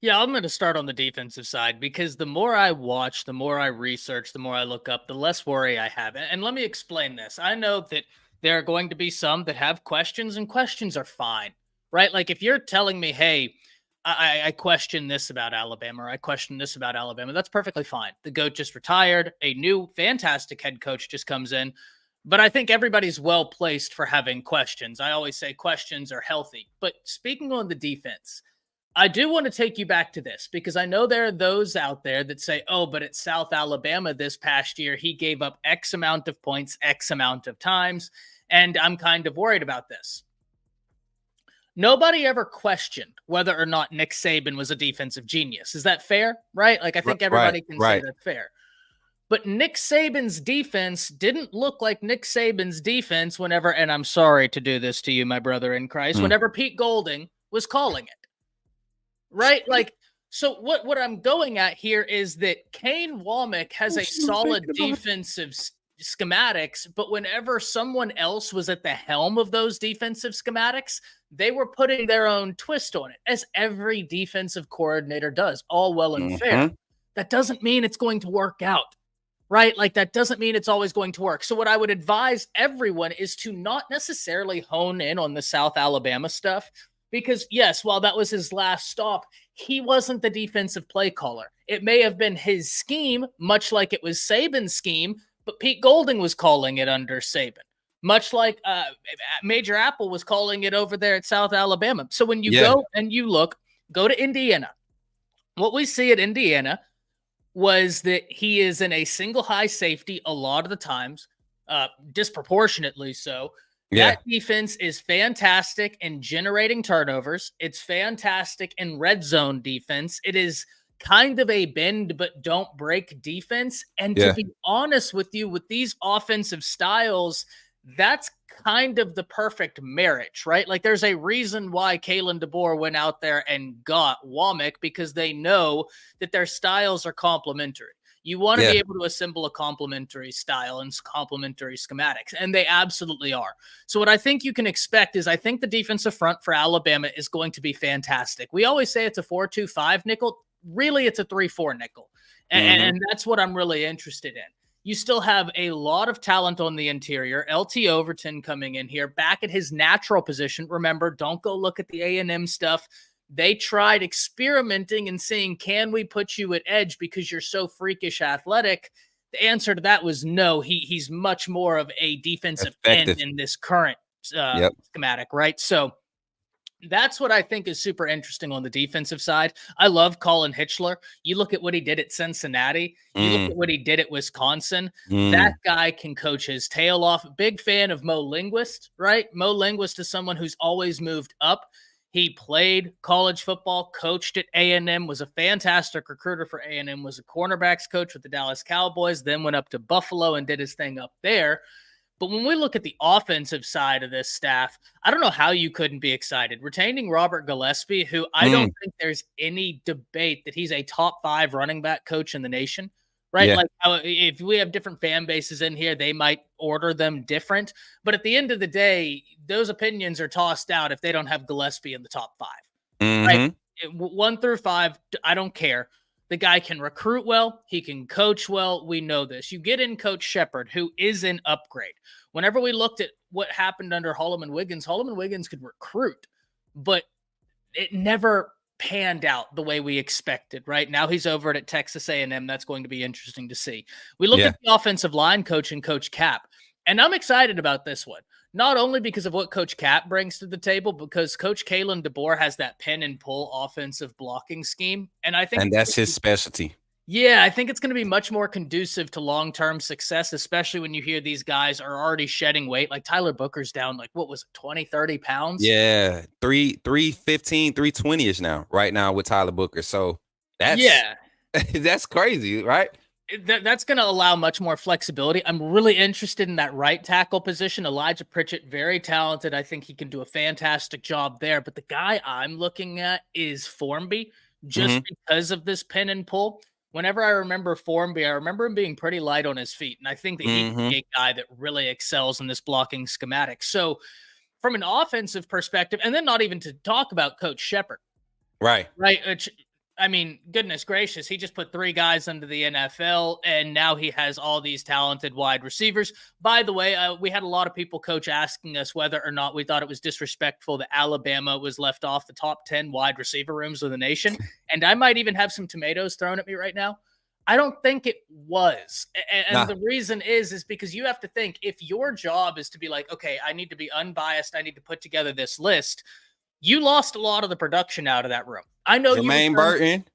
Yeah, I'm going to start on the defensive side because the more I watch, the more I research, the more I look up, the less worry I have. And let me explain this. I know that there are going to be some that have questions, and questions are fine, right? Like if you're telling me, hey, I question this about Alabama, or I question this about Alabama, that's perfectly fine. The GOAT just retired. A new fantastic head coach just comes in. But I think everybody's well placed for having questions. I always say questions are healthy. But speaking on the defense, I do want to take you back to this because I know there are those out there that say, oh, but at South Alabama this past year, he gave up X amount of points, X amount of times, and I'm kind of worried about this. Nobody ever questioned whether or not Nick Saban was a defensive genius. Is that fair? Right? Like, I think everybody can say that's fair. But Nick Saban's defense didn't look like Nick Saban's defense whenever, and I'm sorry to do this to you, my brother in Christ, whenever Pete Golding was calling it. Right? Like, so what I'm going at here is that Kane Womack has a solid defensive schematics, but whenever someone else was at the helm of those defensive schematics, they were putting their own twist on it, as every defensive coordinator does, all well and fair. That doesn't mean it's going to work out, right? Like that doesn't mean it's always going to work. So what I would advise everyone is to not necessarily hone in on the South Alabama stuff, because yes, while that was his last stop, he wasn't the defensive play caller. It may have been his scheme, much like it was Saban's scheme, but Pete Golding was calling it under Saban, much like Major Apple was calling it over there at South Alabama. So when you go and you go to Indiana, what we see at Indiana was that he is in a single high safety a lot of the times, disproportionately so. That defense is fantastic in generating turnovers. It's fantastic in red zone defense. It is kind of a bend but don't break defense. And to be honest with you, with these offensive styles, that's kind of the perfect marriage, right? Like there's a reason why Kalen Deboer went out there and got Womack, because they know that their styles are complementary. You want to be able to assemble a complementary style and complementary schematics, and they absolutely are. So what I think you can expect is I think the defensive front for Alabama is going to be fantastic. We always say it's a 4-2-5 nickel. Really, it's a 3-4 nickel. And that's what I'm really interested in. You still have a lot of talent on the interior. LT Overton coming in here back at his natural position. Remember, don't go look at the A&M stuff. They tried experimenting and saying, can we put you at edge because you're so freakish athletic? The answer to that was no. He's much more of a defensive end in this current schematic, right? So that's what I think is super interesting on the defensive side. I love Colin Hitchler. You look at what he did at Cincinnati. You look at what he did at Wisconsin. That guy can coach his tail off. Big fan of Mo Linguist, right? Mo Linguist is someone who's always moved up. He played college football, coached at A&M, was a fantastic recruiter for A&M, was a cornerbacks coach with the Dallas Cowboys, then went up to Buffalo and did his thing up there. But when we look at the offensive side of this staff, I don't know how you couldn't be excited. Retaining Robert Gillespie, who I don't think there's any debate that he's a top 5 running back coach in the nation, right? Yeah. Like if we have different fan bases in here, they might order them different. But at the end of the day, those opinions are tossed out if they don't have Gillespie in the top 5, right? Mm-hmm. 1 through 5, I don't care. The guy can recruit well. He can coach well. We know this. You get in Coach Shepard, who is an upgrade. Whenever we looked at what happened under Holloman Wiggins could recruit, but it never panned out the way we expected, right? Now he's over at Texas A&M. That's going to be interesting to see. We look at the offensive line coach and Coach Cap, and I'm excited about this one. Not only because of what Coach Cap brings to the table, because Coach Kalen Deboer has that pin and pull offensive blocking scheme. And I think that's his specialty. Yeah, I think it's going to be much more conducive to long-term success, especially when you hear these guys are already shedding weight. Like Tyler Booker's down, like, what was it, 20, 30 pounds? Yeah, 315, 320-ish now, right now with Tyler Booker. So that's that's crazy, right? That's going to allow much more flexibility. I'm really interested in that right tackle position. Elijah Pritchett, very talented. I think he can do a fantastic job there. But the guy I'm looking at is Formby, just because of this pin and pull. Whenever I remember Formby, I remember him being pretty light on his feet. And I think that he can be a guy that really excels in this blocking schematic. So from an offensive perspective, and then not even to talk about Coach Shepard. Right. I mean, goodness gracious, he just put 3 guys into the NFL, and now he has all these talented wide receivers. By the way, we had a lot of people, Coach, asking us whether or not we thought it was disrespectful that Alabama was left off the top 10 wide receiver rooms of the nation. And I might even have some tomatoes thrown at me right now. I don't think it was. And the reason is because you have to think, if your job is to be like, okay, I need to be unbiased, I need to put together this list, you lost a lot of the production out of that room. I know Jermaine Burton,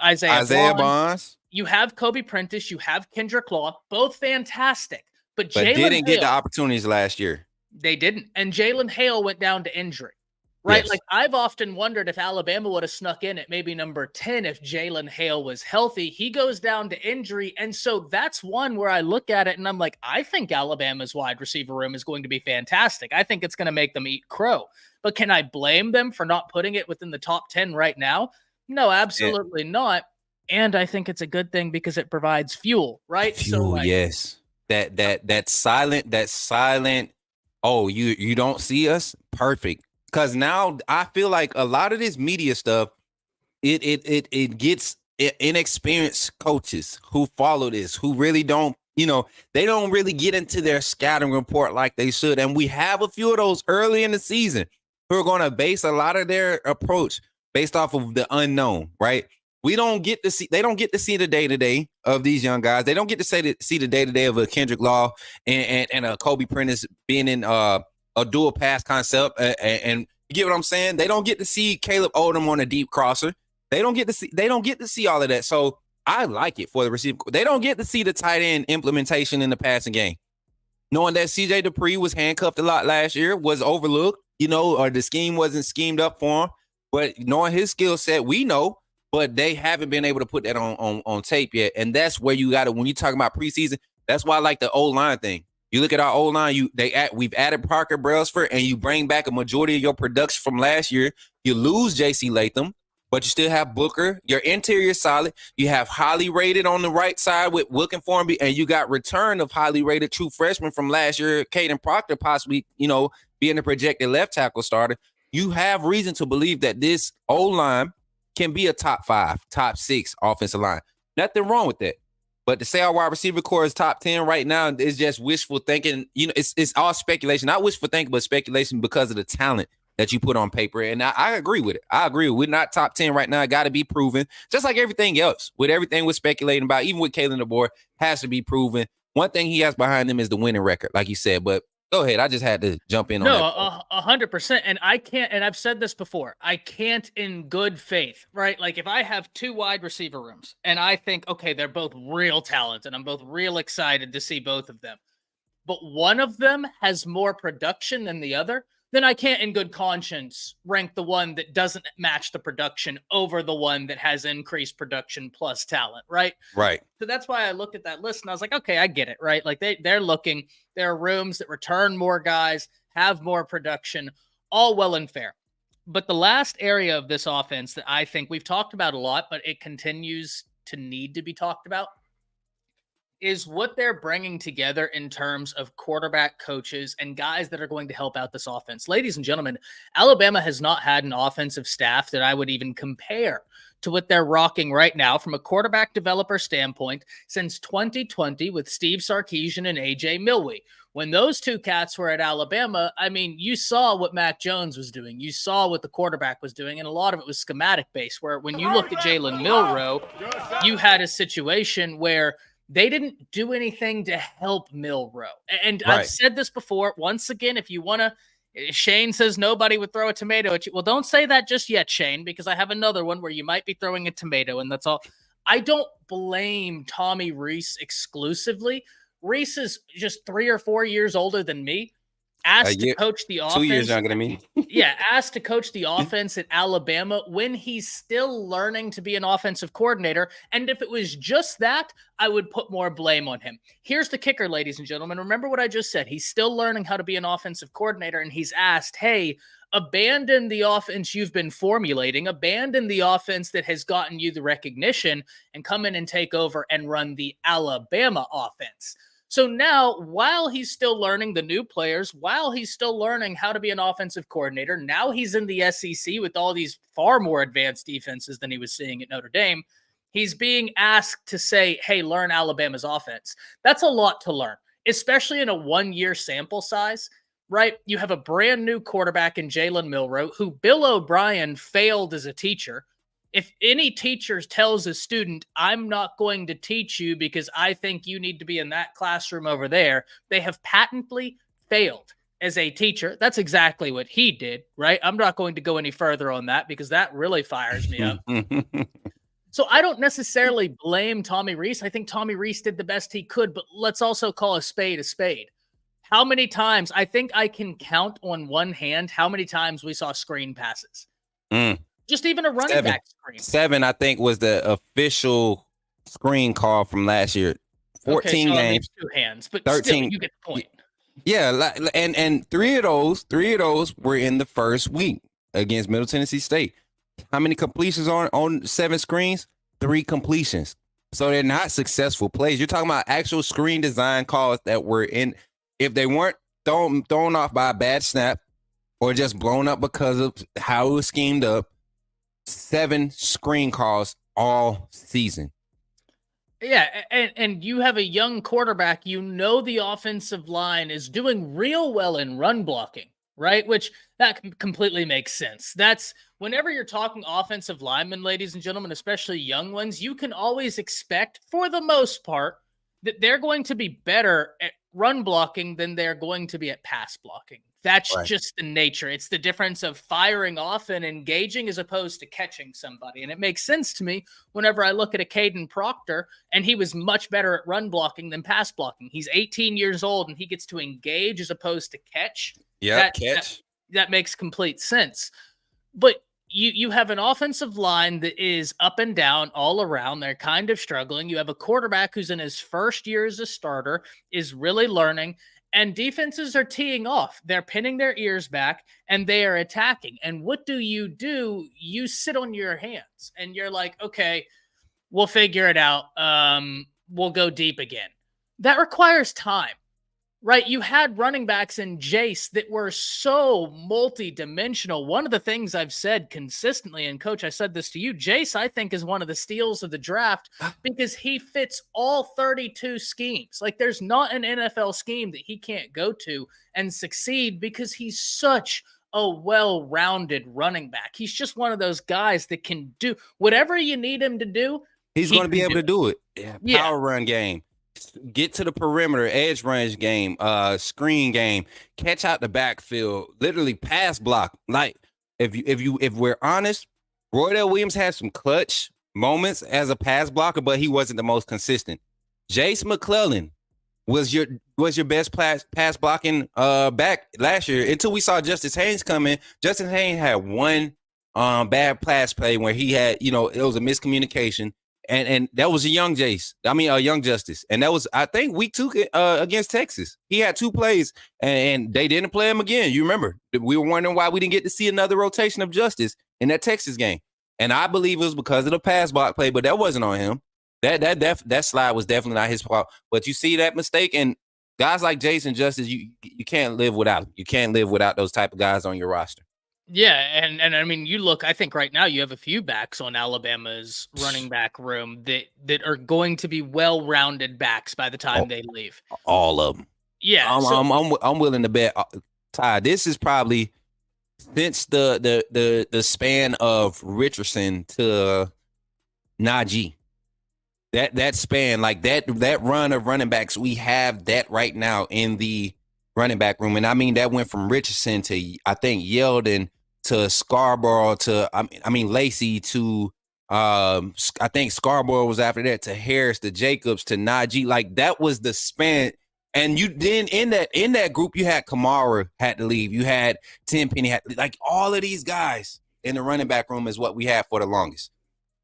Isaiah Bonds. You have Kobe Prentice. You have Kendrick Law, both fantastic. But didn't get the opportunities last year. They didn't. And Jalen Hale went down to injury, right? Yes. Like, I've often wondered if Alabama would have snuck in at maybe number 10 if Jalen Hale was healthy. He goes down to injury. And so that's one where I look at it and I'm like, I think Alabama's wide receiver room is going to be fantastic. I think it's going to make them eat crow. But can I blame them for not putting it within the top 10 right now? No, absolutely not. And I think it's a good thing because it provides fuel, right? Fuel, yes. That silent, oh, you don't see us? Perfect. Because now I feel like a lot of this media stuff, it gets inexperienced coaches who follow this, who really don't, they don't really get into their scouting report like they should. And we have a few of those early in the season who are going to base a lot of their approach based off of the unknown, right? They don't get to see the day-to-day of these young guys. They don't get to see the day-to-day of a Kendrick Law and a Kobe Prentice being in a dual pass concept. And you get what I'm saying? They don't get to see Caleb Odom on a deep crosser. They don't get to see all of that. So I like it for the receiver. They don't get to see the tight end implementation in the passing game. Knowing that CJ Dupree was handcuffed a lot last year, was overlooked, or the scheme wasn't schemed up for him. But knowing his skill set, we know, but they haven't been able to put that on tape yet. And that's where you got to, when you talk about preseason, that's why I like the O-line thing. You look at our O-line, we've added Parker Brailsford, and you bring back a majority of your production from last year. You lose J.C. Latham, but you still have Booker. Your interior is solid. You have highly rated on the right side with Wilkin Formby, and you got return of highly rated true freshman from last year, Caden Proctor, possibly, being a projected left tackle starter. You have reason to believe that this O-line can be a top 5, top 6 offensive line. Nothing wrong with that. But to say our wide receiver core is top 10 right now is just wishful thinking. It's all speculation. Not wishful thinking, but speculation because of the talent that you put on paper. And I agree with it. We're not top 10 right now. It got to be proven. Just like everything else. With everything we're speculating about, even with Kalen Deboer, has to be proven. One thing he has behind him is the winning record, like you said. But go ahead. I just had to jump in on that. No, 100%. And I can't, and I've said this before, I can't in good faith, right? Like if I have 2 wide receiver rooms and I think, okay, they're both real talented, I'm both real excited to see both of them, but one of them has more production than the other, then I can't in good conscience rank the one that doesn't match the production over the one that has increased production plus talent, right? Right. So that's why I looked at that list and I was like, okay, I get it, right? Like they're looking, there are rooms that return more guys, have more production, all well and fair. But the last area of this offense that I think we've talked about a lot, but it continues to need to be talked about, is what they're bringing together in terms of quarterback coaches and guys that are going to help out this offense. Ladies and gentlemen, Alabama has not had an offensive staff that I would even compare to what they're rocking right now from a quarterback developer standpoint since 2020 with Steve Sarkisian and AJ Milwee. When those two cats were at Alabama, I mean, you saw what Mac Jones was doing. You saw what the quarterback was doing, and a lot of it was schematic based, where when you looked at Jalen Milroe, you had a situation where they didn't do anything to help Milroe. And Right. I've said this before. Once again, if you want to, Shane says nobody would throw a tomato at you. Well, don't say that just yet, Shane, because I have another one where you might be throwing a tomato, and that's all. I don't blame Tommy Rees exclusively. Rees is just 3 or 4 years older than me. Asked to coach the offense. 2 years younger than me. Yeah, asked to coach the offense at Alabama when he's still learning to be an offensive coordinator. And if it was just that, I would put more blame on him. Here's the kicker, ladies and gentlemen. Remember what I just said. He's still learning how to be an offensive coordinator, and he's asked, hey, abandon the offense you've been formulating, abandon the offense that has gotten you the recognition, and come in and take over and run the Alabama offense. So now, while he's still learning the new players, while he's still learning how to be an offensive coordinator, now he's in the SEC with all these far more advanced defenses than he was seeing at Notre Dame. He's being asked to say, hey, learn Alabama's offense. That's a lot to learn, especially in a 1-year sample size, right? You have a brand new quarterback in Jalen Milroe, who Bill O'Brien failed as a teacher. If any teacher tells a student, I'm not going to teach you because I think you need to be in that classroom over there, they have patently failed as a teacher. That's exactly what he did, right? I'm not going to go any further on that because that really fires me up. So I don't necessarily blame Tommy Rees. I think Tommy Rees did the best he could, but let's also call a spade a spade. How many times, I think I can count on one hand how many times we saw screen passes. Just even a running back screen. 7, I think, was the official screen call from last year. 14 games. 2 hands, but 13. still, you get the point. Yeah, and three of those were in the first week against Middle Tennessee State. How many completions on 7 screens? 3 completions. So they're not successful plays. You're talking about actual screen design calls that were in. If they weren't thrown off by a bad snap or just blown up because of how it was schemed up, 7 screen calls all season. Yeah, and you have a young quarterback. You know the offensive line is doing real well in run blocking, right? Which that completely makes sense. That's whenever you're talking offensive linemen, ladies and gentlemen, especially young ones, you can always expect, for the most part, that they're going to be better at run blocking than they're going to be at pass blocking. That's right. Just the nature. It's the difference of firing off and engaging as opposed to catching somebody. And it makes sense to me whenever I look at a Caden Proctor, and he was much better at run blocking than pass blocking. He's 18 years old, and he gets to engage as opposed to catch. Yeah, catch. That makes complete sense. But you have an offensive line that is up and down all around. They're kind of struggling. You have a quarterback who's in his first year as a starter, is really learning, and defenses are teeing off. They're pinning their ears back, and they are attacking. And what do? You sit on your hands, and you're like, okay, we'll figure it out. We'll go deep again. That requires time. Right, you had running backs in Jace that were so multi-dimensional. One of the things I've said consistently, and Coach, I said this to you, Jace, I think, is one of the steals of the draft because he fits all 32 schemes. Like, there's not an NFL scheme that he can't go to and succeed because he's such a well-rounded running back. He's just one of those guys that can do whatever you need him to do. He's going to be able to do it. Yeah, power run game. Get to the perimeter, edge range game, screen game, catch out the backfield, literally pass block. Like if we're honest, Roydell Williams had some clutch moments as a pass blocker, but he wasn't the most consistent. Jace McClellan was your best pass blocking back last year until we saw Justice Haynes come in. Justice Haynes had one bad pass play where he had, it was a miscommunication. And that was a young young Justice. And that was, I think, week 2 against Texas. He had 2 plays and they didn't play him again. You remember, we were wondering why we didn't get to see another rotation of Justice in that Texas game. And I believe it was because of the pass block play, but that wasn't on him. That slide was definitely not his fault. But you see that mistake, and guys like Jason Justice, you can't live without him. You can't live without those type of guys on your roster. Yeah, and I mean, you look, I think right now you have a few backs on Alabama's running back room that are going to be well-rounded backs by the time they leave. All of them. Yeah. I'm willing to bet, Ty, this is probably since the span of Richardson to Najee. That span, like that run of running backs, we have that right now in the running back room. And I mean, that went from Richardson to, I think, Yeldon to Scarborough to, Lacey to, I think Scarborough was after that, to Harris to Jacobs to Najee. Like, that was the span. And you then in that group, you had Kamara had to leave. You had Tenpenny like all of these guys in the running back room is what we had for the longest.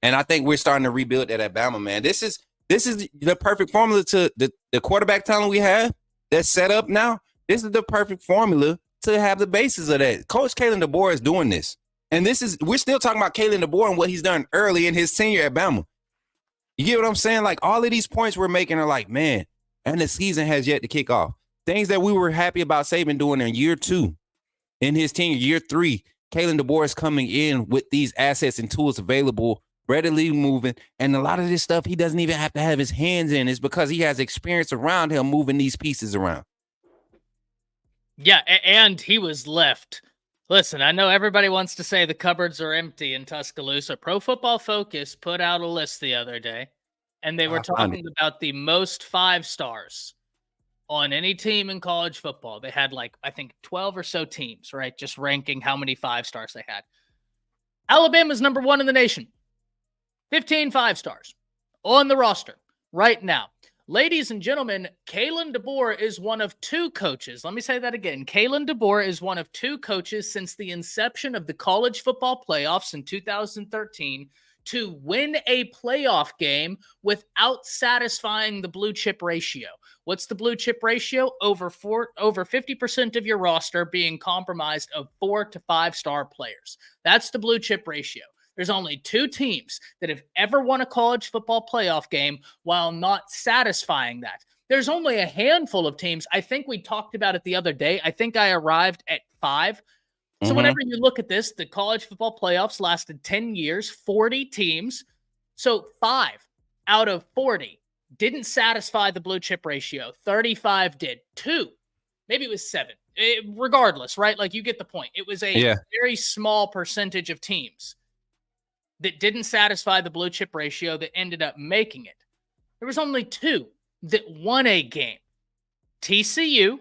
And I think we're starting to rebuild that at Bama, man. This is the perfect formula to the quarterback talent we have that's set up now. This is the perfect formula to have the basis of that. Coach Kalen Deboer is doing this. And we're still talking about Kalen Deboer and what he's done early in his tenure at Bama. You get what I'm saying? Like, all of these points we're making are like, man, and the season has yet to kick off. Things that we were happy about Saban doing in year 2, in his tenure, year 3, Kalen Deboer is coming in with these assets and tools available, readily moving, and a lot of this stuff he doesn't even have to have his hands in. It's because he has experience around him moving these pieces around. Yeah, and he was left. Listen, I know everybody wants to say the cupboards are empty in Tuscaloosa. Pro Football Focus put out a list the other day, and they were talking about the most 5-stars on any team in college football. They had, like, I think 12 or so teams, right? Just ranking how many 5-stars they had. Alabama's number 1 in the nation. 15 5-stars on the roster right now. Ladies and gentlemen, Kalen Deboer is one of 2 coaches. Let me say that again. Kalen Deboer is one of 2 coaches since the inception of the college football playoffs in 2013 to win a playoff game without satisfying the blue chip ratio. What's the blue chip ratio? Over 50% of your roster being compromised of 4 to 5-star players. That's the blue chip ratio. There's only 2 teams that have ever won a college football playoff game while not satisfying that. There's only a handful of teams. I think we talked about it the other day. I think I arrived at 5. So whenever you look at this, the college football playoffs lasted 10 years, 40 teams. So 5 out of 40 didn't satisfy the blue chip ratio. 35 did. 2, maybe it was 7. Regardless, right? Like, you get the point. It was a very small percentage of teams that didn't satisfy the blue chip ratio that ended up making it. There was only 2 that won a game. TCU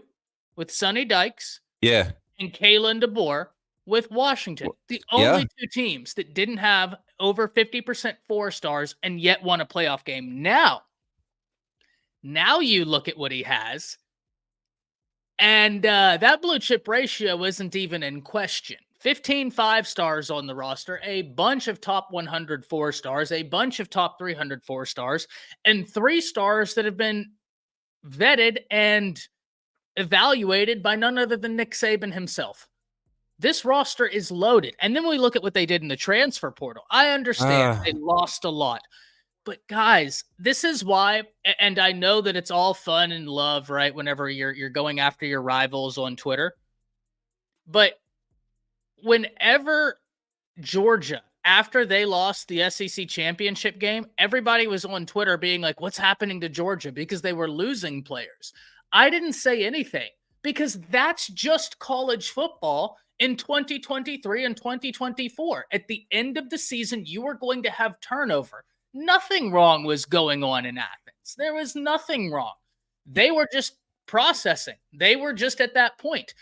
with Sonny Dykes. Yeah. And Kalen Deboer with Washington. The only 2 teams that didn't have over 50% 4-stars and yet won a playoff game. Now you look at what he has, and that blue chip ratio isn't even in question. 15 5-stars on the roster, a bunch of top 100 4-stars, a bunch of top 300 4-stars, and 3 stars that have been vetted and evaluated by none other than Nick Saban himself. This roster is loaded. And then we look at what they did in the transfer portal. I understand they lost a lot. But guys, this is why, and I know that it's all fun and love, right, whenever you're going after your rivals on Twitter. But whenever Georgia, after they lost the SEC championship game, everybody was on Twitter being like, what's happening to Georgia? Because they were losing players. I didn't say anything because that's just college football in 2023 and 2024. At the end of the season, you are going to have turnover. Nothing wrong was going on in Athens. There was nothing wrong. They were just processing. They were just at that point.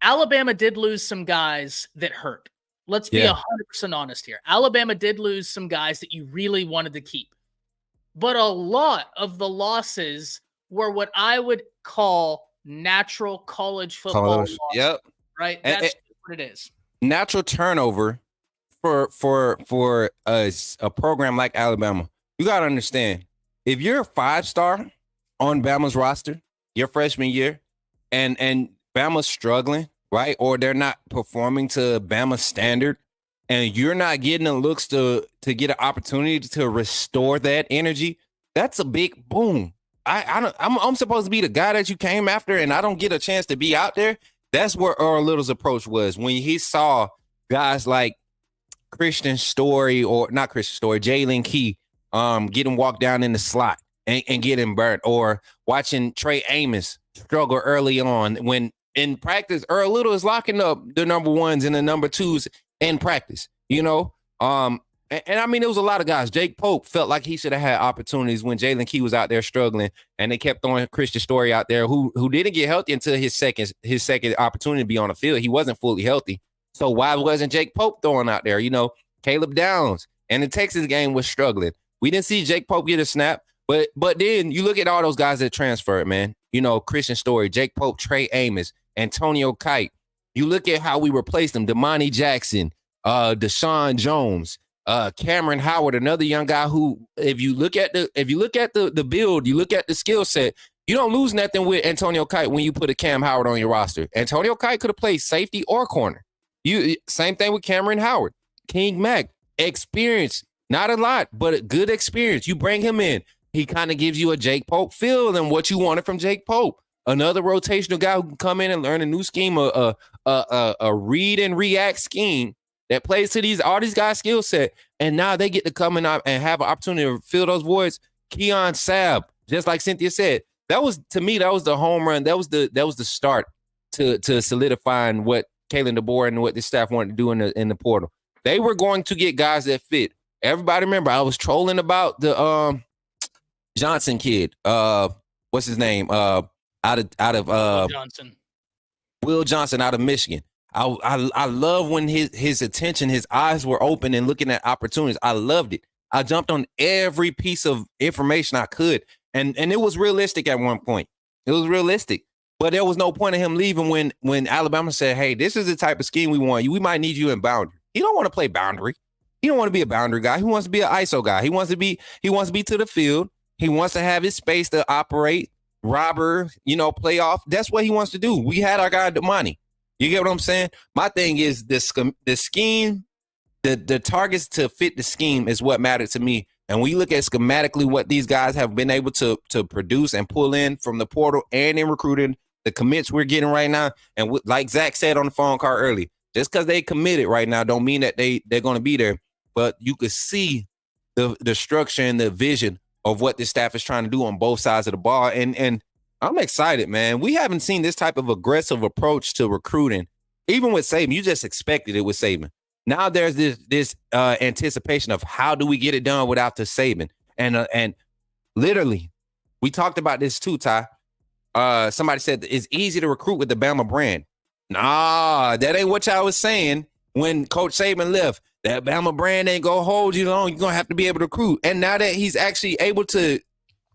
Alabama did lose some guys that hurt. Let's be 100% honest here. Alabama did lose some guys that you really wanted to keep. But a lot of the losses were what I would call natural college football losses, Yep. right? And That's what it is. natural turnover for a program like Alabama. You got to understand, if you're a 5-star on Bama's roster your freshman year and Bama's struggling, right? Or they're not performing to Bama's standard, and you're not getting the looks to get an opportunity to restore that energy, that's a big boom. I'm supposed to be the guy that you came after, and I don't get a chance to be out there. That's where Earl Little's approach was when he saw guys like Jalen Key, getting walked down in the slot and getting burnt, or watching Trey Amos struggle early on when in practice, Earl Little is locking up the number ones and the number twos in practice, And I mean, there was a lot of guys. Jake Pope felt like he should have had opportunities when Jalen Key was out there struggling, and they kept throwing Christian Story out there, who didn't get healthy until his second opportunity to be on the field. He wasn't fully healthy. So why wasn't Jake Pope throwing out there? Caleb Downs and the Texas game was struggling. We didn't see Jake Pope get a snap, but then you look at all those guys that transferred, man. Christian Story, Jake Pope, Trey Amos, Antonio Kite. You look at how we replaced them: Damani Jackson, Deshaun Jones, Cameron Howard, another young guy who, if you look at the build, you look at the skill set, you don't lose nothing with Antonio Kite when you put a Cam Howard on your roster. Antonio Kite could have played safety or corner. Same thing with Cameron Howard. King Mack, experience, not a lot, but a good experience. You bring him in, he kind of gives you a Jake Pope feel and what you wanted from Jake Pope. Another rotational guy who can come in and learn a new scheme, a read and react scheme that plays to all these guys' skill set. And now they get to come in and have an opportunity to fill those voids. Keon Sabb, just like Cynthia said, that was the home run. That was the start to solidifying what Kalen Deboer and what the staff wanted to do in the portal. They were going to get guys that fit. Everybody remember, I was trolling about the Johnson kid. What's his name? Out of Will Johnson out of Michigan. I love when his attention, his eyes were open and looking at opportunities. I loved it. I jumped on every piece of information I could. And it was realistic at one point. It was realistic. But there was no point in him leaving when Alabama said, hey, this is the type of scheme we want. We might need you in boundary. He don't want to play boundary. He don't want to be a boundary guy. He wants to be an ISO guy. He wants to be to the field. He wants to have his space to operate, robber, playoff. That's what he wants to do. We had our guy Damani. You get what I'm saying? My thing is the scheme, the targets to fit the scheme is what mattered to me. And when you look at schematically what these guys have been able to produce and pull in from the portal and in recruiting, the commits we're getting right now, and like Zach said on the phone call early, just because they committed right now don't mean that they're going to be there. But you could see the structure and the vision of what this staff is trying to do on both sides of the ball. And I'm excited, man. We haven't seen this type of aggressive approach to recruiting. Even with Saban, you just expected it with Saban. Now there's this anticipation of how do we get it done without the Saban. And literally, we talked about this too, Ty. Somebody said it's easy to recruit with the Bama brand. Nah, that ain't what y'all was saying when Coach Saban left. That Bama brand ain't gonna hold you long. You're gonna have to be able to recruit. And now that he's actually able to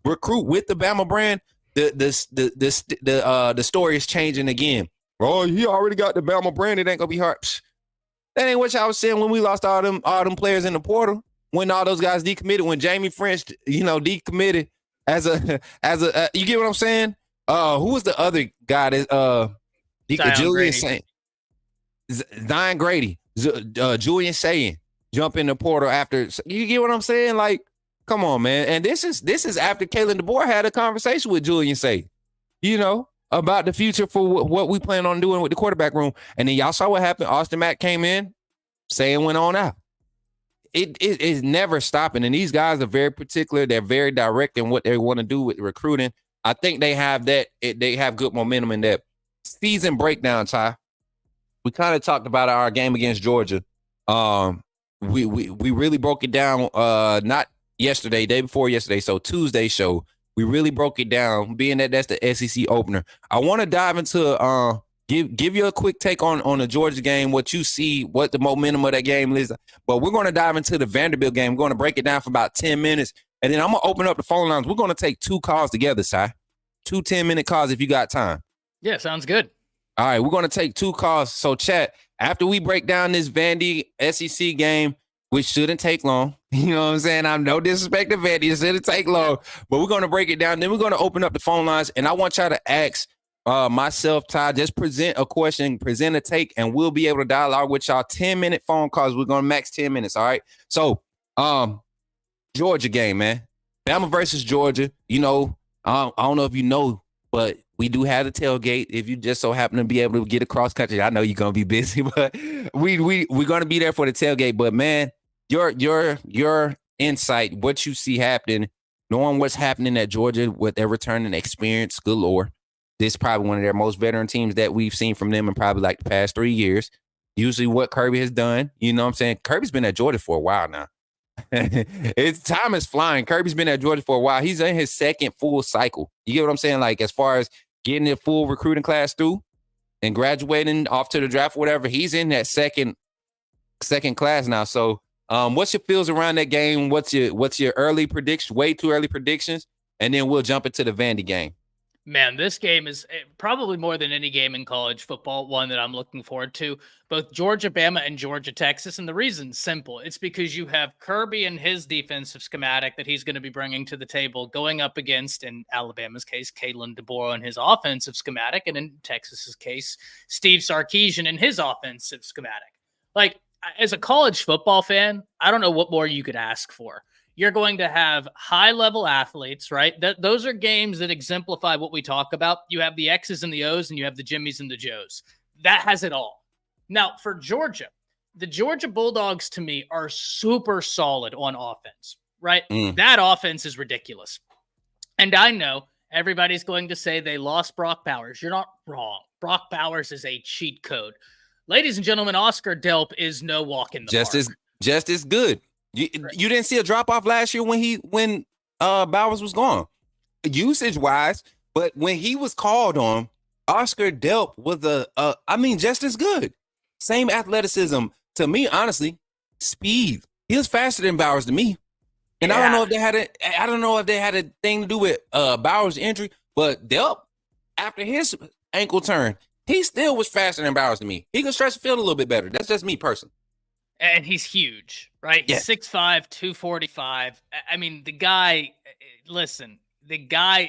recruit with the Bama brand, the story is changing again. Oh, he already got the Bama brand. It ain't gonna be hard. Psh, that ain't what y'all was saying when we lost all them players in the portal. When all those guys decommitted. When Jamie French, decommitted as a you get what I'm saying? Who was the other guy that Julian Saint, Zion Grady, Julian Sayin jump in the portal after. You get what I'm saying? Like, come on, man. And this is after Kalen Deboer had a conversation with Julian Sayin, about the future for what we plan on doing with the quarterback room. And then y'all saw what happened. Austin Mack came in, Sayin went on out. It is never stopping. And these guys are very particular. They're very direct in what they want to do with recruiting. I think they have that. They have good momentum in that. Season breakdown, Ty. We kind of talked about our game against Georgia. We really broke it down. Not yesterday, day before yesterday. So Tuesday show, we really broke it down. Being that that's the SEC opener, I want to dive into give you a quick take on the Georgia game, what you see, what the momentum of that game is. But we're going to dive into the Vanderbilt game. We're going to break it down for about 10 minutes, and then I'm going to open up the phone lines. We're going to take two calls together, Si. 2 10-minute calls if you got time. Yeah, sounds good. All right, we're going to take 2 calls. So, chat, after we break down this Vandy SEC game, which shouldn't take long, you know what I'm saying? I'm no disrespect to Vandy. It shouldn't take long, but we're going to break it down. Then we're going to open up the phone lines, and I want y'all to ask myself, Ty, just present a question, present a take, and we'll be able to dialogue with y'all. 10-minute phone calls. We're going to max 10 minutes, all right? So, Georgia game, man. Bama versus Georgia. You know, I don't know if you know, but we do have the tailgate. If you just so happen to be able to get across country, I know you're gonna be busy, but we're gonna be there for the tailgate. But man, your insight, what you see happening, knowing what's happening at Georgia with their returning experience galore. This is probably one of their most veteran teams that we've seen from them in probably like the past 3 years. Usually what Kirby has done, you know what I'm saying? Kirby's been at Georgia for a while now. It's time is flying. Kirby's been at Georgia for a while. He's in his second full cycle. You get what I'm saying? Like, as far as getting the full recruiting class through and graduating off to the draft or whatever, he's in that second class now. So what's your feels around that game? What's your early prediction? Way too early predictions, and then we'll jump into the Vandy game. Man, this game is probably more than any game in college football, one that I'm looking forward to. Both Georgia, Bama, and Georgia, Texas. And the reason's simple. It's because you have Kirby and his defensive schematic that he's going to be bringing to the table going up against, in Alabama's case, Kalen, Deboer and his offensive schematic. And in Texas's case, Steve Sarkisian and his offensive schematic. Like, as a college football fan, I don't know what more you could ask for. You're going to have high-level athletes, right? Those are games that exemplify what we talk about. You have the X's and the O's, and you have the Jimmies and the Joes. That has it all. Now, for Georgia, the Georgia Bulldogs, to me, are super solid on offense, right? That offense is ridiculous. And I know everybody's going to say they lost Brock Bowers. You're not wrong. Brock Bowers is a cheat code. Ladies and gentlemen, Oscar Delp is no walk in the park. Just as good. You didn't see a drop off last year when Bowers was gone, usage wise, but when he was called on, Oscar Delp was just as good. Same athleticism. To me, honestly, speed. He was faster than Bowers to me. And I don't know if they had a thing to do with Bowers' injury, but Delp, after his ankle turn, he still was faster than Bowers to me. He can stretch the field a little bit better. That's just me personally. And he's huge, right? Yeah. 6'5", 245. I mean, the guy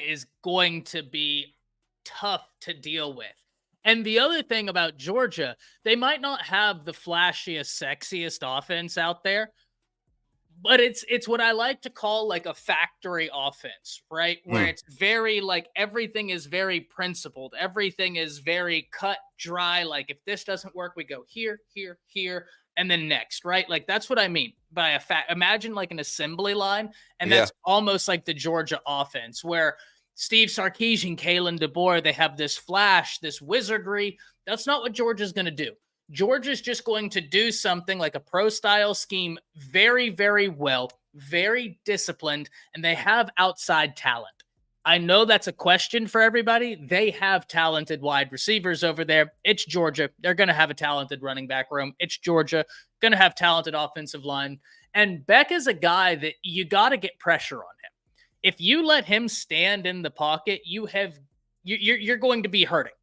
is going to be tough to deal with. And the other thing about Georgia, they might not have the flashiest, sexiest offense out there, but it's what I like to call like a factory offense, right? Where it's very like everything is very principled. Everything is very cut, dry. Like if this doesn't work, we go here, here, here. And then next, right? Like that's what I mean by imagine like an assembly line. And that's almost like the Georgia offense where Steve Sarkisian, Kalen, Deboer, they have this flash, this wizardry. That's not what Georgia's going to do. Georgia's just going to do something like a pro style scheme very, very well, very disciplined, and they have outside talent. I know that's a question for everybody. They have talented wide receivers over there. It's Georgia. They're going to have a talented running back room. It's Georgia. Going to have talented offensive line. And Beck is a guy that you got to get pressure on him. If you let him stand in the pocket, you're going to be hurting.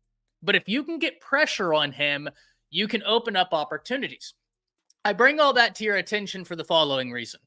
But if you can get pressure on him, you can open up opportunities. I bring all that to your attention for the following reason.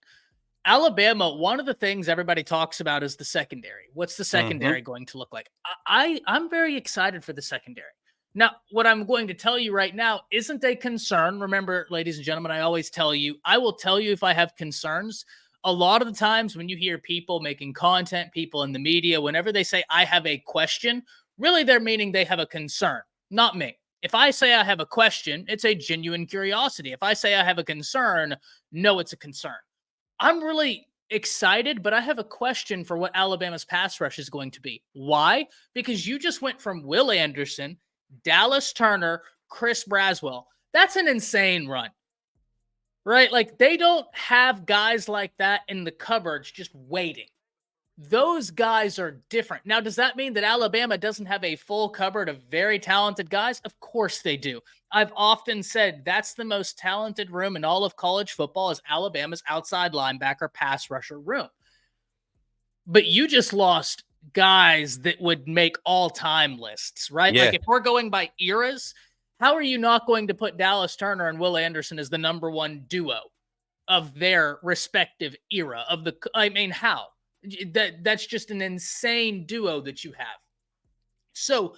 Alabama, one of the things everybody talks about is the secondary. What's the secondary going to look like? I'm very excited for the secondary. Now, what I'm going to tell you right now isn't a concern. Remember, ladies and gentlemen, I always tell you, I will tell you if I have concerns. A lot of the times when you hear people making content, people in the media, whenever they say, I have a question, really they're meaning they have a concern, not me. If I say I have a question, it's a genuine curiosity. If I say I have a concern, no, it's a concern. I'm really excited, but I have a question for what Alabama's pass rush is going to be. Why? Because you just went from Will Anderson, Dallas Turner, Chris Braswell. That's an insane run, right? Like they don't have guys like that in the cupboards just waiting. Those guys are different. Now, does that mean that Alabama doesn't have a full cupboard of very talented guys? Of course they do. I've often said that's the most talented room in all of college football is Alabama's outside linebacker pass rusher room. But you just lost guys that would make all-time lists, right? Yeah. Like if we're going by eras, how are you not going to put Dallas Turner and Will Anderson as the number one duo of their respective era of the, I mean, how? That's just an insane duo that you have. So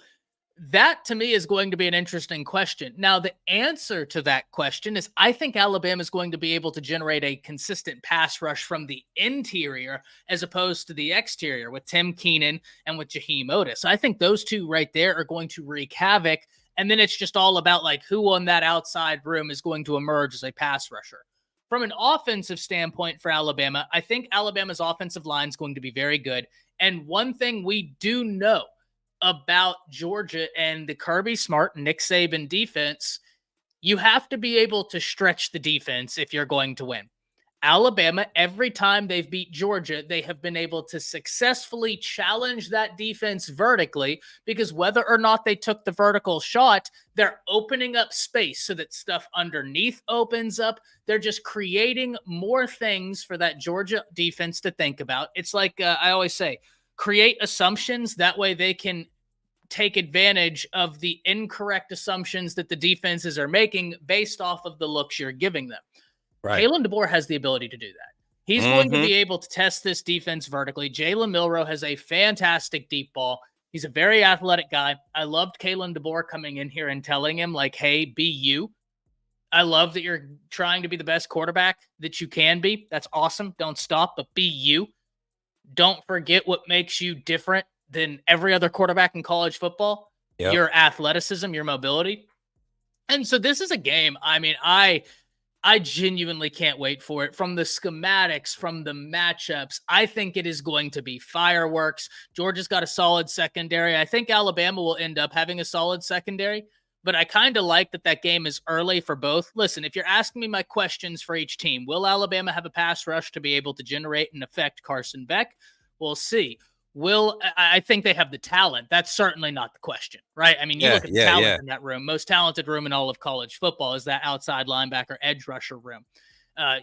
that to me is going to be an interesting question. Now, the answer to that question is I think Alabama is going to be able to generate a consistent pass rush from the interior as opposed to the exterior with Tim Keenan and with Jaheim Otis. I think those two right there are going to wreak havoc. And then it's just all about like who on that outside room is going to emerge as a pass rusher. From an offensive standpoint for Alabama, I think Alabama's offensive line is going to be very good. And one thing we do know about Georgia and the Kirby Smart, Nick Saban defense, you have to be able to stretch the defense if you're going to win. Alabama, every time they've beat Georgia, they have been able to successfully challenge that defense vertically because whether or not they took the vertical shot, they're opening up space so that stuff underneath opens up. They're just creating more things for that Georgia defense to think about. It's like I always say, create assumptions. That way they can take advantage of the incorrect assumptions that the defenses are making based off of the looks you're giving them. Right. Kalen Deboer has the ability to do that. He's going to be able to test this defense vertically. Jalen Milroe has a fantastic deep ball. He's a very athletic guy. I loved Kalen Deboer coming in here and telling him, like, hey, be you. I love that you're trying to be the best quarterback that you can be. That's awesome. Don't stop, but be you. Don't forget what makes you different than every other quarterback in college football. Yep. Your athleticism, your mobility. And so this is a game. I mean, I genuinely can't wait for it. From the schematics, from the matchups, I think it is going to be fireworks. Georgia's got a solid secondary. I think Alabama will end up having a solid secondary, but I kind of like that game is early for both. Listen, if you're asking me my questions for each team, will Alabama have a pass rush to be able to generate and affect Carson Beck? We'll see. I think they have the talent. That's certainly not the question, right? I mean, you look at the talent in that room. Most talented room in all of college football is that outside linebacker edge rusher room.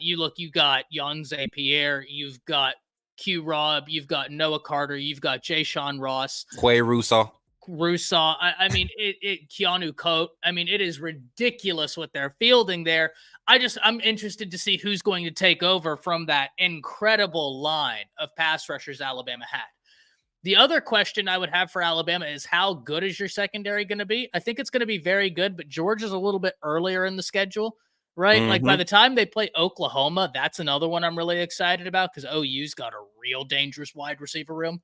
You got Yonze Pierre, you've got Q Rob, you've got Noah Carter, you've got Jay-Sean Ross. Quay Russo. I mean, Keanu Coate. I mean, it is ridiculous what they're fielding there. I'm interested to see who's going to take over from that incredible line of pass rushers Alabama had. The other question I would have for Alabama is how good is your secondary going to be? I think it's going to be very good, but Georgia's a little bit earlier in the schedule, right? Like by the time they play Oklahoma, that's another one I'm really excited about because OU's got a real dangerous wide receiver room.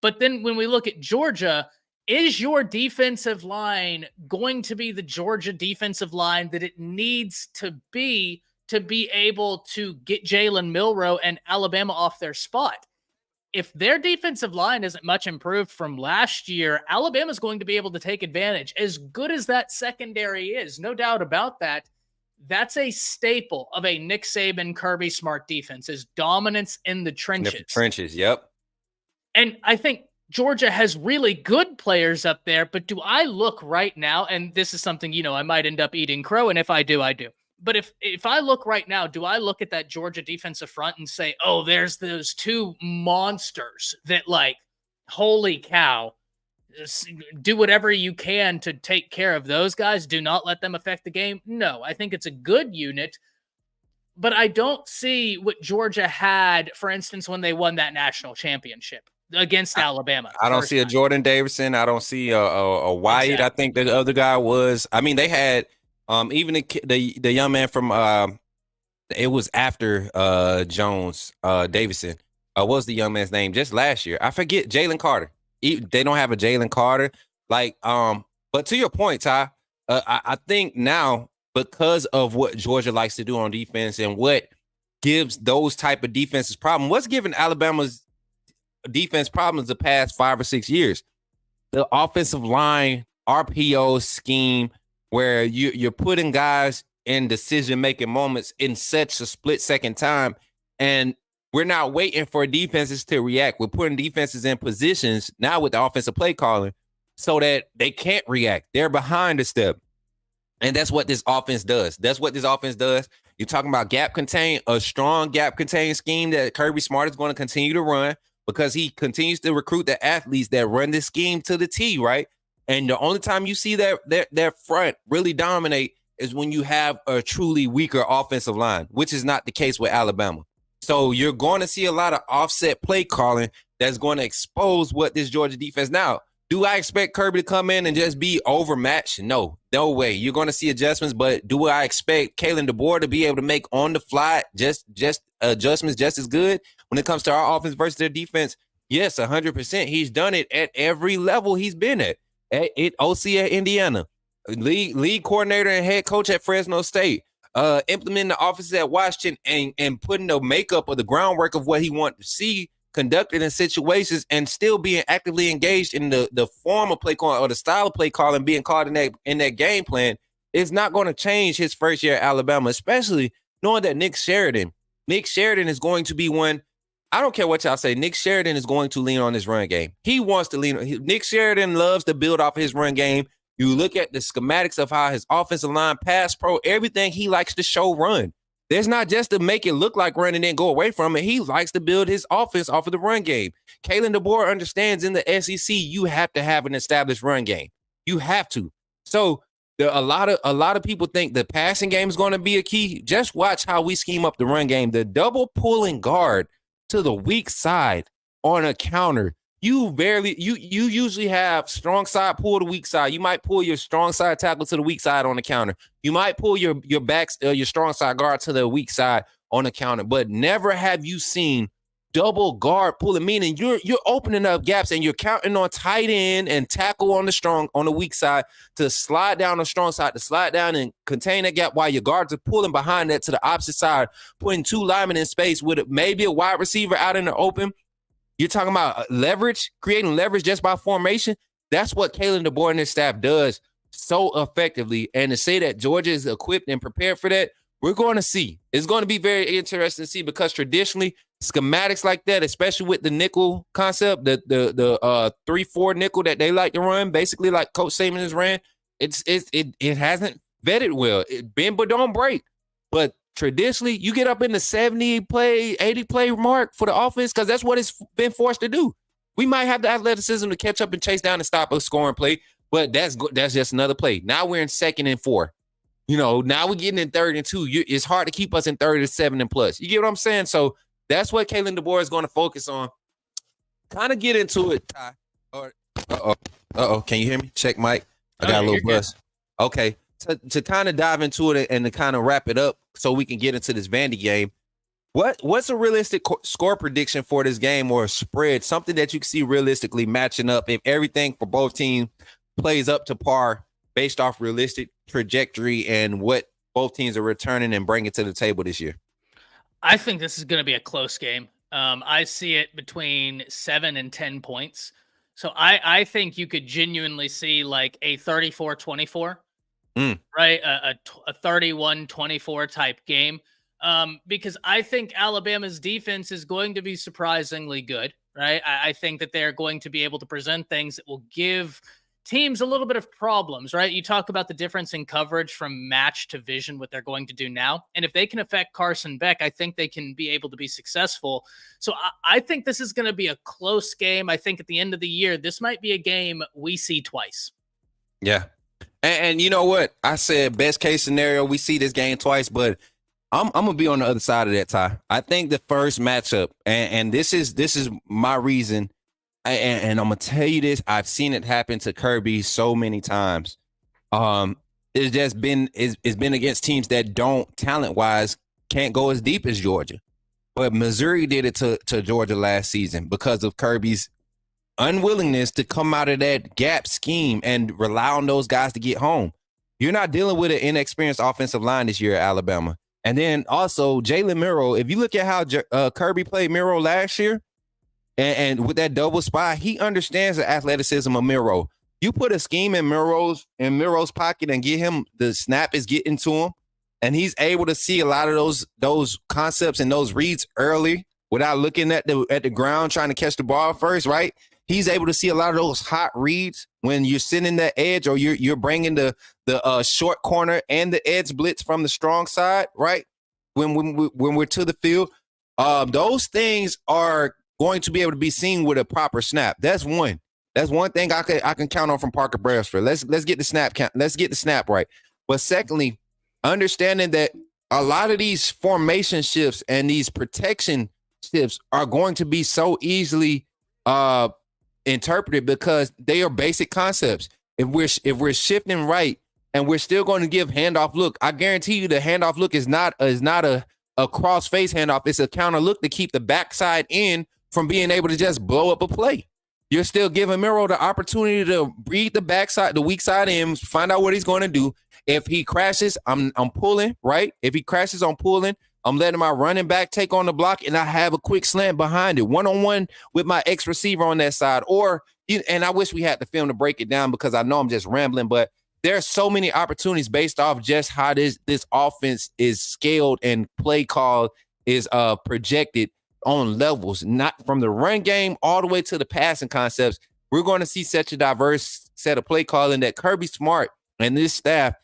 But then when we look at Georgia, is your defensive line going to be the Georgia defensive line that it needs to be able to get Jalen Milroe and Alabama off their spot? If their defensive line isn't much improved from last year, Alabama's going to be able to take advantage. As good as that secondary is, no doubt about that, that's a staple of a Nick Saban, Kirby Smart defense, is dominance in the trenches. Yep. And I think Georgia has really good players up there, but do I look right now, and this is something, I might end up eating crow, and if I do, I do. But if I look right now, do I look at that Georgia defensive front and say, oh, there's those two monsters that, like, holy cow, do whatever you can to take care of those guys. Do not let them affect the game. No, I think it's a good unit, but I don't see what Georgia had, for instance, when they won that national championship against Alabama. I don't see a Jordan Davison. I don't see a Wyatt. Exactly. I think the other guy was, I mean, they had, even the young man from it was after Jones, Davison. What was the young man's name just last year? I forget. Jalen Carter. They don't have a Jalen Carter. But to your point, Ty, I think now because of what Georgia likes to do on defense and what gives those type of defenses problem, what's giving Alabama's defense problems the past 5 or 6 years? The offensive line, RPO scheme, where you're putting guys in decision-making moments in such a split-second time, and we're not waiting for defenses to react. We're putting defenses in positions now with the offensive play calling so that they can't react. They're behind a step, and that's what this offense does. You're talking about gap contain, a strong gap contain scheme that Kirby Smart is going to continue to run because he continues to recruit the athletes that run this scheme to the T, right? And the only time you see that front really dominate is when you have a truly weaker offensive line, which is not the case with Alabama. So you're going to see a lot of offset play calling that's going to expose what this Georgia defense. Now, do I expect Kirby to come in and just be overmatched? No way. You're going to see adjustments, but do I expect Kalen Deboer to be able to make on the fly just adjustments just as good when it comes to our offense versus their defense? Yes, 100%. He's done it at every level he's been at OC at Indiana, league coordinator and head coach at Fresno State, implementing the offenses at Washington and putting the makeup of the groundwork of what he wanted to see conducted in situations and still being actively engaged in the form of play calling or the style of play calling being called in that game plan is not going to change his first year at Alabama, especially knowing that Nick Sheridan is going to be one. I don't care what y'all say. Nick Sheridan is going to lean on his run game. He wants to lean on. Nick Sheridan loves to build off his run game. You look at the schematics of how his offensive line, pass pro, everything he likes to show run. There's not just to make it look like run and then go away from it. He likes to build his offense off of the run game. Kalen DeBoer understands in the SEC, you have to have an established run game. You have to. So a lot of people think the passing game is going to be a key. Just watch how we scheme up the run game. The double pulling guard to the weak side on a counter. You usually have strong side pull to weak side. You might pull your strong side tackle to the weak side on the counter. You might pull your strong side guard to the weak side on the counter. But never have you seen double guard pulling, meaning you're opening up gaps and you're counting on tight end and tackle on the weak side to slide down the strong side, to slide down and contain that gap while your guards are pulling behind that to the opposite side, putting two linemen in space with maybe a wide receiver out in the open. You're talking about leverage, creating leverage just by formation. That's what Kalen DeBoer and his staff does so effectively. And to say that Georgia is equipped and prepared for that, we're going to see. It's going to be very interesting to see because traditionally schematics like that, especially with the nickel concept, the 3-4 nickel that they like to run, basically like Coach Saban has ran, it hasn't vetted well. It bend but don't break. But traditionally, you get up in the 70 play, 80 play mark for the offense because that's what it's been forced to do. We might have the athleticism to catch up and chase down and stop a scoring play, but that's just another play. Now we're in 2nd and 4. Now we're getting in 3rd and 2. It's hard to keep us in 3rd and 7 and plus. You get what I'm saying? So that's what Kalen DeBoer is going to focus on. Kind of get into it, Ty. Uh-oh. Can you hear me? Check mic. I got a little buzz. Good. Okay. To kind of dive into it and to kind of wrap it up so we can get into this Vandy game, what's a realistic score prediction for this game or a spread, something that you can see realistically matching up if everything for both teams plays up to par based off realistic trajectory and what both teams are returning and bringing to the table this year? I think this is going to be a close game. I see it between 7 and 10 points. So I think you could genuinely see like a 34-24. Right? A 31-24 type game. Because I think Alabama's defense is going to be surprisingly good, right? I think that they're going to be able to present things that will give teams a little bit of problems, right? You talk about the difference in coverage from match to vision, what they're going to do now. And if they can affect Carson Beck, I think they can be able to be successful. So I think this is going to be a close game. I think at the end of the year, this might be a game we see twice. Yeah. And you know what? I said best case scenario, we see this game twice, but I'm gonna be on the other side of that, Ty. I think the first matchup, and this is my reason, and I'm gonna tell you this. I've seen it happen to Kirby so many times. It's just been against teams that don't talent wise can't go as deep as Georgia, but Missouri did it to Georgia last season because of Kirby's unwillingness to come out of that gap scheme and rely on those guys to get home. You're not dealing with an inexperienced offensive line this year at Alabama. And then also Jalen Miro, if you look at how Kirby played Miro last year and with that double spy, he understands the athleticism of Miro. You put a scheme in Miro's pocket and get him, the snap is getting to him, and he's able to see a lot of those concepts and those reads early without looking at the ground trying to catch the ball first, right? He's able to see a lot of those hot reads when you're sending that edge or you're bringing the short corner and the edge blitz from the strong side, right? When we're to the field, those things are going to be able to be seen with a proper snap. That's one. That's one thing I can count on from Parker Beresford. Let's get the snap count. Let's get the snap right. But secondly, understanding that a lot of these formation shifts and these protection shifts are going to be so easily interpreted because they are basic concepts. If we're shifting right and we're still going to give handoff look, I guarantee you the handoff look is not a cross face handoff. It's a counter look to keep the backside in from being able to just blow up a play. You're still giving Miro the opportunity to read the backside, the weak side in, find out what he's going to do. If he crashes, I'm pulling, right? If he crashes, I'm pulling. I'm letting my running back take on the block, and I have a quick slant behind it, one-on-one with my ex receiver on that side. And I wish we had the film to break it down because I know I'm just rambling, but there are so many opportunities based off just how this offense is scaled and play call is projected on levels, not from the run game all the way to the passing concepts. We're going to see such a diverse set of play calling that Kirby Smart and this staff,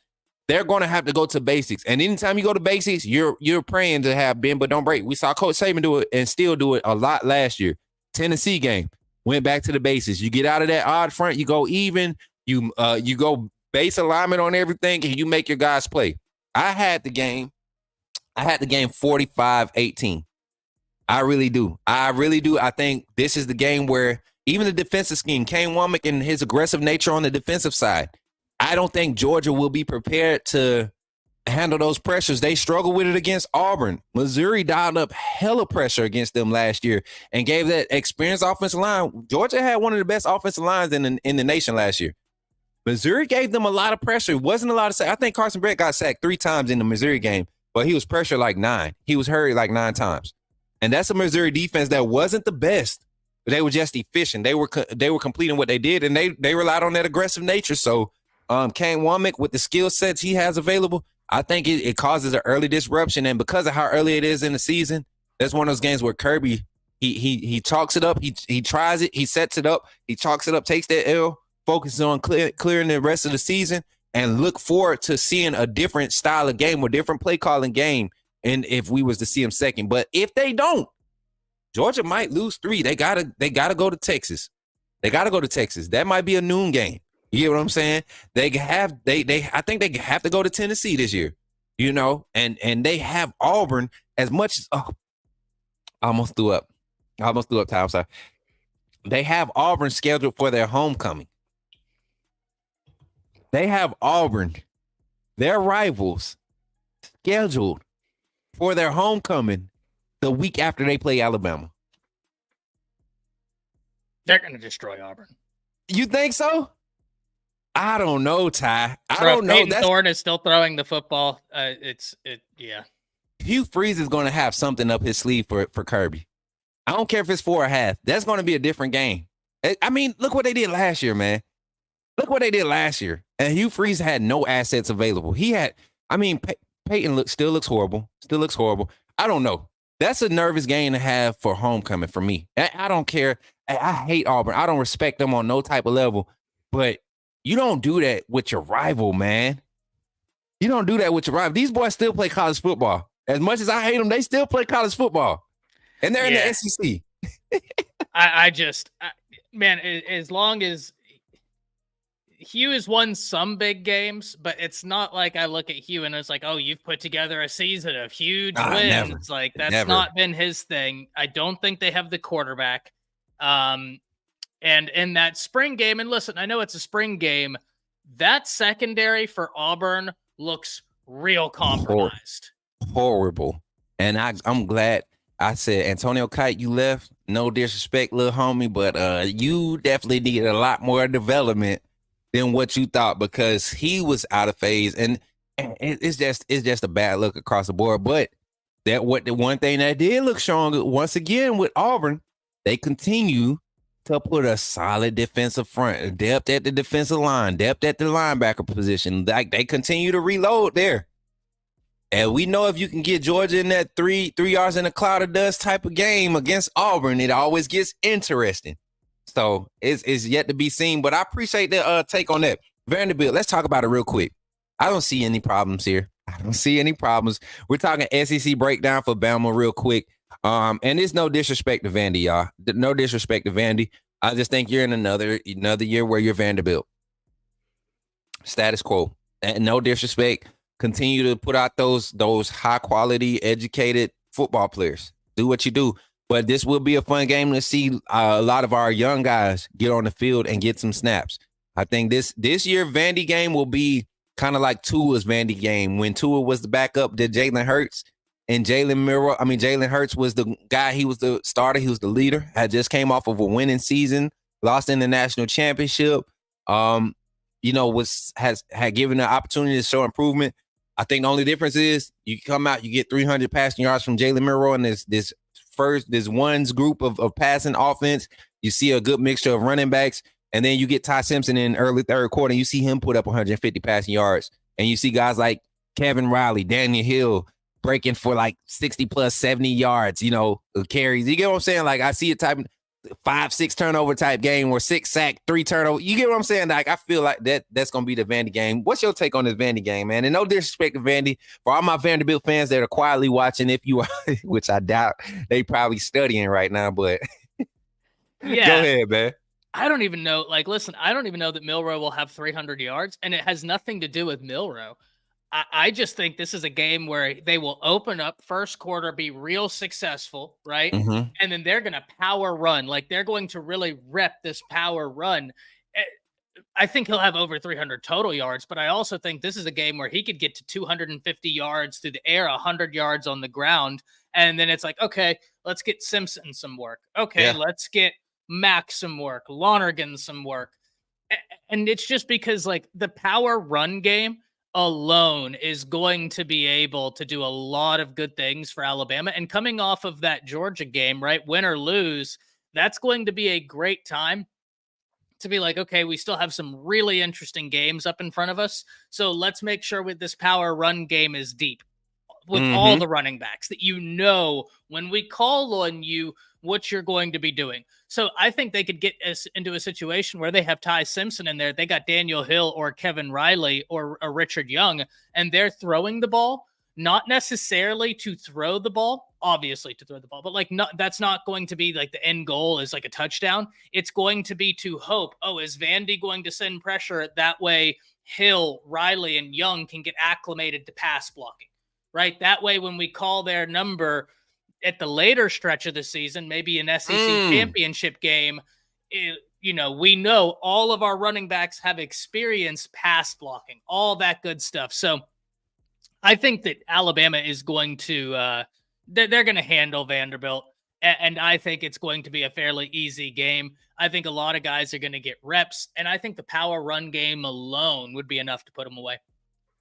they're going to have to go to basics. And anytime you go to basics, you're praying to have bend but don't break. We saw Coach Saban do it and still do it a lot last year. Tennessee game, went back to the basics. You get out of that odd front, you go even, you go base alignment on everything, and you make your guys play. I had the game 45-18. I really do. I think this is the game where even the defensive scheme, Kane Womack and his aggressive nature on the defensive side, I don't think Georgia will be prepared to handle those pressures. They struggled with it against Auburn. Missouri dialed up hella pressure against them last year and gave that experienced offensive line. Georgia had one of the best offensive lines in the nation last year. Missouri gave them a lot of pressure. It wasn't a lot of sack. I think Carson Brett got sacked 3 times in the Missouri game, but he was pressured like 9. He was hurried like 9 times. And that's a Missouri defense that wasn't the best, but they were just efficient. They were completing what they did, and they relied on that aggressive nature. So Kane Womack, with the skill sets he has available, I think it causes an early disruption. And because of how early it is in the season, that's one of those games where Kirby, he chalks it up, he tries it, he sets it up, he chalks it up, takes that L, focuses on clearing the rest of the season, and look forward to seeing a different style of game or different play calling game. And if we was to see him second, but if they don't, Georgia might lose 3. They gotta go to Texas. That might be a noon game. You get what I'm saying? I think they have to go to Tennessee this year. You know, and they have Auburn as much as I almost threw up. Time. Sorry. They have Auburn scheduled for their homecoming. They have Auburn, their rivals, scheduled for their homecoming the week after they play Alabama. They're going to destroy Auburn. You think so? I don't know, Ty. I don't know. Peyton Thorne is still throwing the football. Yeah. Hugh Freeze is going to have something up his sleeve for Kirby. I don't care if it's 4 or half. That's going to be a different game. I mean, look what they did last year, man. And Hugh Freeze had no assets available. Peyton still looks horrible. I don't know. That's a nervous game to have for homecoming for me. I don't care. I hate Auburn. I don't respect them on no type of level. But you don't do that with your rival, man. These boys still play college football. As much as I hate them, they still play college football. And they're in the SEC. Man, as long as Hugh has won some big games, but it's not like I look at Hugh and it's like, oh, you've put together a season of huge wins. Never. Like that's not been his thing. I don't think they have the quarterback. And in that spring game, and listen, I know it's a spring game, that secondary for Auburn looks real compromised. Horrible. And I'm glad I said, Antonio Kite, you left. No disrespect, little homie, but you definitely needed a lot more development than what you thought because he was out of phase. And it's just a bad look across the board. But the one thing that did look strong once again with Auburn, they continue to put a solid defensive front, depth at the defensive line, depth at the linebacker position. Like they continue to reload there. And we know if you can get Georgia in that 3 yards in a cloud of dust type of game against Auburn, it always gets interesting. So it's yet to be seen, but I appreciate the take on that. Vanderbilt, let's talk about it real quick. I don't see any problems here. We're talking SEC breakdown for Bama real quick. And it's no disrespect to Vandy, y'all. No disrespect to Vandy. I just think you're in another year where you're Vanderbilt. Status quo. And no disrespect. Continue to put out those high quality, educated football players. Do what you do. But this will be a fun game to see a lot of our young guys get on the field and get some snaps. I think this year Vandy game will be kind of like Tua's Vandy game when Tua was the backup to Jalen Hurts. And Jalen Hurts was the guy. He was the starter. He was the leader. Had just came off of a winning season, lost in the national championship. Had given the opportunity to show improvement. I think the only difference is you come out, you get 300 passing yards from Jalen Milroe, and this one's group of passing offense. You see a good mixture of running backs, and then you get Ty Simpson in early third quarter, and you see him put up 150 passing yards, and you see guys like Kevin Riley, Daniel Hill, breaking for like 60 plus 70 yards, carries. You get what I'm saying? Like I see a type 5-6 turnover type game or 6 sack, 3 turnover. You get what I'm saying? Like I feel like that's gonna be the Vandy game. What's your take on this Vandy game, man? And no disrespect to Vandy, for all my Vanderbilt fans that are quietly watching, if you are, which I doubt, they probably studying right now, but yeah. Go ahead, man. I don't even know. Like, listen, I don't even know that Milroe will have 300 yards, and it has nothing to do with Milroe. I just think this is a game where they will open up first quarter, be real successful, right? Mm-hmm. And then they're going to power run. Like they're going to really rep this power run. I think he'll have over 300 total yards, but I also think this is a game where he could get to 250 yards through the air, 100 yards on the ground. And then it's like, okay, let's get Simpson some work. Okay, let's get Mack some work, Lonergan some work. And it's just because like the power run game alone is going to be able to do a lot of good things for Alabama. And coming off of that Georgia game, right, win or lose, that's going to be a great time to be like, okay, we still have some really interesting games up in front of us. So let's make sure with this power run game is deep with all the running backs that when we call on you, what you're going to be doing. So I think they could get us into a situation where they have Ty Simpson in there. They got Daniel Hill or Kevin Riley or Richard Young, and they're throwing the ball, not necessarily to throw the ball, obviously to throw the ball, but like that's not going to be like the end goal is like a touchdown. It's going to be to hope, is Vandy going to send pressure? That way Hill, Riley, and Young can get acclimated to pass blocking, right? That way when we call their number at the later stretch of the season, maybe an SEC championship game, we know all of our running backs have experienced pass blocking, all that good stuff. So I think that Alabama is going to, they're going to handle Vanderbilt. And I think it's going to be a fairly easy game. I think a lot of guys are going to get reps. And I think the power run game alone would be enough to put them away.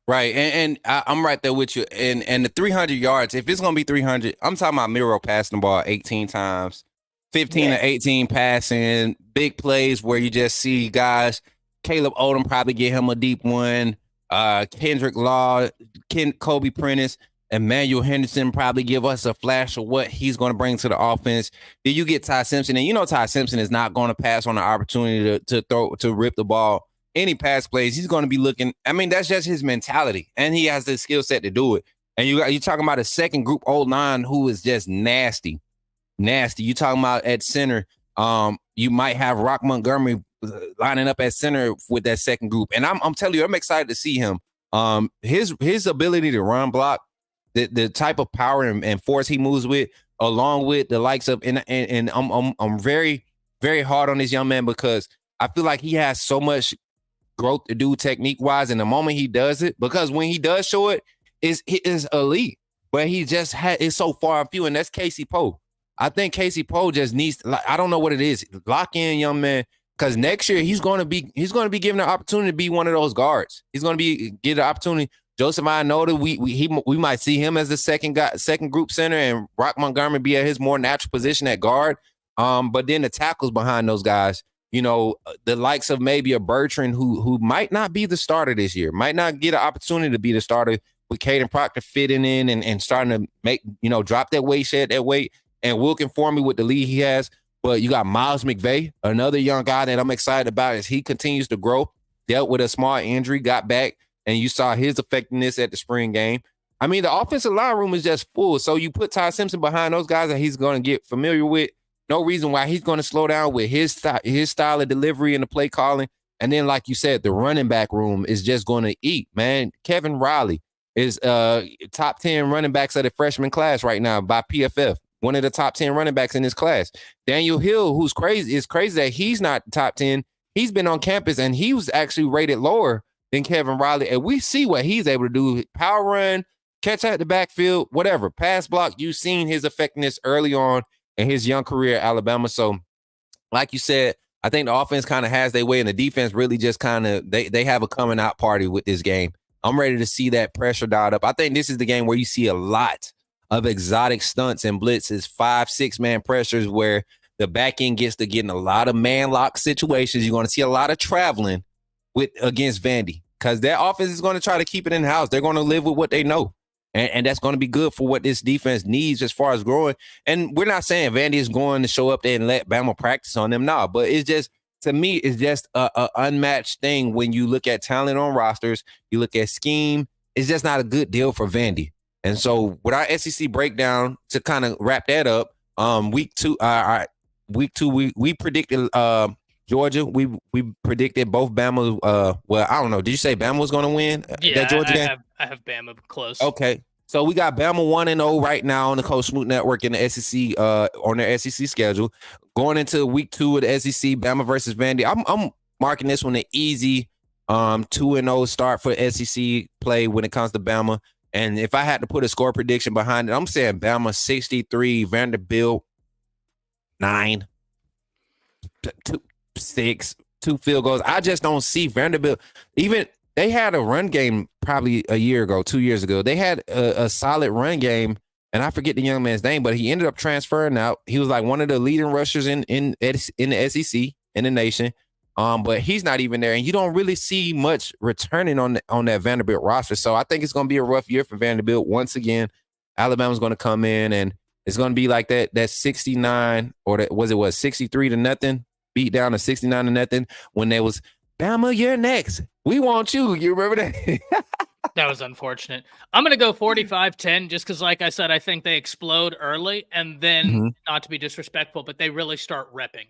Right, and I'm right there with you. And the 300 yards, if it's going to be 300, I'm talking about Miro passing the ball 18 times, 15 to 18 passing, big plays where you just see guys, Caleb Odom probably get him a deep one, Kendrick Law, Kobe Prentice, Emmanuel Henderson probably give us a flash of what he's going to bring to the offense. Then you get Ty Simpson, and Ty Simpson is not going to pass on the opportunity to rip the ball. Any pass plays, he's going to be looking. I mean, that's just his mentality, and he has the skill set to do it. And you're talking about a second group O-line who is just nasty. You talking about at center. You might have Rock Montgomery lining up at center with that second group, and I'm telling you, I'm excited to see him. His ability to run block, the type of power and force he moves with, along with the likes of, and I'm very, very hard on this young man because I feel like he has so much growth to do technique wise, and the moment he does it, because when he does show it, it is elite, but he just is so far and few, and that's Casey Poe. I think Casey Poe just needs, I don't know what it is, lock in, young man, because next year he's going to be given the opportunity to be one of those guards. He's going to get the opportunity. Joseph Ionoda, we might see him as the second group center, and Rock Montgomery be at his more natural position at guard. But then the tackles behind those guys, the likes of maybe a Bertrand who might not be the starter this year, might not get an opportunity to be the starter with Caden Proctor fitting in and starting to make, drop that weight, shed that weight, and Will inform me with the lead he has. But you got Miles McVay, another young guy that I'm excited about as he continues to grow, dealt with a small injury, got back, and you saw his effectiveness at the spring game. I mean, the offensive line room is just full. So you put Ty Simpson behind those guys that he's going to get familiar with. No reason why he's going to slow down with his style of delivery and the play calling. And then, like you said, the running back room is just going to eat, man. Kevin Riley is top 10 running backs of the freshman class right now by PFF. One of the top 10 running backs in his class. Daniel Hill, who's crazy, is crazy that he's not top 10. He's been on campus, and he was actually rated lower than Kevin Riley. And we see what he's able to do. Power run, catch out the backfield, whatever. Pass block, you've seen his effectiveness early on in his young career at Alabama. So, like you said, I think the offense kind of has their way, and the defense really just kind of, they have a coming out party with this game. I'm ready to see that pressure dialed up. I think this is the game where you see a lot of exotic stunts and blitzes, 5-6 man pressures where the back end gets to getting a lot of man lock situations. You're going to see a lot of traveling against Vandy because their offense is going to try to keep it in house. They're going to live with what they know. And that's going to be good for what this defense needs as far as growing. And we're not saying Vandy is going to show up there and let Bama practice on them now, but it's just, to me, it's just a unmatched thing when you look at talent on rosters, you look at scheme. It's just not a good deal for Vandy. And so with our SEC breakdown, to kind of wrap that up, week two, we predicted Georgia. We predicted both Bama. Well, I don't know. Did you say Bama was going to win that Georgia game? I have Bama close. Okay. So we got Bama 1-0 right now on the Coach Smook Network in the SEC on their SEC schedule. Going into week 2 of the SEC, Bama versus Vandy. I'm marking this one an easy 2-0 start for SEC play when it comes to Bama. And if I had to put a score prediction behind it, I'm saying Bama 63, Vanderbilt 9, 6, 2 field goals. I just don't see Vanderbilt. Even they had a run game probably a year ago, 2 years ago. They had a solid run game, and I forget the young man's name, but he ended up transferring out. He was like one of the leading rushers in the SEC in the nation. But he's not even there, and you don't really see much returning on that Vanderbilt roster. So I think it's going to be a rough year for Vanderbilt. Once again, Alabama's going to come in, and it's going to be like that 69 or that was it 63-0 beat down to 69-0 when there was Bama, you're next. We want you. You remember that? That was unfortunate. I'm going to go 45-10 just because, like I said, I think they explode early, and then not to be disrespectful, but they really start repping.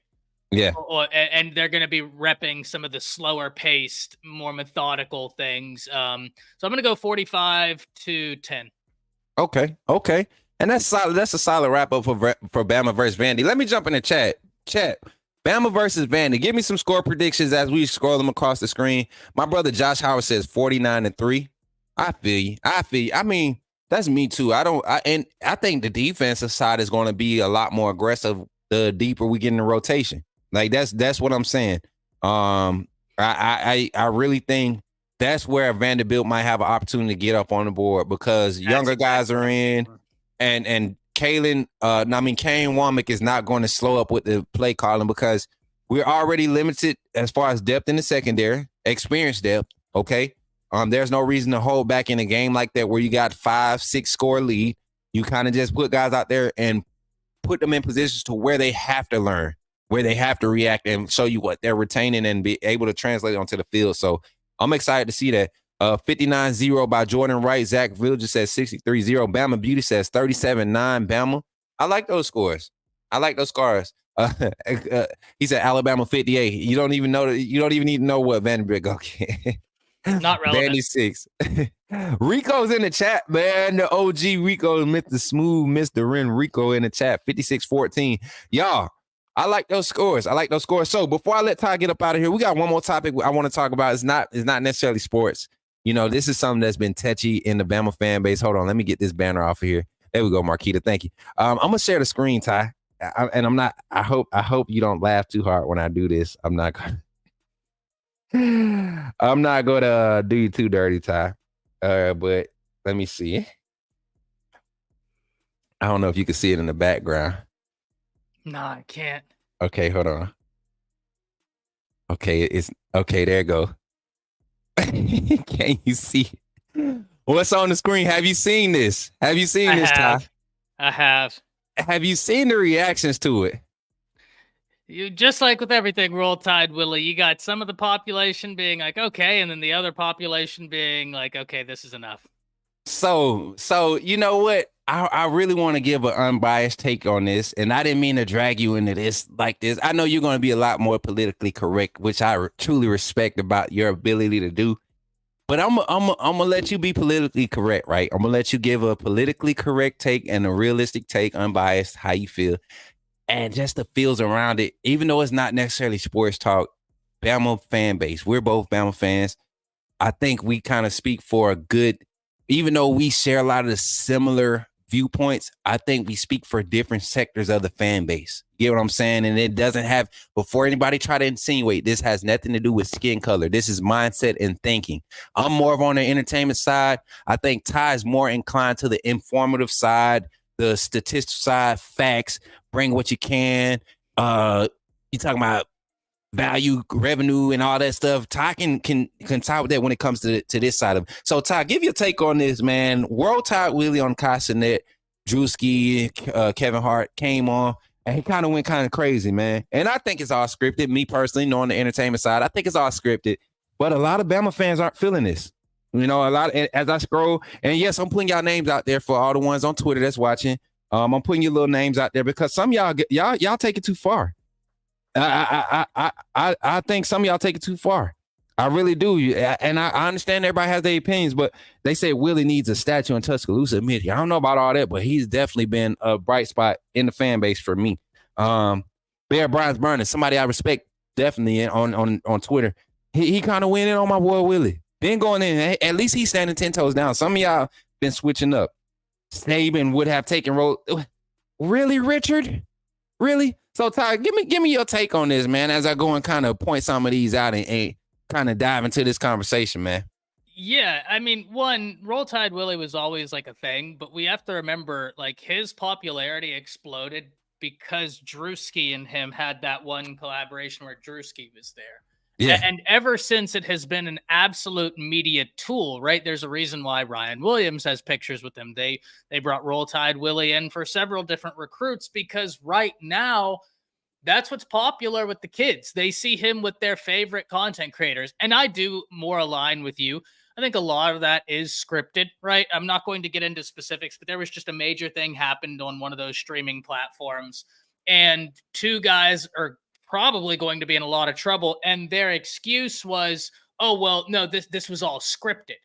Yeah. And they're going to be repping some of the slower paced, more methodical things. So I'm going to go 45-10. Okay. And that's solid. That's a solid wrap up for Bama versus Vandy. Let me jump in the chat. Bama versus Vandy. Give me some score predictions as we scroll them across the screen. My brother Josh Howard says 49-3. I feel you. I mean, that's me too. I think the defensive side is going to be a lot more aggressive the deeper we get in the rotation. Like that's what I'm saying. I really think that's where Vanderbilt might have an opportunity to get up on the board because younger guys are in, and Kalen. Kane Womack is not going to slow up with the play calling because we're already limited as far as depth in the secondary, experience depth. Okay, there's no reason to hold back in a game like that where you got 5-6 score lead. You kind of just put guys out there and put them in positions to where they have to learn, where they have to react and show you what they're retaining and be able to translate onto the field. So I'm excited to see that. 59-0 by Jordan Wright. Zach Villager says 63-0. Bama Beauty says 37-9 Bama. I like those scores. He said Alabama 58. You don't even need to know what Vanderbilt go get. Not relevant. Vandy 6. Rico's in the chat, man. The OG Rico, Mr. Smooth, Mr. Ren Rico in the chat. 56-14. Y'all, I like those scores. So before I let Ty get up out of here, we got one more topic I want to talk about. It's not necessarily sports. You know, this is something that's been touchy in the Bama fan base. Hold on, let me get this banner off of here. There we go, Marquita. Thank you. I'm gonna share the screen, Ty. I hope you don't laugh too hard when I do this. I'm not gonna do you too dirty, Ty. But let me see. I don't know if you can see it in the background. No, I can't. Okay, hold on. Okay, it's okay. There you go. Can you see what's on the screen? Have you seen this? Ty? I have. Have you seen the reactions to it? You just like with everything, Roll Tide, Willie. You got some of the population being like, okay, and then the other population being like, okay, this is enough. So you know what? I really want to give an unbiased take on this, and I didn't mean to drag you into this like this. I know you're going to be a lot more politically correct, which I truly respect about your ability to do. But I'm gonna let you be politically correct, right? I'm gonna let you give a politically correct take and a realistic take, unbiased, how you feel, and just the feels around it. Even though it's not necessarily sports talk, Bama fan base. We're both Bama fans. I think we kind of speak for a good, even though we share a lot of the similar viewpoints, I think we speak for different sectors of the fan base. You get what I'm saying? And it doesn't have, before anybody try to insinuate, this has nothing to do with skin color. This is mindset and thinking. I'm more of on the entertainment side. I think Ty is more inclined to the informative side, the statistical side, facts, bring what you can. You talking about value, revenue, and all that stuff. Ty can tie with that when it comes to this side of it. So Ty, give your take on this, man. World Tide Willie on Castanet, Drewski, Kevin Hart came on, and he kind of went kind of crazy, man. And I think it's all scripted. Me personally, knowing the entertainment side, I think it's all scripted. But a lot of Bama fans aren't feeling this. You know, a lot as I scroll, and yes, I'm putting y'all names out there for all the ones on Twitter that's watching. I'm putting your little names out there because some of y'all take it too far. I think some of y'all take it too far. I really do. And I understand everybody has their opinions, but they say Willie needs a statue in Tuscaloosa. I don't know about all that, but he's definitely been a bright spot in the fan base for me. Bear Bryant's burning, somebody I respect definitely on Twitter. He kind of went in on my boy Willie. Been going in. At least he's standing 10 toes down. Some of y'all been switching up. Saban would have taken roll. Really, Richard? Really? So Ty, give me your take on this, man, as I go and kind of point some of these out and kind of dive into this conversation, man. Yeah, I mean, one, Roll Tide Willie was always like a thing, but we have to remember, like, his popularity exploded because Drewski and him had that one collaboration where Drewski was there. Yeah. And ever since, it has been an absolute media tool, right? There's a reason why Ryan Williams has pictures with him. They brought Roll Tide Willie in for several different recruits because right now, that's what's popular with the kids. They see him with their favorite content creators. And I do more align with you. I think a lot of that is scripted, right? I'm not going to get into specifics, but there was just a major thing happened on one of those streaming platforms. And two guys are probably going to be in a lot of trouble. And their excuse was, oh, well, no, this was all scripted.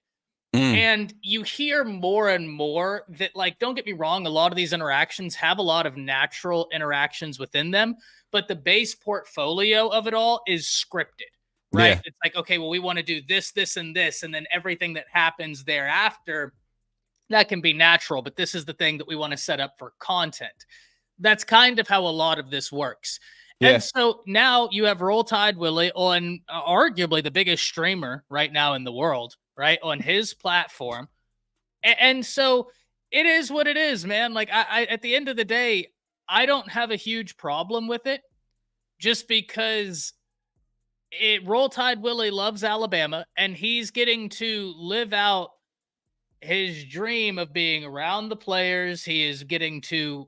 And you hear more and more that, like, don't get me wrong, a lot of these interactions have a lot of natural interactions within them, but the base portfolio of it all is scripted, right? Yeah. It's like, okay, well, we want to do this, this, and this, and then everything that happens thereafter, that can be natural, but this is the thing that we want to set up for content. That's kind of how a lot of this works. Yeah. And so now you have Roll Tide Willie on arguably the biggest streamer right now in the world, right, on his platform. And so it is what it is, man. Like, I at the end of the day, I don't have a huge problem with it just because Roll Tide Willie loves Alabama and he's getting to live out his dream of being around the players. He is getting to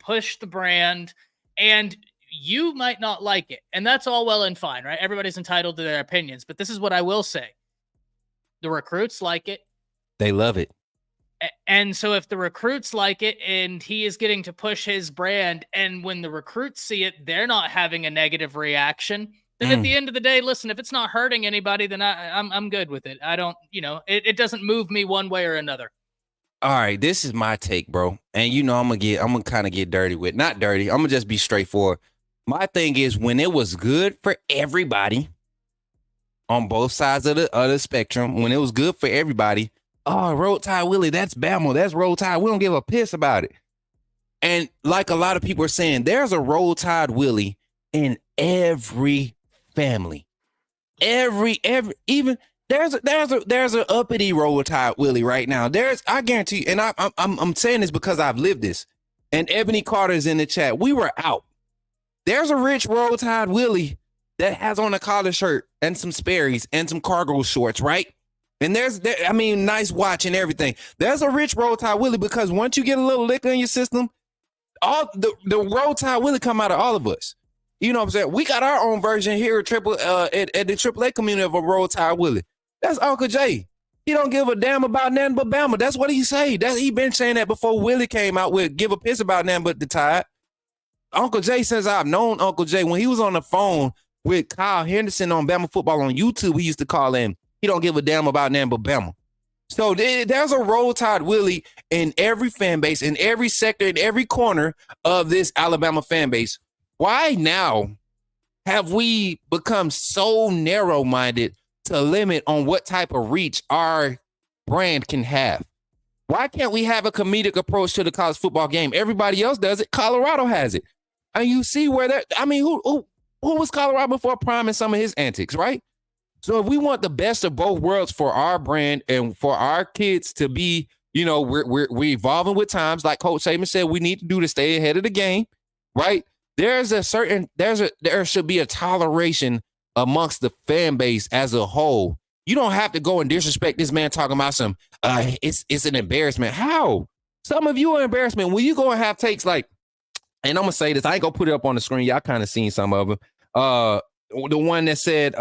push the brand, and you might not like it. And that's all well and fine, right? Everybody's entitled to their opinions. But this is what I will say. The recruits like it. They love it. And so if the recruits like it and he is getting to push his brand, and when the recruits see it, they're not having a negative reaction, then at the end of the day, listen, if it's not hurting anybody, then I'm good with it. I don't, it doesn't move me one way or another. All right, this is my take, bro. And I'm gonna kind of get dirty with, not dirty. I'm gonna just be straightforward. My thing is, when it was good for everybody on both sides of the spectrum, when it was good for everybody, oh, Roll Tide Willie, that's Bama, that's Roll Tide. We don't give a piss about it. And like a lot of people are saying, there's a Roll Tide Willie in every family. Even there's a uppity Roll Tide Willie right now. I guarantee you, and I'm saying this because I've lived this. And Ebony Carter's in the chat. We were out. There's a rich Roll Tide Willie that has on a collar shirt and some Sperry's and some cargo shorts, right? And nice watch and everything. There's a rich Roll Tide Willie because once you get a little liquor in your system, all the Roll Tide Willie come out of all of us. You know what I'm saying? We got our own version here at the AAA community of a Roll Tide Willie. That's Uncle Jay. He don't give a damn about nothing but Bama. That's what he say. He been saying that before Willie came out with give a piss about nothing but the Tide. Uncle Jay, since I've known Uncle Jay, when he was on the phone with Kyle Henderson on Bama Football on YouTube, he used to call in, he don't give a damn about nothing but Bama. So there's a Roll Tide Willie in every fan base, in every sector, in every corner of this Alabama fan base. Why now have we become so narrow-minded to limit on what type of reach our brand can have? Why can't we have a comedic approach to the college football game? Everybody else does it. Colorado has it. And you see where that, I mean, who was Colorado before Prime and some of his antics, right? So if we want the best of both worlds for our brand and for our kids to be, you know, we're evolving with times, like Coach Saban said, we need to do to stay ahead of the game, right? There should be a toleration amongst the fan base as a whole. You don't have to go and disrespect this man talking about some, it's an embarrassment. How? Some of you are embarrassment. When you go and have takes like, and I'm going to say this, I ain't going to put it up on the screen. Y'all kind of seen some of them. The one that said,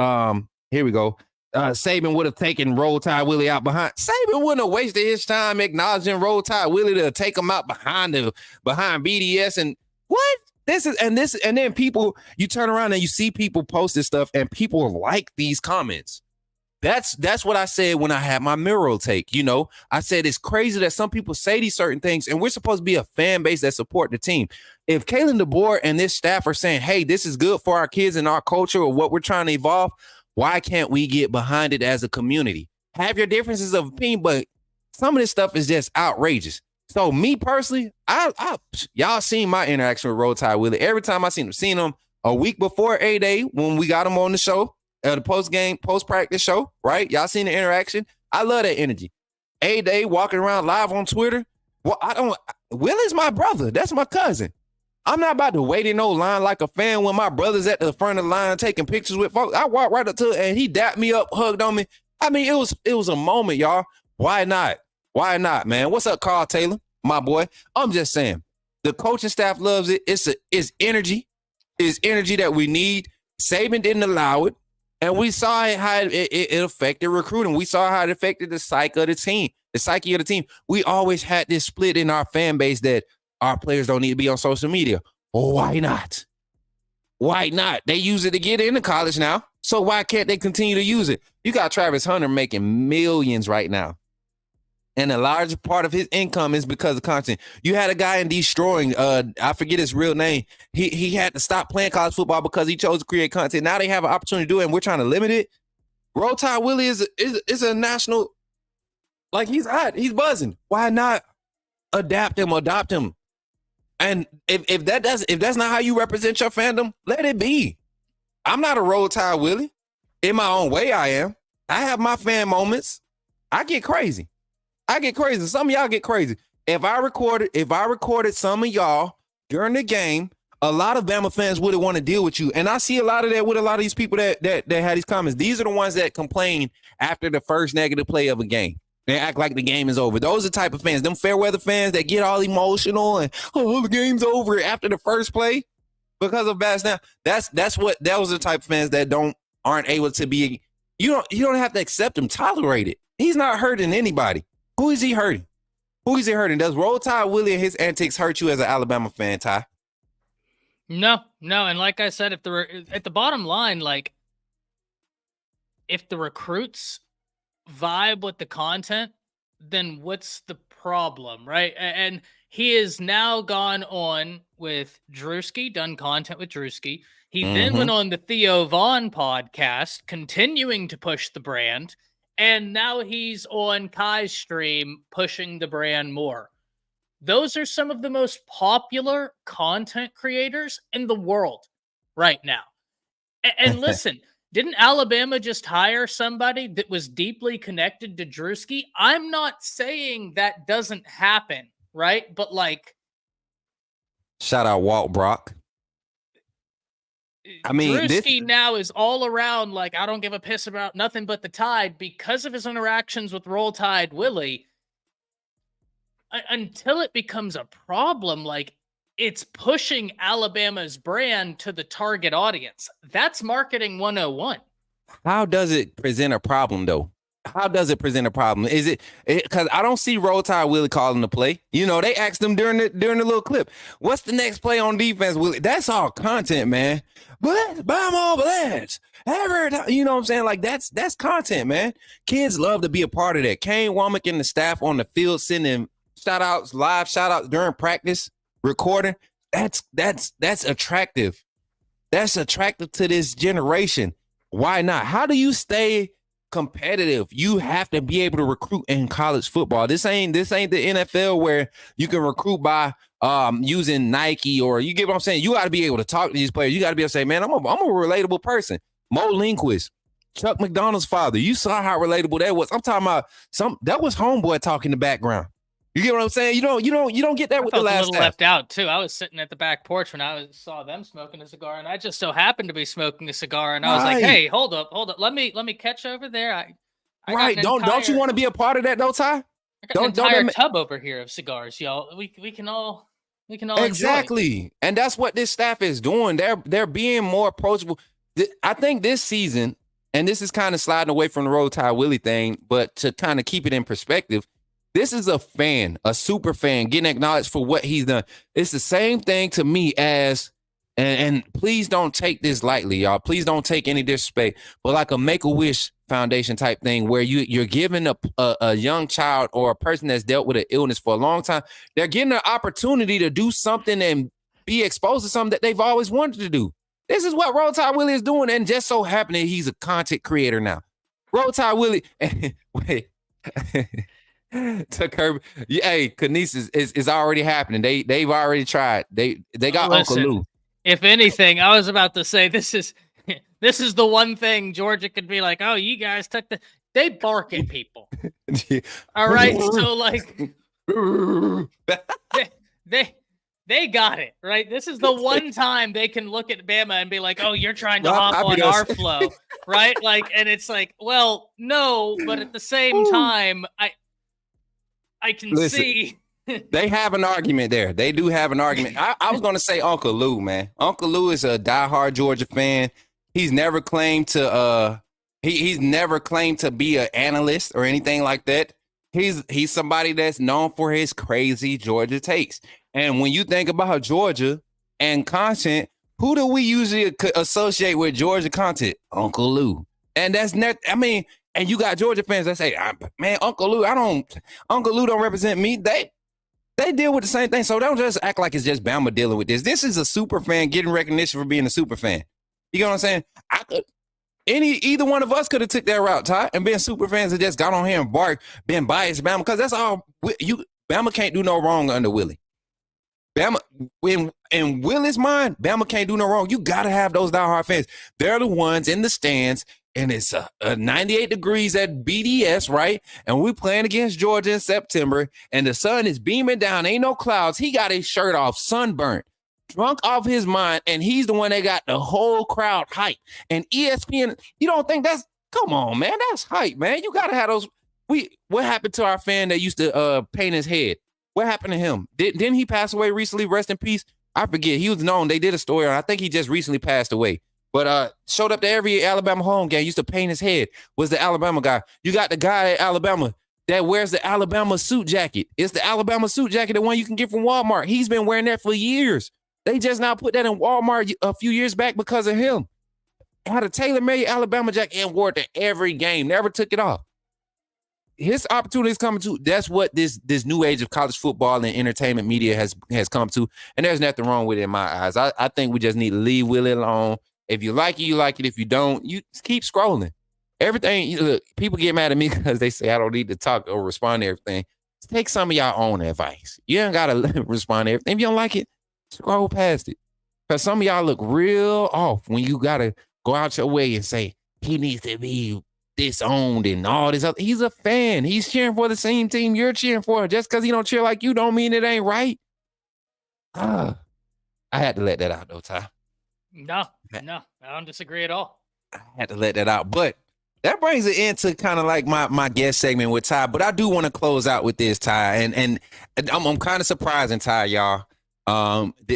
here we go. Saban would have taken Roll Tide Willie out behind. Saban wouldn't have wasted his time acknowledging Roll Tide Willie to take him out behind BDS. And what? And then people, you turn around and you see people post this stuff and people like these comments. That's what I said when I had my mural take. You know, I said it's crazy that some people say these certain things, and we're supposed to be a fan base that support the team. If Kalen Deboer and this staff are saying, hey, this is good for our kids and our culture or what we're trying to evolve, why can't we get behind it as a community? Have your differences of opinion, but some of this stuff is just outrageous. So me personally, y'all seen my interaction with Roll Tide Willie. Every time I seen him a week before A-Day when we got him on the show, the post-practice show, right? Y'all seen the interaction? I love that energy. A-Day walking around live on Twitter. Well, Willie's my brother. That's my cousin. I'm not about to wait in no line like a fan when my brother's at the front of the line taking pictures with folks. I walked right up to it and he dapped me up, hugged on me. I mean, it was a moment, y'all. Why not? Why not, man? What's up, Carl Taylor, my boy? I'm just saying, the coaching staff loves it. It's energy. It's energy that we need. Saban didn't allow it. And we saw how it affected recruiting. We saw how it affected the psyche of the team. We always had this split in our fan base that our players don't need to be on social media. Well, why not? Why not? They use it to get into college now. So why can't they continue to use it? You got Travis Hunter making millions right now. And a large part of his income is because of content. You had a guy in Destroying, I forget his real name. He had to stop playing college football because he chose to create content. Now they have an opportunity to do it, and we're trying to limit it. Roll Tide Willie is a national, like he's hot. He's buzzing. Why not adopt him? And if that's not how you represent your fandom, let it be. I'm not a Roll Tide Willie. In my own way, I am. I have my fan moments. I get crazy. Some of y'all get crazy. If I recorded some of y'all during the game, a lot of Bama fans wouldn't want to deal with you. And I see a lot of that with a lot of these people that had these comments. These are the ones that complain after the first negative play of a game. They act like the game is over. Those are the type of fans, them fair weather fans that get all emotional and, oh, the game's over after the first play because of bad snap. Those are the type of fans that aren't able to be. You don't have to accept him, tolerate it. He's not hurting anybody. Who is he hurting? Does Roll Tide Willie and his antics hurt you as an Alabama fan, Ty? No. And like I said, at the bottom line, like if the recruits vibe with the content, then what's the problem, right? And he has now gone on with Drewski, done content with Drewski. He then went on the Theo Vaughn podcast, continuing to push the brand. And now he's on Kai's stream pushing the brand more. Those are some of the most popular content creators in the world right now. And listen, didn't Alabama just hire somebody that was deeply connected to Drewski? I'm not saying that doesn't happen, right? But like, shout out Walt Brock. I mean, Drewski now is all around like, I don't give a piss about nothing but the Tide because of his interactions with Roll Tide Willie. Until it becomes a problem, like it's pushing Alabama's brand to the target audience. That's marketing 101. How does it present a problem though? How does it present a problem? Is it because I don't see Roll Tide Willie calling the play? You know, they asked him during the little clip, "What's the next play on defense, Willie?" That's all content, man. But Bama Blast, you know what I'm saying? Like that's content, man. Kids love to be a part of that. Kane Womack and the staff on the field sending live shout outs during practice, recording. That's attractive. That's attractive to this generation. Why not? How do you stay competitive? You have to be able to recruit in college football. This ain't the NFL where you can recruit by using Nike, or you get what I'm saying. You got to be able to talk to these players. You got to be able to say, man, I'm a relatable person. Mo Lindquist, Chuck McDonald's father. You saw how relatable that was. I'm talking about that was homeboy talking in the background. You get what I'm saying? You don't get that with the last. A little left out too. I was sitting at the back porch when I saw them smoking a cigar, and I just so happened to be smoking a cigar, and I was like, "Hey, hold up, let me catch over there." I right? Don't you want to be a part of that, though, Ty? I got an entire tub over here of cigars, y'all. We can all exactly, enjoy. And that's what this staff is doing. They're being more approachable. I think this season, and this is kind of sliding away from the Roll Tide Willie thing, but to kind of keep it in perspective. This is a fan, a super fan, getting acknowledged for what he's done. It's the same thing to me as, and please don't take this lightly, y'all. Please don't take any disrespect, but like a Make-A-Wish Foundation type thing where you're giving a young child or a person that's dealt with an illness for a long time, they're getting an opportunity to do something and be exposed to something that they've always wanted to do. This is what Roll Tide Willie is doing, and just so happening he's a content creator now. Roll Tide Willie, wait. To curb, hey, Kinesis is already happening. They've already tried. They got Uncle Lou. If anything, I was about to say this is the one thing Georgia could be like, oh, you guys took they bark at people. All right, so like they got it right. This is the one time they can look at Bama and be like, oh, you're trying to hop on our flow, right? Like, and it's like, well, no, but at the same time, I can see. They have an argument there. They do have an argument. I was going to say Uncle Lou, man. Uncle Lou is a diehard Georgia fan. He's never claimed to he's never claimed to be an analyst or anything like that. He's somebody that's known for his crazy Georgia takes. And when you think about Georgia and content, who do we usually associate with Georgia content? Uncle Lou. And that's not, I mean, and you got Georgia fans that say, man, Uncle Lou don't represent me. They deal with the same thing. So don't just act like it's just Bama dealing with this. This is a super fan getting recognition for being a super fan. You know what I'm saying? Either one of us could have took that route, Ty, and been super fans and just got on here and bark, been biased Bama, because that's all Bama can't do no wrong under Willie. Bama, in Willie's mind, Bama can't do no wrong. You got to have those diehard fans. They're the ones in the stands, and it's 98 degrees at BDS, right? And we playing against Georgia in September, and the sun is beaming down. Ain't no clouds. He got his shirt off, sunburnt, drunk off his mind, and he's the one that got the whole crowd hype. And ESPN, you don't think come on, man, that's hype, man. You got to have those. What happened to our fan that used to paint his head? What happened to him? Didn't he pass away recently? Rest in peace. I forget. He was known. They did a story on. I think he just recently passed away. But showed up to every Alabama home game. Used to paint his head. Was the Alabama guy. You got the guy at Alabama that wears the Alabama suit jacket. It's the Alabama suit jacket, the one you can get from Walmart. He's been wearing that for years. They just now put that in Walmart a few years back because of him. Had a tailor-made Alabama jacket and wore it to every game. Never took it off. His opportunity is coming to. That's what this new age of college football and entertainment media has come to. And there's nothing wrong with it in my eyes. I think we just need to leave Willie alone. If you like it, you like it. If you don't, you just keep scrolling. Everything, look, people get mad at me because they say I don't need to talk or respond to everything. Just take some of y'all own advice. You ain't got to respond to everything. If you don't like it, scroll past it. Because some of y'all look real off when you got to go out your way and say, he needs to be disowned and all this other. He's a fan. He's cheering for the same team you're cheering for. Just because he don't cheer like you don't mean it ain't right. I had to let that out though, Ty. No, I don't disagree at all. I had to let that out. But that brings it into kind of like my guest segment with Ty. But I do want to close out with this, Ty. And I'm kind of surprising, Ty, y'all,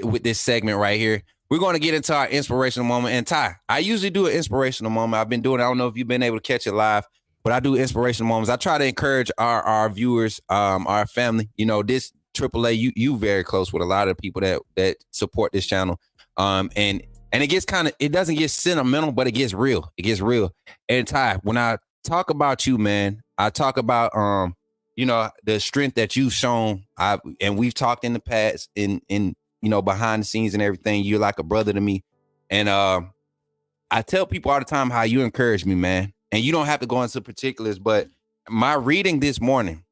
with this segment right here. We're going to get into our inspirational moment. And Ty, I usually do an inspirational moment. I've been doing it. I don't know if you've been able to catch it live. but I do inspirational moments. I try to encourage our viewers, our family. You know, this AAA, you very close with a lot of people that support this channel. And it gets it doesn't get sentimental, but it gets real. It gets real. And Ty, when I talk about you, man, I talk about you know, the strength that you've shown. And we've talked in the past in you know, behind the scenes and everything. You're like a brother to me. And I tell people all the time how you encourage me, man. And you don't have to go into particulars, but my reading this morning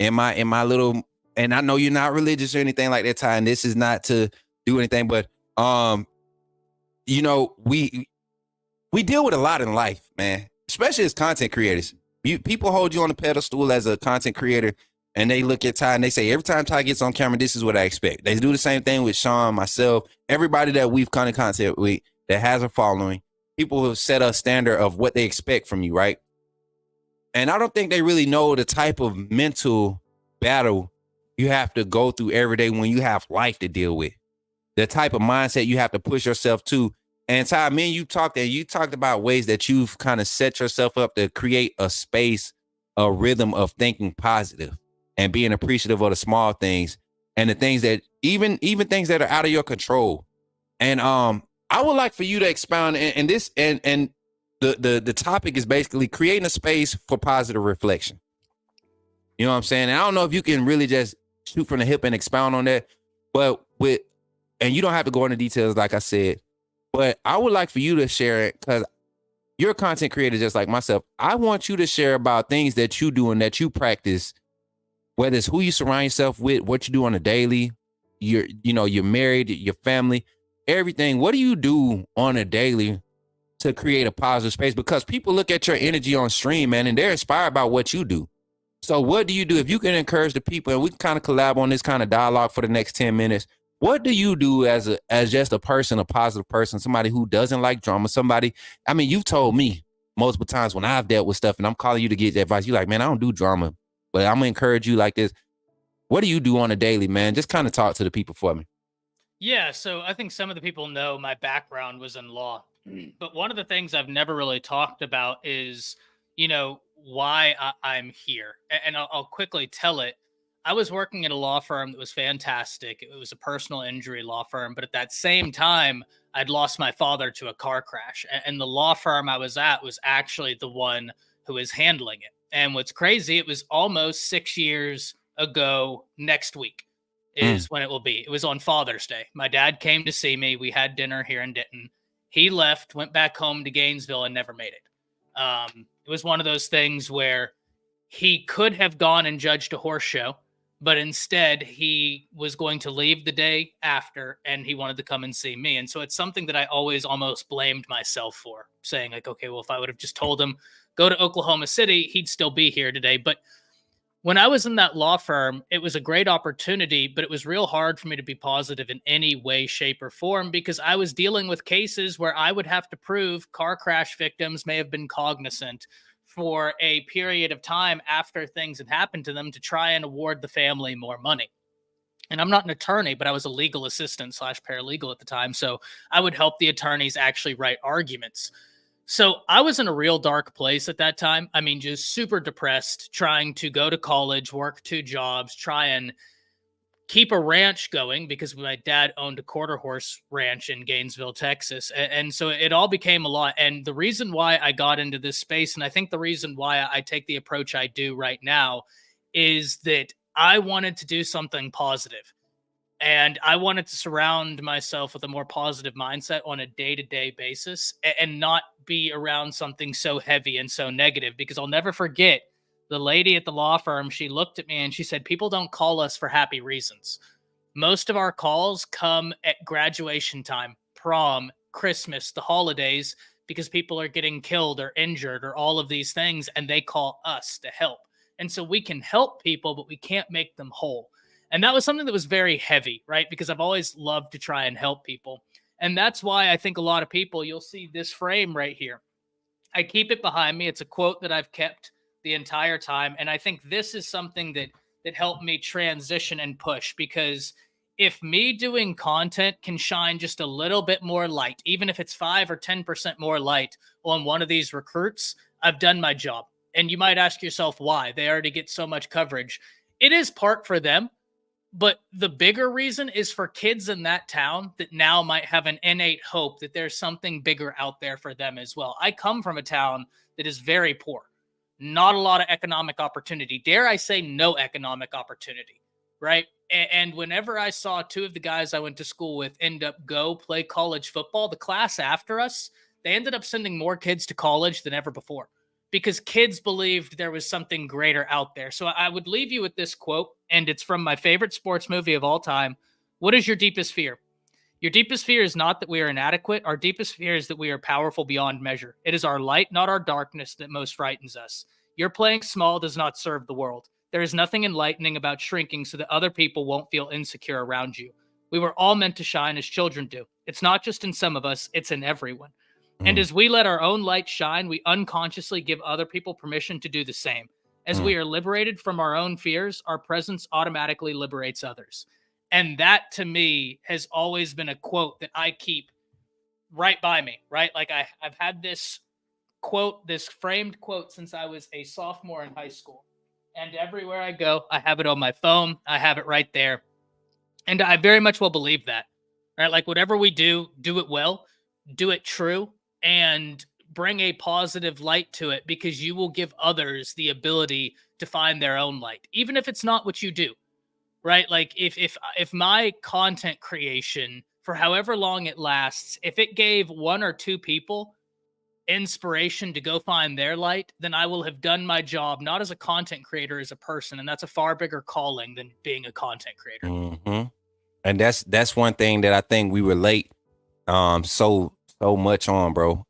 in my little, and I know you're not religious or anything like that, Ty, and this is not to do anything, but you know, we deal with a lot in life, man, especially as content creators. People hold you on a pedestal as a content creator, and they look at Ty and they say, every time Ty gets on camera, this is what I expect. They do the same thing with Sean, myself, everybody that we've come in contact with that has a following. People have set a standard of what they expect from you, right? And I don't think they really know the type of mental battle you have to go through every day when you have life to deal with. The type of mindset you have to push yourself to. And Ty, me and you talked about ways that you've kind of set yourself up to create a space, a rhythm of thinking positive and being appreciative of the small things and the things that even things that are out of your control. And I would like for you to expound and this and the topic is basically creating a space for positive reflection. You know what I'm saying? And I don't know if you can really just shoot from the hip and expound on that, but and you don't have to go into details like I said, but I would like for you to share it because you're a content creator just like myself. I want you to share about things that you do and that you practice, whether it's who you surround yourself with, what you do on a daily, you're married, your family, everything. What do you do on a daily to create a positive space? Because people look at your energy on stream, man, and they're inspired by what you do. So what do you do? If you can encourage the people, and we can kind of collab on this kind of dialogue for the next 10 minutes, what do you do as just a person, a positive person, somebody who doesn't like drama, somebody, I mean, you've told me multiple times when I've dealt with stuff and I'm calling you to get advice, you're like, man, I don't do drama, but I'm gonna encourage you like this. What do you do on a daily, man? Just kind of talk to the people for me. Yeah, so I think some of the people know my background was in law, but one of the things I've never really talked about is, why I'm here. And I'll quickly tell it. I was working at a law firm that was fantastic. It was a personal injury law firm, but at that same time, I'd lost my father to a car crash. And the law firm I was at was actually the one who was handling it. And what's crazy, it was almost 6 years ago next week is when it will be. It was on Father's Day. My dad came to see me. We had dinner here in Denton. He left, went back home to Gainesville, and never made it. It was one of those things where he could have gone and judged a horse show, but instead he was going to leave the day after and he wanted to come and see me. And so it's something that I always almost blamed myself for, saying like, okay, well, if I would have just told him, go to Oklahoma City, he'd still be here today. But when I was in that law firm, it was a great opportunity, but it was real hard for me to be positive in any way, shape, or form because I was dealing with cases where I would have to prove car crash victims may have been cognizant for a period of time after things had happened to them to try and award the family more money. And I'm not an attorney, but I was a legal assistant / paralegal at the time. So I would help the attorneys actually write arguments. So I was in a real dark place at that time. I mean, just super depressed, trying to go to college, work 2 jobs, try and keep a ranch going because my dad owned a quarter horse ranch in Gainesville, Texas. And so it all became a lot. And the reason why I got into this space, and I think the reason why I take the approach I do right now, is that I wanted to do something positive. And I wanted to surround myself with a more positive mindset on a day-to-day basis and not be around something so heavy and so negative, because I'll never forget the lady at the law firm. She looked at me and she said, people don't call us for happy reasons. Most of our calls come at graduation time, prom, Christmas, the holidays, because people are getting killed or injured or all of these things, and they call us to help. And so we can help people, but we can't make them whole. And that was something that was very heavy, right? Because I've always loved to try and help people. And that's why I think a lot of people, you'll see this frame right here. I keep it behind me. It's a quote that I've kept the entire time. And I think this is something that helped me transition and push, because if me doing content can shine just a little bit more light, even if it's 5 or 10% more light on one of these recruits, I've done my job. And you might ask yourself why. They already get so much coverage. It is part for them, but the bigger reason is for kids in that town that now might have an innate hope that there's something bigger out there for them as well. I come from a town that is very poor, not a lot of economic opportunity. Dare I say, no economic opportunity, right? And whenever I saw two of the guys I went to school with end up go play college football, the class after us, they ended up sending more kids to college than ever before because kids believed there was something greater out there. So I would leave you with this quote, and it's from my favorite sports movie of all time. What is your deepest fear? Your deepest fear is not that we are inadequate. Our deepest fear is that we are powerful beyond measure. It is our light, not our darkness, that most frightens us. Your playing small does not serve the world. There is nothing enlightening about shrinking so that other people won't feel insecure around you. We were all meant to shine as children do. It's not just in some of us, it's in everyone. And as we let our own light shine, we unconsciously give other people permission to do the same. As we are liberated from our own fears, our presence automatically liberates others. And that, to me, has always been a quote that I keep right by me, right? Like I've had this quote, this framed quote, since I was a sophomore in high school. And everywhere I go, I have it on my phone. I have it right there. And I very much will believe that, right? Like whatever we do, do it well, do it true, and bring a positive light to it, because you will give others the ability to find their own light, even if it's not what you do, right? Like if my content creation, for however long it lasts, if it gave one or two people inspiration to go find their light, then I will have done my job, not as a content creator, as a person. And that's a far bigger calling than being a content creator. Mm-hmm. And that's one thing that I think we relate so much on, bro.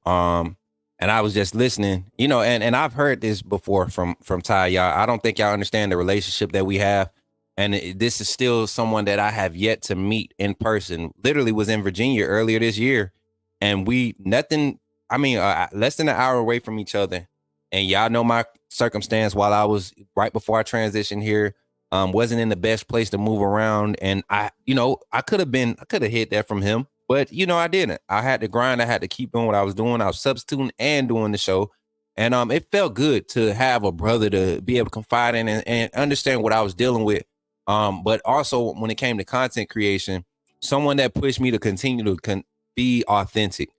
And I was just listening, you know, and I've heard this before from Ty. Y'all, I don't think y'all understand the relationship that we have. And this is still someone that I have yet to meet in person. Literally was in Virginia earlier this year, and less than an hour away from each other. And y'all know my circumstance while I was right before I transitioned here. Wasn't in the best place to move around. And I could have hit that from him, but I didn't. I had to grind. I had to keep doing what I was doing. I was substituting and doing the show. And it felt good to have a brother to be able to confide in and understand what I was dealing with. But also when it came to content creation, someone that pushed me to continue to be authentic.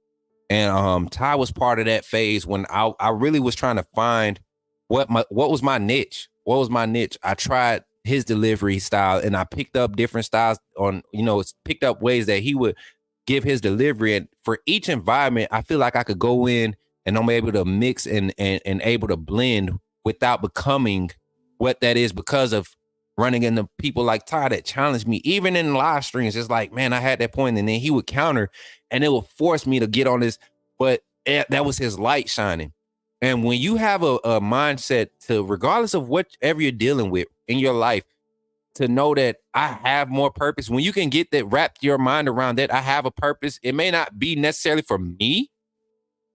And Ty was part of that phase when I really was trying to find what was my niche. What was my niche? I tried his delivery style, and I picked up different styles picked up ways that he would give his delivery. And for each environment, I feel like I could go in and I'm able to mix and able to blend without becoming what that is, because of running into people like Ty that challenged me. Even in live streams, it's like, man, I had that point, and then he would counter, and it would force me to get on this. But that was his light shining. And when you have a mindset to, regardless of whatever you're dealing with in your life, to know that I have more purpose, when you can get that, wrap your mind around that, I have a purpose. It may not be necessarily for me,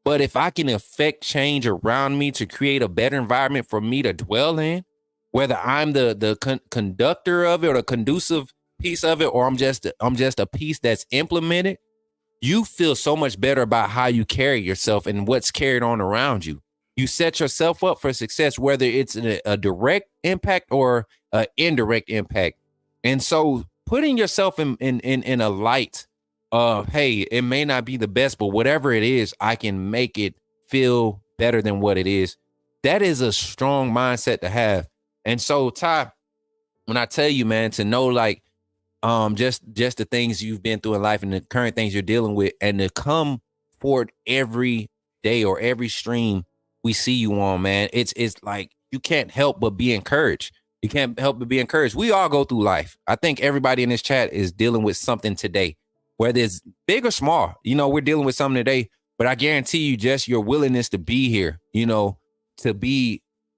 but if I can affect change around me to create a better environment for me to dwell in, whether I'm the conductor of it or the conducive piece of it, or I'm just a piece that's implemented, you feel so much better about how you carry yourself and what's carried on around you. You set yourself up for success, whether it's a direct impact or an indirect impact. And so putting yourself in a light of, hey, it may not be the best, but whatever it is, I can make it feel better than what it is. That is a strong mindset to have. And so, Ty, when I tell you, man, to know like just the things you've been through in life and the current things you're dealing with, and to come forward every day or every stream we see you on, man, it's like you can't help but be encouraged. You can't help but be encouraged. We all go through life. I think everybody in this chat is dealing with something today, whether it's big or small. We're dealing with something today, but I guarantee you, just your willingness to be here,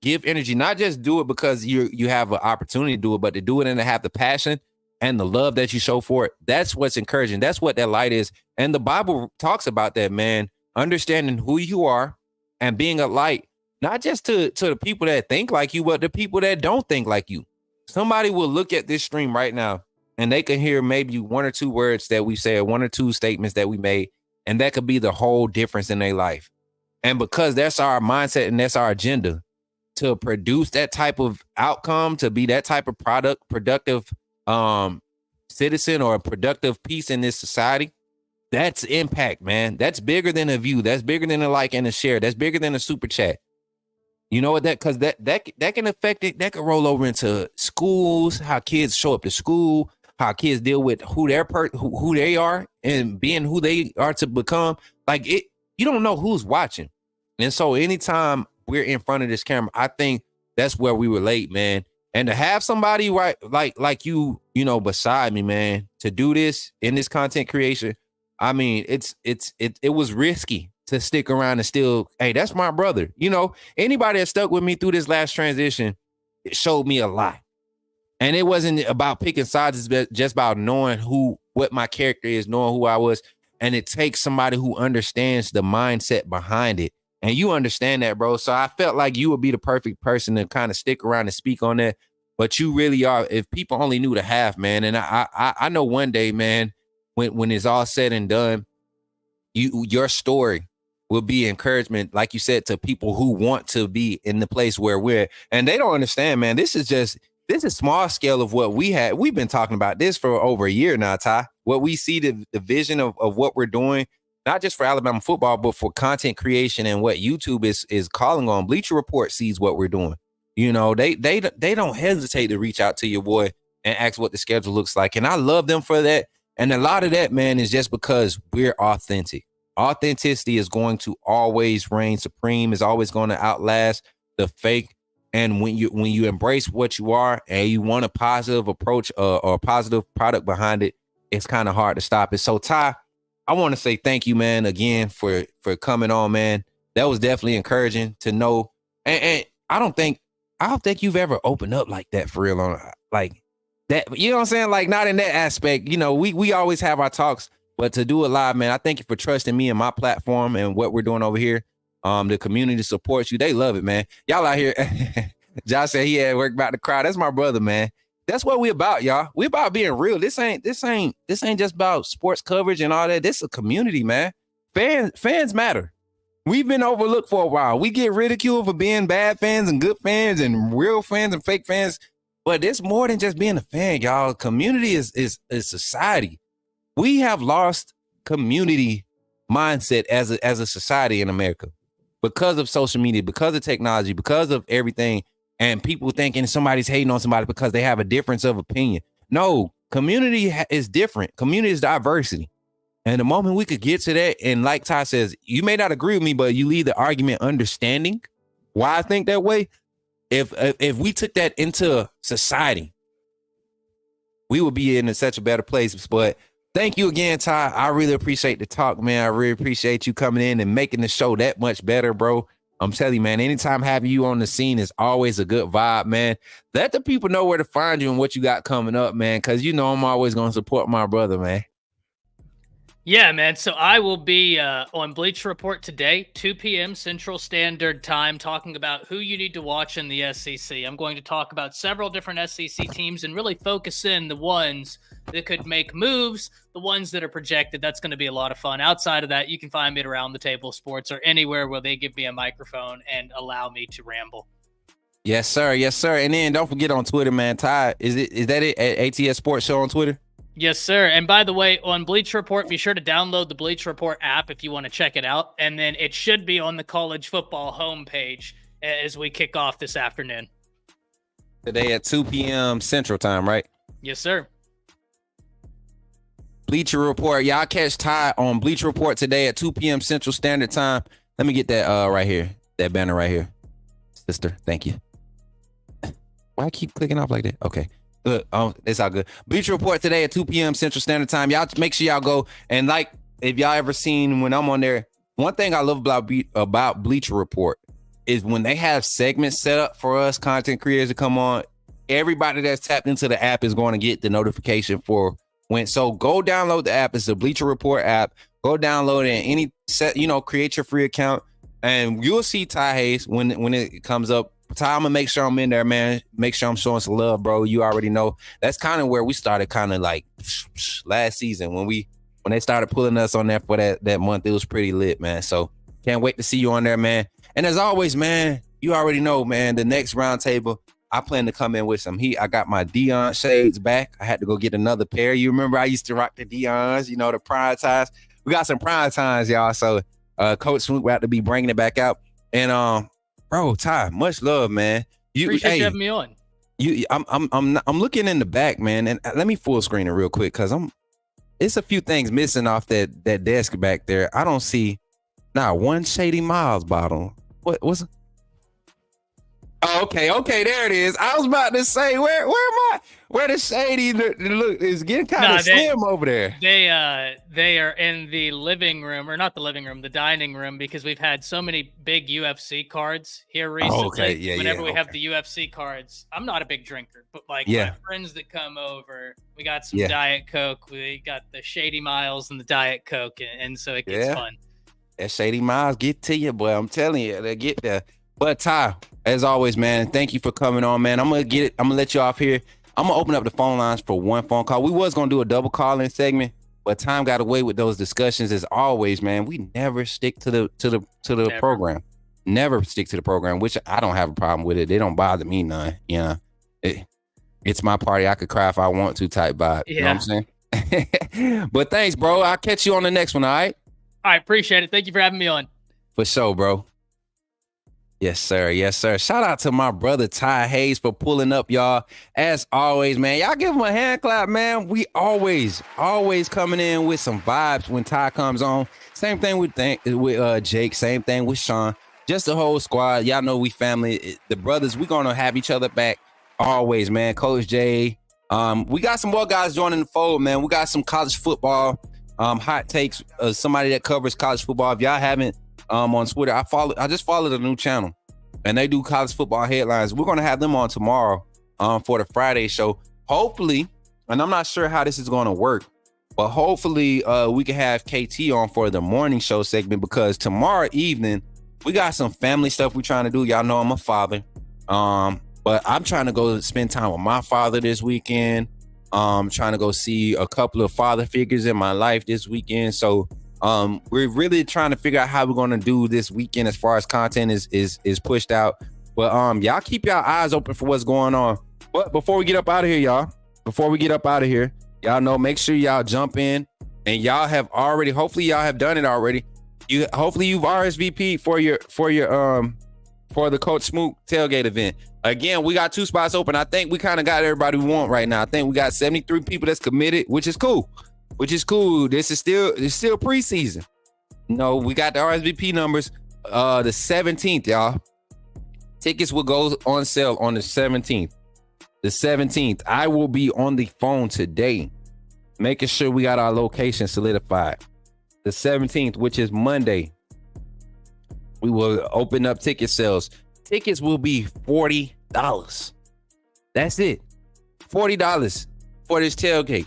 give energy, not just do it because you have an opportunity to do it, but to do it and to have the passion and the love that you show for it. That's what's encouraging. That's what that light is. And the Bible talks about that, man, understanding who you are and being a light, not just to the people that think like you, but the people that don't think like you. Somebody will look at this stream right now and they can hear maybe one or two words that we said, one or two statements that we made, and that could be the whole difference in their life. And because that's our mindset and that's our agenda, to produce that type of outcome, to be that type of productive citizen or a productive piece in this society, that's impact, man. That's bigger than a view. That's bigger than a like and a share. That's bigger than a super chat. You know what? Because that can affect it. That can roll over into schools, how kids show up to school, how kids deal with who they are and being who they are to become. Like it, you don't know who's watching. And so anytime we're in front of this camera, I think that's where we relate, man. And to have somebody right like you know, beside me, man, to do this in this content creation, I mean, it was risky to stick around and still, hey, that's my brother. You know, anybody that stuck with me through this last transition, it showed me a lot. And it wasn't about picking sides, it's just about knowing what my character is, knowing who I was. And it takes somebody who understands the mindset behind it. And you understand that, bro. So I felt like you would be the perfect person to kind of stick around and speak on that. But you really are. If people only knew the half, man. And I know one day, man, when it's all said and done, your story will be encouragement, like you said, to people who want to be in the place where we're. And they don't understand, man. This is small scale of what we had. We've been talking about this for over a year now, Ty. What we see, the vision of what we're doing, not just for Alabama football, but for content creation and what YouTube is calling on. Bleacher Report sees what we're doing. You know, they don't hesitate to reach out to your boy and ask what the schedule looks like. And I love them for that. And a lot of that, man, is just because we're authentic. Authenticity is going to always reign supreme, is always going to outlast the fake. And when you embrace what you are and you want a positive approach or a positive product behind it, it's kind of hard to stop it. So, Ty, I want to say thank you, man, again for coming on, man. That was definitely encouraging to know. And I don't think you've ever opened up like that for real, on like that. You know what I'm saying? Like, not in that aspect. You know, we always have our talks, but to do it live, man, I thank you for trusting me and my platform and what we're doing over here. The community supports you. They love it, man. Y'all out here. Josh said he had work about the crowd. That's my brother, man. That's what we about, y'all. We about being real. This ain't just about sports coverage and all that. This is a community, man. Fans matter. We've been overlooked for a while. We get ridiculed for being bad fans and good fans and real fans and fake fans. But it's more than just being a fan, y'all. Community is society. We have lost community mindset as a society in America because of social media, because of technology, because of everything, and people thinking somebody's hating on somebody because they have a difference of opinion. No, community is different. Community is diversity. And the moment we could get to that, and like Ty says, you may not agree with me, but you leave the argument understanding why I think that way. If we took that into society, we would be in such a better place. But thank you again, Ty. I really appreciate the talk, man. I really appreciate you coming in and making the show that much better, bro. I'm telling you, man, anytime having you on the scene is always a good vibe, man. Let the people know where to find you and what you got coming up, man, because you know I'm always going to support my brother, man. Yeah, man. So I will be on Bleacher Report today, 2 p.m. Central Standard Time, talking about who you need to watch in the SEC. I'm going to talk about several different SEC teams and really focus in the ones that could make moves, the ones that are projected. That's going to be a lot of fun. Outside of that, you can find me at Around the Table Sports or anywhere where they give me a microphone and allow me to ramble. Yes, sir. Yes, sir. And then don't forget on Twitter, man. Ty, is that it at ATS Sports Show on Twitter? Yes, sir. And by the way, on Bleacher Report, be sure to download the Bleacher Report app if you want to check it out. And then it should be on the college football homepage as we kick off this afternoon. Today at 2 p.m. Central Time, right? Yes, sir. Bleacher Report. Y'all catch Ty on Bleacher Report today at 2 p.m. Central Standard Time. Let me get that right here. That banner right here. Sister, thank you. Why I keep clicking off like that? Okay. Look, it's all good. Bleacher Report today at 2 p.m. Central Standard Time. Y'all make sure y'all go. And like, if y'all ever seen when I'm on there, one thing I love about Bleacher Report is when they have segments set up for us content creators to come on, everybody that's tapped into the app is going to get the notification for when. So go download the app. It's the Bleacher Report app. Go download it. Create your free account. And you'll see Ty Hayes when it comes up. Ty, I'm gonna make sure I'm in there, man. Make sure I'm showing some love, bro. You already know. That's kind of where we started, kind of like last season when they started pulling us on there for that month. It was pretty lit, man. So can't wait to see you on there, man. And as always, man, you already know, man, the next round table, I plan to come in with some heat. I got my Dion shades back. I had to go get another pair. You remember I used to rock the Dions, you know, the prime times. We got some prime times, y'all. So Coach Smook will have to be bringing it back out. And bro, Ty, much love, man. Appreciate you having me on. I'm looking in the back, man, and let me full screen it real quick because it's a few things missing off that desk back there. I don't see one Shady Miles bottle. What's Oh, okay, there it is. I was about to say, where am I? Where the Shady look is getting kind of slim over there. They are in the living room, or not the living room, the dining room, because we've had so many big UFC cards here recently. Okay, yeah, Whenever we have the UFC cards, I'm not a big drinker, but like my friends that come over, we got some Diet Coke, we got the Shady Miles and the Diet Coke, and so it gets fun. That Shady Miles get to you, boy. I'm telling you, they get there. But Ty, as always, man, thank you for coming on, man. I'm gonna let you off here. I'm gonna open up the phone lines for one phone call. We was gonna do a double call-in segment, but time got away with those discussions. As always, man, we never stick to the program. Never stick to the program, which I don't have a problem with it. They don't bother me none. You know, it's my party. I could cry if I want to type vibe. You know what I'm saying? But thanks, bro. I'll catch you on the next one. All right. All right, appreciate it. Thank you for having me on. For sure, bro. Yes, sir. Yes, sir. Shout out to my brother Ty Hayes for pulling up, y'all. As always, man, y'all give him a hand clap, man. We always coming in with some vibes when Ty comes on. Same thing with Jake. Same thing with Sean. Just the whole squad. Y'all know we family. The brothers, we gonna have each other back always, man. Coach Jay. We got some more guys joining the fold, man. We got some college football hot takes. Somebody that covers college football. If y'all haven't on Twitter, I just followed a new channel and they do college football headlines. We're gonna have them on tomorrow for the Friday show. Hopefully, and I'm not sure how this is gonna work, but hopefully we can have KT on for the morning show segment, because tomorrow evening we got some family stuff we're trying to do. Y'all know I'm a father, but I'm trying to go spend time with my father this weekend. Trying to go see a couple of father figures in my life this weekend. So we're really trying to figure out how we're going to do this weekend as far as content is pushed out. But y'all keep y'all eyes open for what's going on. But before we get up out of here, y'all know, make sure y'all jump in, and y'all have already, hopefully y'all have done it already. Hopefully you've RSVP'd for the Coach Smook tailgate event. Again, we got 2 spots open. I think we kind of got everybody we want right now. I think we got 73 people that's committed, which is cool. This is still preseason. No, we got the RSVP numbers. The 17th, y'all. Tickets will go on sale on the 17th. The 17th. I will be on the phone today, making sure we got our location solidified. The 17th, which is Monday, we will open up ticket sales. Tickets will be $40. That's it. $40 for this tailgate.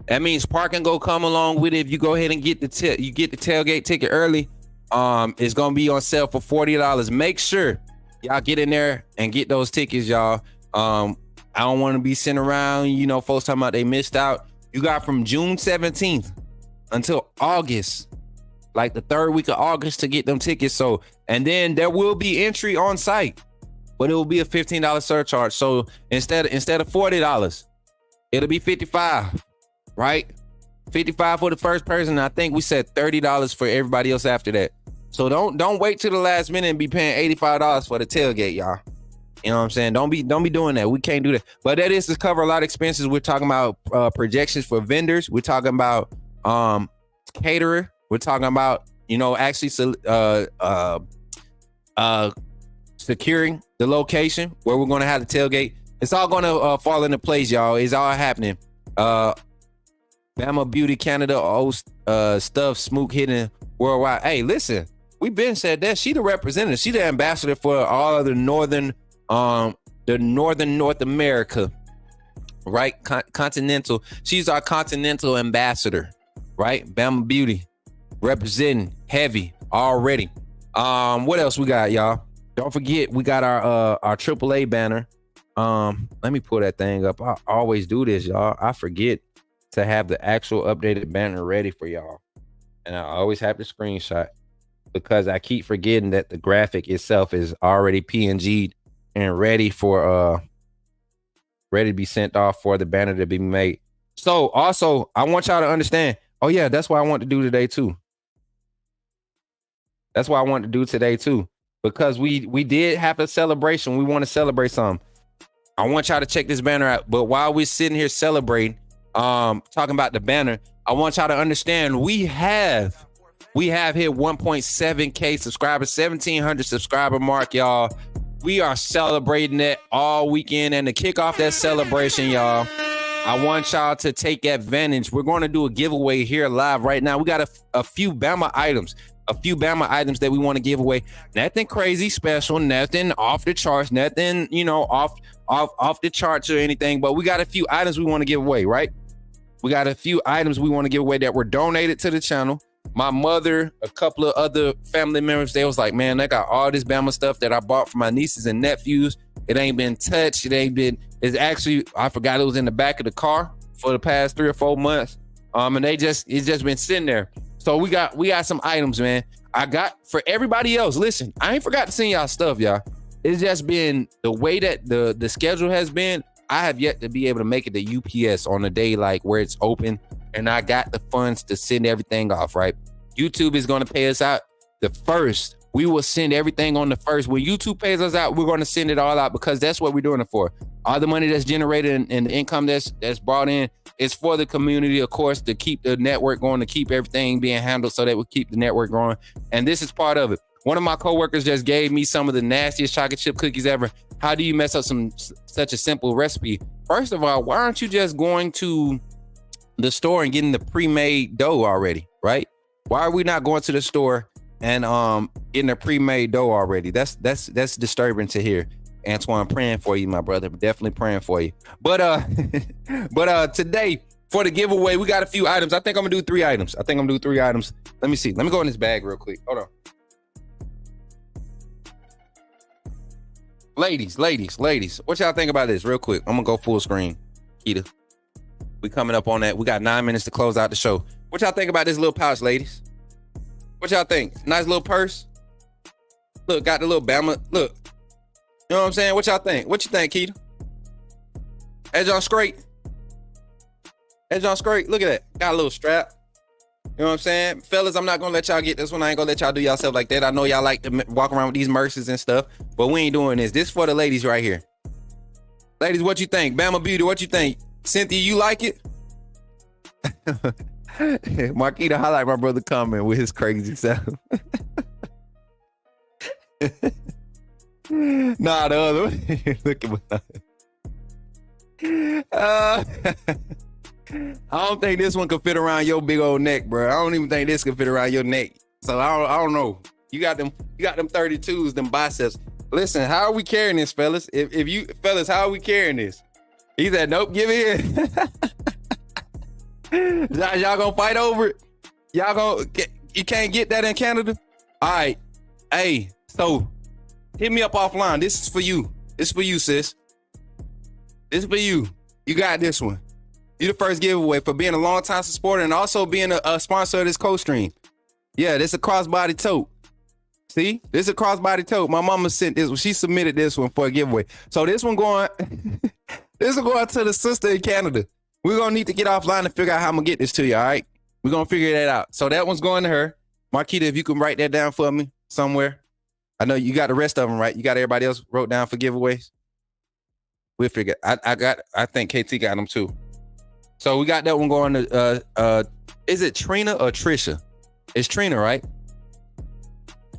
That means parking go come along with it. If you go ahead and get the tailgate ticket early, it's gonna be on sale for $40. Make sure y'all get in there and get those tickets, y'all. I don't want to be sitting around, folks talking about they missed out. You got from June 17th until August, like the 3rd week of August, to get them tickets. So, and then there will be entry on site, but it will be a $15 surcharge. So instead of $40, it'll be $55, right? $55 for the first person. I think we said $30 for everybody else after that. So don't wait till the last minute and be paying $85 for the tailgate, y'all. You know what I'm saying? Don't be doing that. We can't do that. But that is to cover a lot of expenses. We're talking about projections for vendors. We're talking about caterer. We're talking about, actually securing the location where we're going to have the tailgate. It's all going to fall into place, y'all. It's all happening. Bama Beauty Canada, stuff, Smook hitting worldwide. Hey, listen, we've been said that. She the representative. She the ambassador for all of the northern North America, right? Continental. She's our continental ambassador, right? Bama Beauty representing heavy already. What else we got, y'all? Don't forget, we got our AAA banner. Let me pull that thing up. I always do this, y'all. I forget to have the actual updated banner ready for y'all, and I always have the screenshot. because I keep forgetting that the graphic itself is already PNG'd and ready to be sent off for the banner to be made. So also, I want y'all to understand. Oh yeah, that's what I want to do today too. That's what I want to do today too, because we did have a celebration. We want to celebrate something. I want y'all to check this banner out. But while we're sitting here celebrating, talking about the banner, I want y'all to understand we have hit 1.7K subscribers, 1,700 subscriber mark, y'all. We are celebrating that all weekend, and to kick off that celebration, y'all, I want y'all to take advantage. We're going to do a giveaway here live right now. We got a few Bama items that we want to give away. Nothing crazy special, nothing off the charts, nothing, off the charts or anything, but we got a few items we want to give away, right? We got a few items we want to give away that were donated to the channel. My mother, a couple of other family members, they was like, man, I got all this Bama stuff that I bought for my nieces and nephews. It ain't been touched. It's actually, I forgot it was in the back of the car for the past 3 or 4 months. And it's just been sitting there. So we got some items, man. I got for everybody else. Listen, I ain't forgot to send y'all stuff, y'all. It's just been the way that the schedule has been. I have yet to be able to make it to UPS on a day like where it's open and I got the funds to send everything off, right? YouTube is going to pay us out the first. We will send everything on the first. When YouTube pays us out, we're going to send it all out because that's what we're doing it for. All the money that's generated and the income that's brought in is for the community, of course, to keep the network going, to keep everything being handled so that we keep the network growing. And this is part of it. One of my coworkers just gave me some of the nastiest chocolate chip cookies ever. How do you mess up such a simple recipe? First of all, why aren't you just going to the store and getting the pre-made dough already, right? Why are we not going to the store and getting a pre-made dough already? That's disturbing to hear. Antoine, praying for you, my brother. Definitely praying for you. But today for the giveaway, we got a few items. I think I'm gonna do 3 items. Let me see. Let me go in this bag real quick. Hold on. Ladies, what y'all think about this real quick? I'm gonna go full screen. Keita, we coming up on that. We got 9 minutes to close out the show. What y'all think about this little pouch, ladies? What y'all think? Nice little purse. Look, got the little Bama. Look, you know what I'm saying? What y'all think? What you think, Keita? Edge on straight. Look at that. Got a little strap. You know what I'm saying? Fellas, I'm not going to let y'all get this one. I ain't going to let y'all do yourself like that. I know y'all like to walk around with these merces and stuff, but we ain't doing this. This for the ladies right here. Ladies, what you think? Bama Beauty, what you think? Cynthia, you like it? Marquita, highlight my brother comment with his crazy self. Nah, the other one. Look at my... I don't think this one could fit around your big old neck, bro. I don't even think this could fit around your neck. So I don't know. You got them 32s, them biceps. Listen, how are we carrying this, fellas? If you fellas, how are we carrying this? He said, nope, give it in. Y'all gonna fight over it? You can't get that in Canada? All right. Hey, so hit me up offline. This is for you. This is for you, sis. This is for you. You got this one. You the first giveaway for being a long-time supporter and also being a sponsor of this co-stream. Yeah, this is a crossbody tote. See? This is a crossbody tote. My mama sent this one. She submitted this one for a giveaway. So this one going to the sister in Canada. We're going to need to get offline and figure out how I'm going to get this to you, all right? We're going to figure that out. So that one's going to her. Marquita, if you can write that down for me somewhere. I know you got the rest of them, right? You got everybody else wrote down for giveaways? We'll figure. I think KT got them too. So we got that one going to, is it Trina or Trisha? It's Trina, right?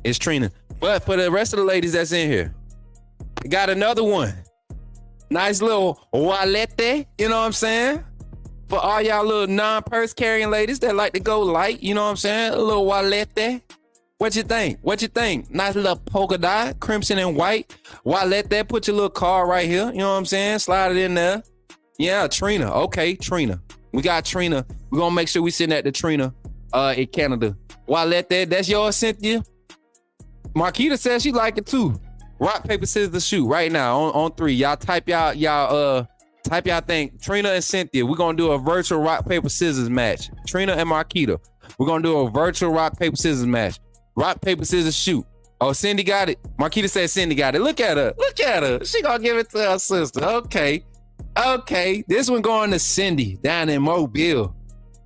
It's Trina. But for the rest of the ladies that's in here, we got another one. Nice little walete, you know what I'm saying? For all y'all little non-purse carrying ladies that like to go light, you know what I'm saying? A little walete. What you think? Nice little polka dot, crimson and white. Walete, put your little card right here, you know what I'm saying? Slide it in there. Yeah, Trina. Okay, Trina. We got Trina. We're going to make sure we send that to Trina in Canada. Walete, that's yours, Cynthia? Marquita says she like it too. Rock, paper, scissors, shoot right now on 3. Y'all type y'all thing. Trina and Cynthia, we're going to do a virtual rock, paper, scissors match. Trina and Marquita, we're going to do a virtual rock, paper, scissors match. Rock, paper, scissors, shoot. Oh, Cindy got it. Marquita said Cindy got it. Look at her. Look at her. She gonna give it to her sister. Okay. Okay. This one going to Cindy down in Mobile.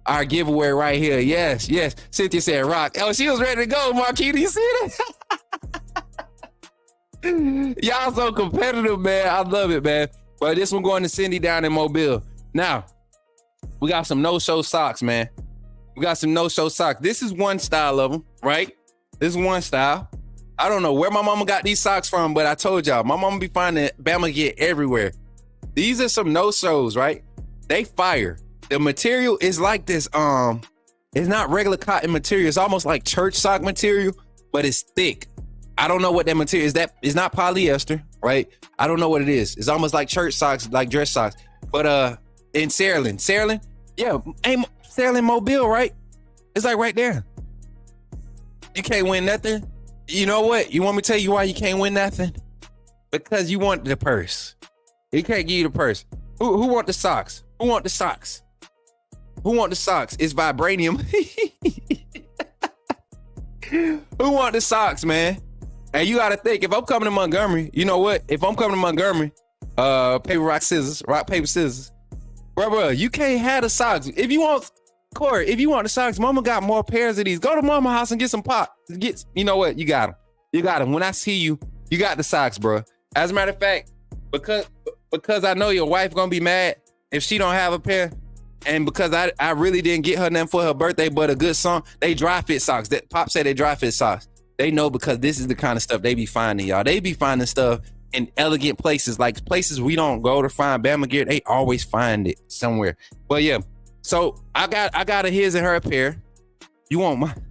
Our giveaway right here. Yes, yes. Cynthia said rock. Oh, she was ready to go, Marquita. You see that? Y'all so competitive, man. I love it, man. But this one going to Cindy down in Mobile. Now, we got some no-show socks, man. We got some no-show socks. This is one style of them, right? This is one style. I don't know where my mama got these socks from, but I told y'all, my mama be finding Bama Gear everywhere. These are some no-shows, right? They fire. The material is like this, it's not regular cotton material. It's almost like church sock material, but it's thick. I don't know what that material is. That is not polyester, right? I don't know what it is. It's almost like church socks, like dress socks. But in Saraland, yeah, ain't Saraland Mobile, right? It's like right there. You can't win nothing. You know what? You want me to tell you why you can't win nothing? Because you want the purse. He can't give you the purse. Who want the socks? Who want the socks? Who want the socks? It's vibranium. Who want the socks, man? And you gotta think, if I'm coming to Montgomery, you know what? If I'm coming to Montgomery, paper, rock, scissors, rock, paper, scissors. Bro, you can't have the socks. If you want, Corey, if you want the socks, mama got more pairs of these. Go to mama house and get some pop. You know what? You got them. You got them. When I see you, you got the socks, bro. As a matter of fact, because I know your wife gonna be mad if she don't have a pair. And because I really didn't get her nothing for her birthday, but a good song, they dry fit socks. That Pop said they dry fit socks. They know because this is the kind of stuff they be finding, y'all. They be finding stuff in elegant places, like places we don't go to find Bama Gear. They always find it somewhere. But yeah, so I got a his and her pair. You want mine?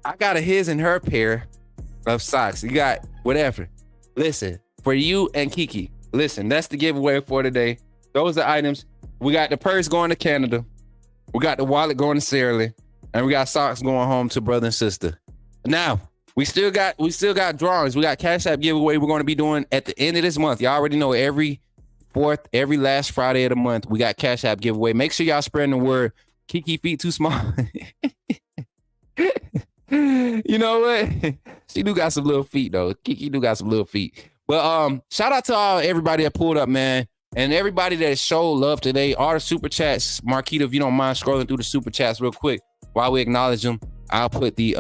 I got a his and her pair of socks. You got whatever. Listen, for you and Kiki, listen, that's the giveaway for today. Those are items. We got the purse going to Canada. We got the wallet going to Saraland. And we got socks going home to brother and sister. Now, we still got drawings. We got Cash App giveaway we're going to be doing at the end of this month. Y'all already know every last Friday of the month, we got Cash App giveaway. Make sure y'all spreading the word. Kiki feet too small. You know what? She do got some little feet though. Kiki do got some little feet. But shout out to everybody that pulled up, man. And everybody that showed love today, all the super chats. Marquita, if you don't mind scrolling through the super chats real quick while we acknowledge them, I'll put the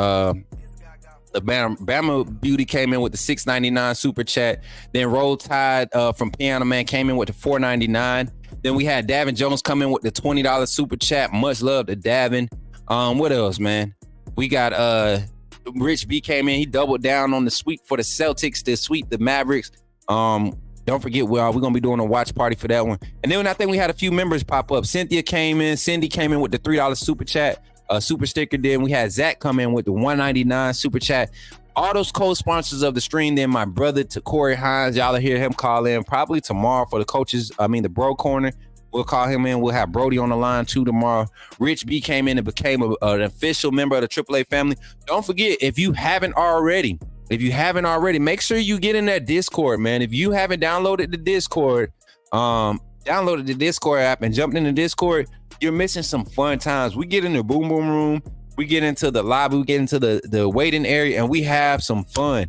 Bama Beauty came in with the $6.99 super chat. Then Roll Tide from Piano Man came in with the $4.99. Then we had Davin Jones come in with the $20 super chat. Much love to Davin. What else, man? We got Rich B came in. He doubled down on the sweep for the Celtics to sweep the Mavericks. Don't forget, we're going to be doing a watch party for that one. And then I think we had a few members pop up. Cynthia came in. Cindy came in with the $3 super chat, super sticker. Then we had Zach come in with the $1.99 super chat. All those co-sponsors of the stream. Then my brother, to Corey Hines. Y'all will hear him call in probably tomorrow for the Bro Corner. We'll call him in. We'll have Brody on the line too tomorrow. Rich B came in and became an official member of the AAA family. Don't forget, if you haven't already, make sure you get in that Discord, man. If you haven't downloaded the Discord, downloaded the Discord app and jumped in the Discord, you're missing some fun times. We get in the boom boom room, we get into the lobby, we get into the waiting area, and we have some fun.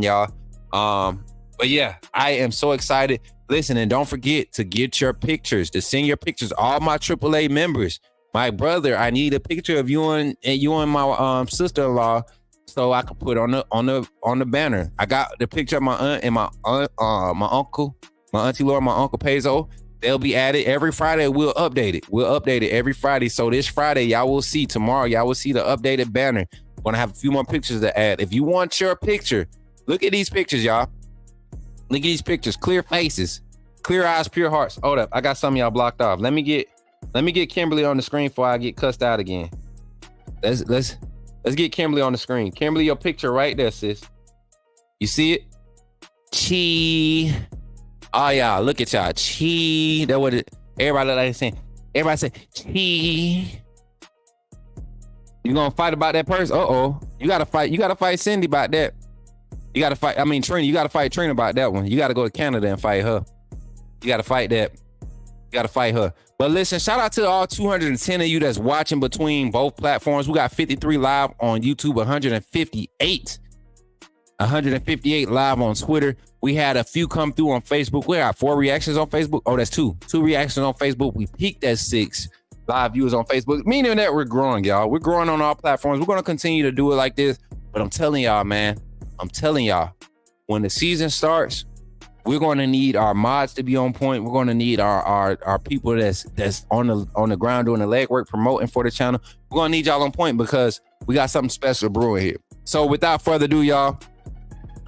Y'all. But yeah, I am so excited. Listen, and don't forget to get your pictures, to send your pictures. All my AAA members, my brother, I need a picture of you and my sister-in-law, so I could put on the banner. I got the picture of my aunt and my uncle, my auntie Laura, my uncle Peso. They'll be added every Friday. We'll update it every Friday. So this Friday, y'all will see the updated banner. Gonna have a few more pictures to add. If you want your picture, look at these pictures, y'all. Look at these pictures. Clear faces, clear eyes, pure hearts. Hold up, I got some of y'all blocked off. Let me get Kimberly on the screen before I get cussed out again. Let's get Kimberly on the screen. Kimberly, your picture right there, sis. You see it? Chi. Oh, y'all, look at y'all. Chi. That what it. Everybody like saying. Everybody say Chi. You gonna fight about that person? Uh-oh. You gotta fight Cindy about that. You gotta fight. I mean, Trina. You gotta fight Trina about that one. You gotta go to Canada and fight her. You gotta fight that. Got to fight her. But listen, shout out to all 210 of you that's watching between both platforms. We got 53 live on YouTube, 158 live on Twitter. We had a few come through on Facebook. We got 4 reactions on Facebook. Oh, that's 2 reactions on Facebook. We peaked at 6 live viewers on Facebook, meaning that we're growing, y'all. We're growing on all platforms. We're going to continue to do it like this. But I'm telling y'all, man, when the season starts, we're going to need our mods to be on point. We're going to need our people that's on the ground doing the legwork, promoting for the channel. We're going to need y'all on point because we got something special brewing here. So without further ado, y'all,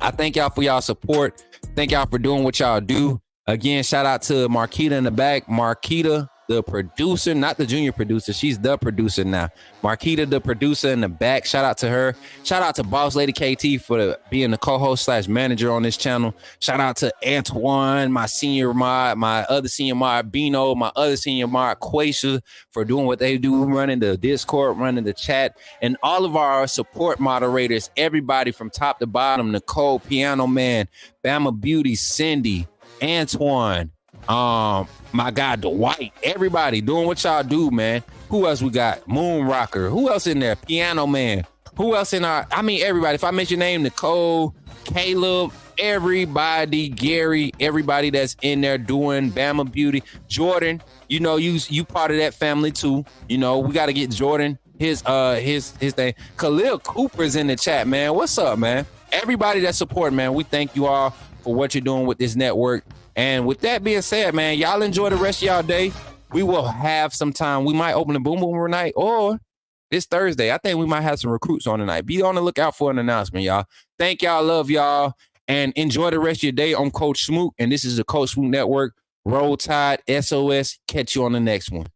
I thank y'all for y'all support. Thank y'all for doing what y'all do. Again, shout out to Marquita in the back. Marquita, the producer, not the junior producer. She's the producer now. Marquita, the producer in the back. Shout out to her. Shout out to Boss Lady KT for being the co-host / manager on this channel. Shout out to Antoine, my senior mod, my other senior mod, Bino, my other senior mod, Quasha, for doing what they do, running the Discord, running the chat, and all of our support moderators, everybody from top to bottom, Nicole, Piano Man, Bama Beauty, Cindy, Antoine, my guy Dwight, everybody doing what y'all do, man. Who else we got? Moon Rocker. Who else in there? Piano Man. Who else in everybody. If I mention your name, Nicole, Caleb, everybody, Gary, everybody that's in there doing Bama Beauty. Jordan, you know, you part of that family too. You know, we got to get Jordan his thing. Khalil Cooper's in the chat, man. What's up, man? Everybody that support, man, we thank you all for what you're doing with this network. And with that being said, man, y'all enjoy the rest of y'all day. We will have some time. We might open the Boom Boom tonight or this Thursday. I think we might have some recruits on tonight. Be on the lookout for an announcement, y'all. Thank y'all. Love y'all. And enjoy the rest of your day. I'm Coach Smook, and this is the Coach Smook Network. Roll Tide, SOS. Catch you on the next one.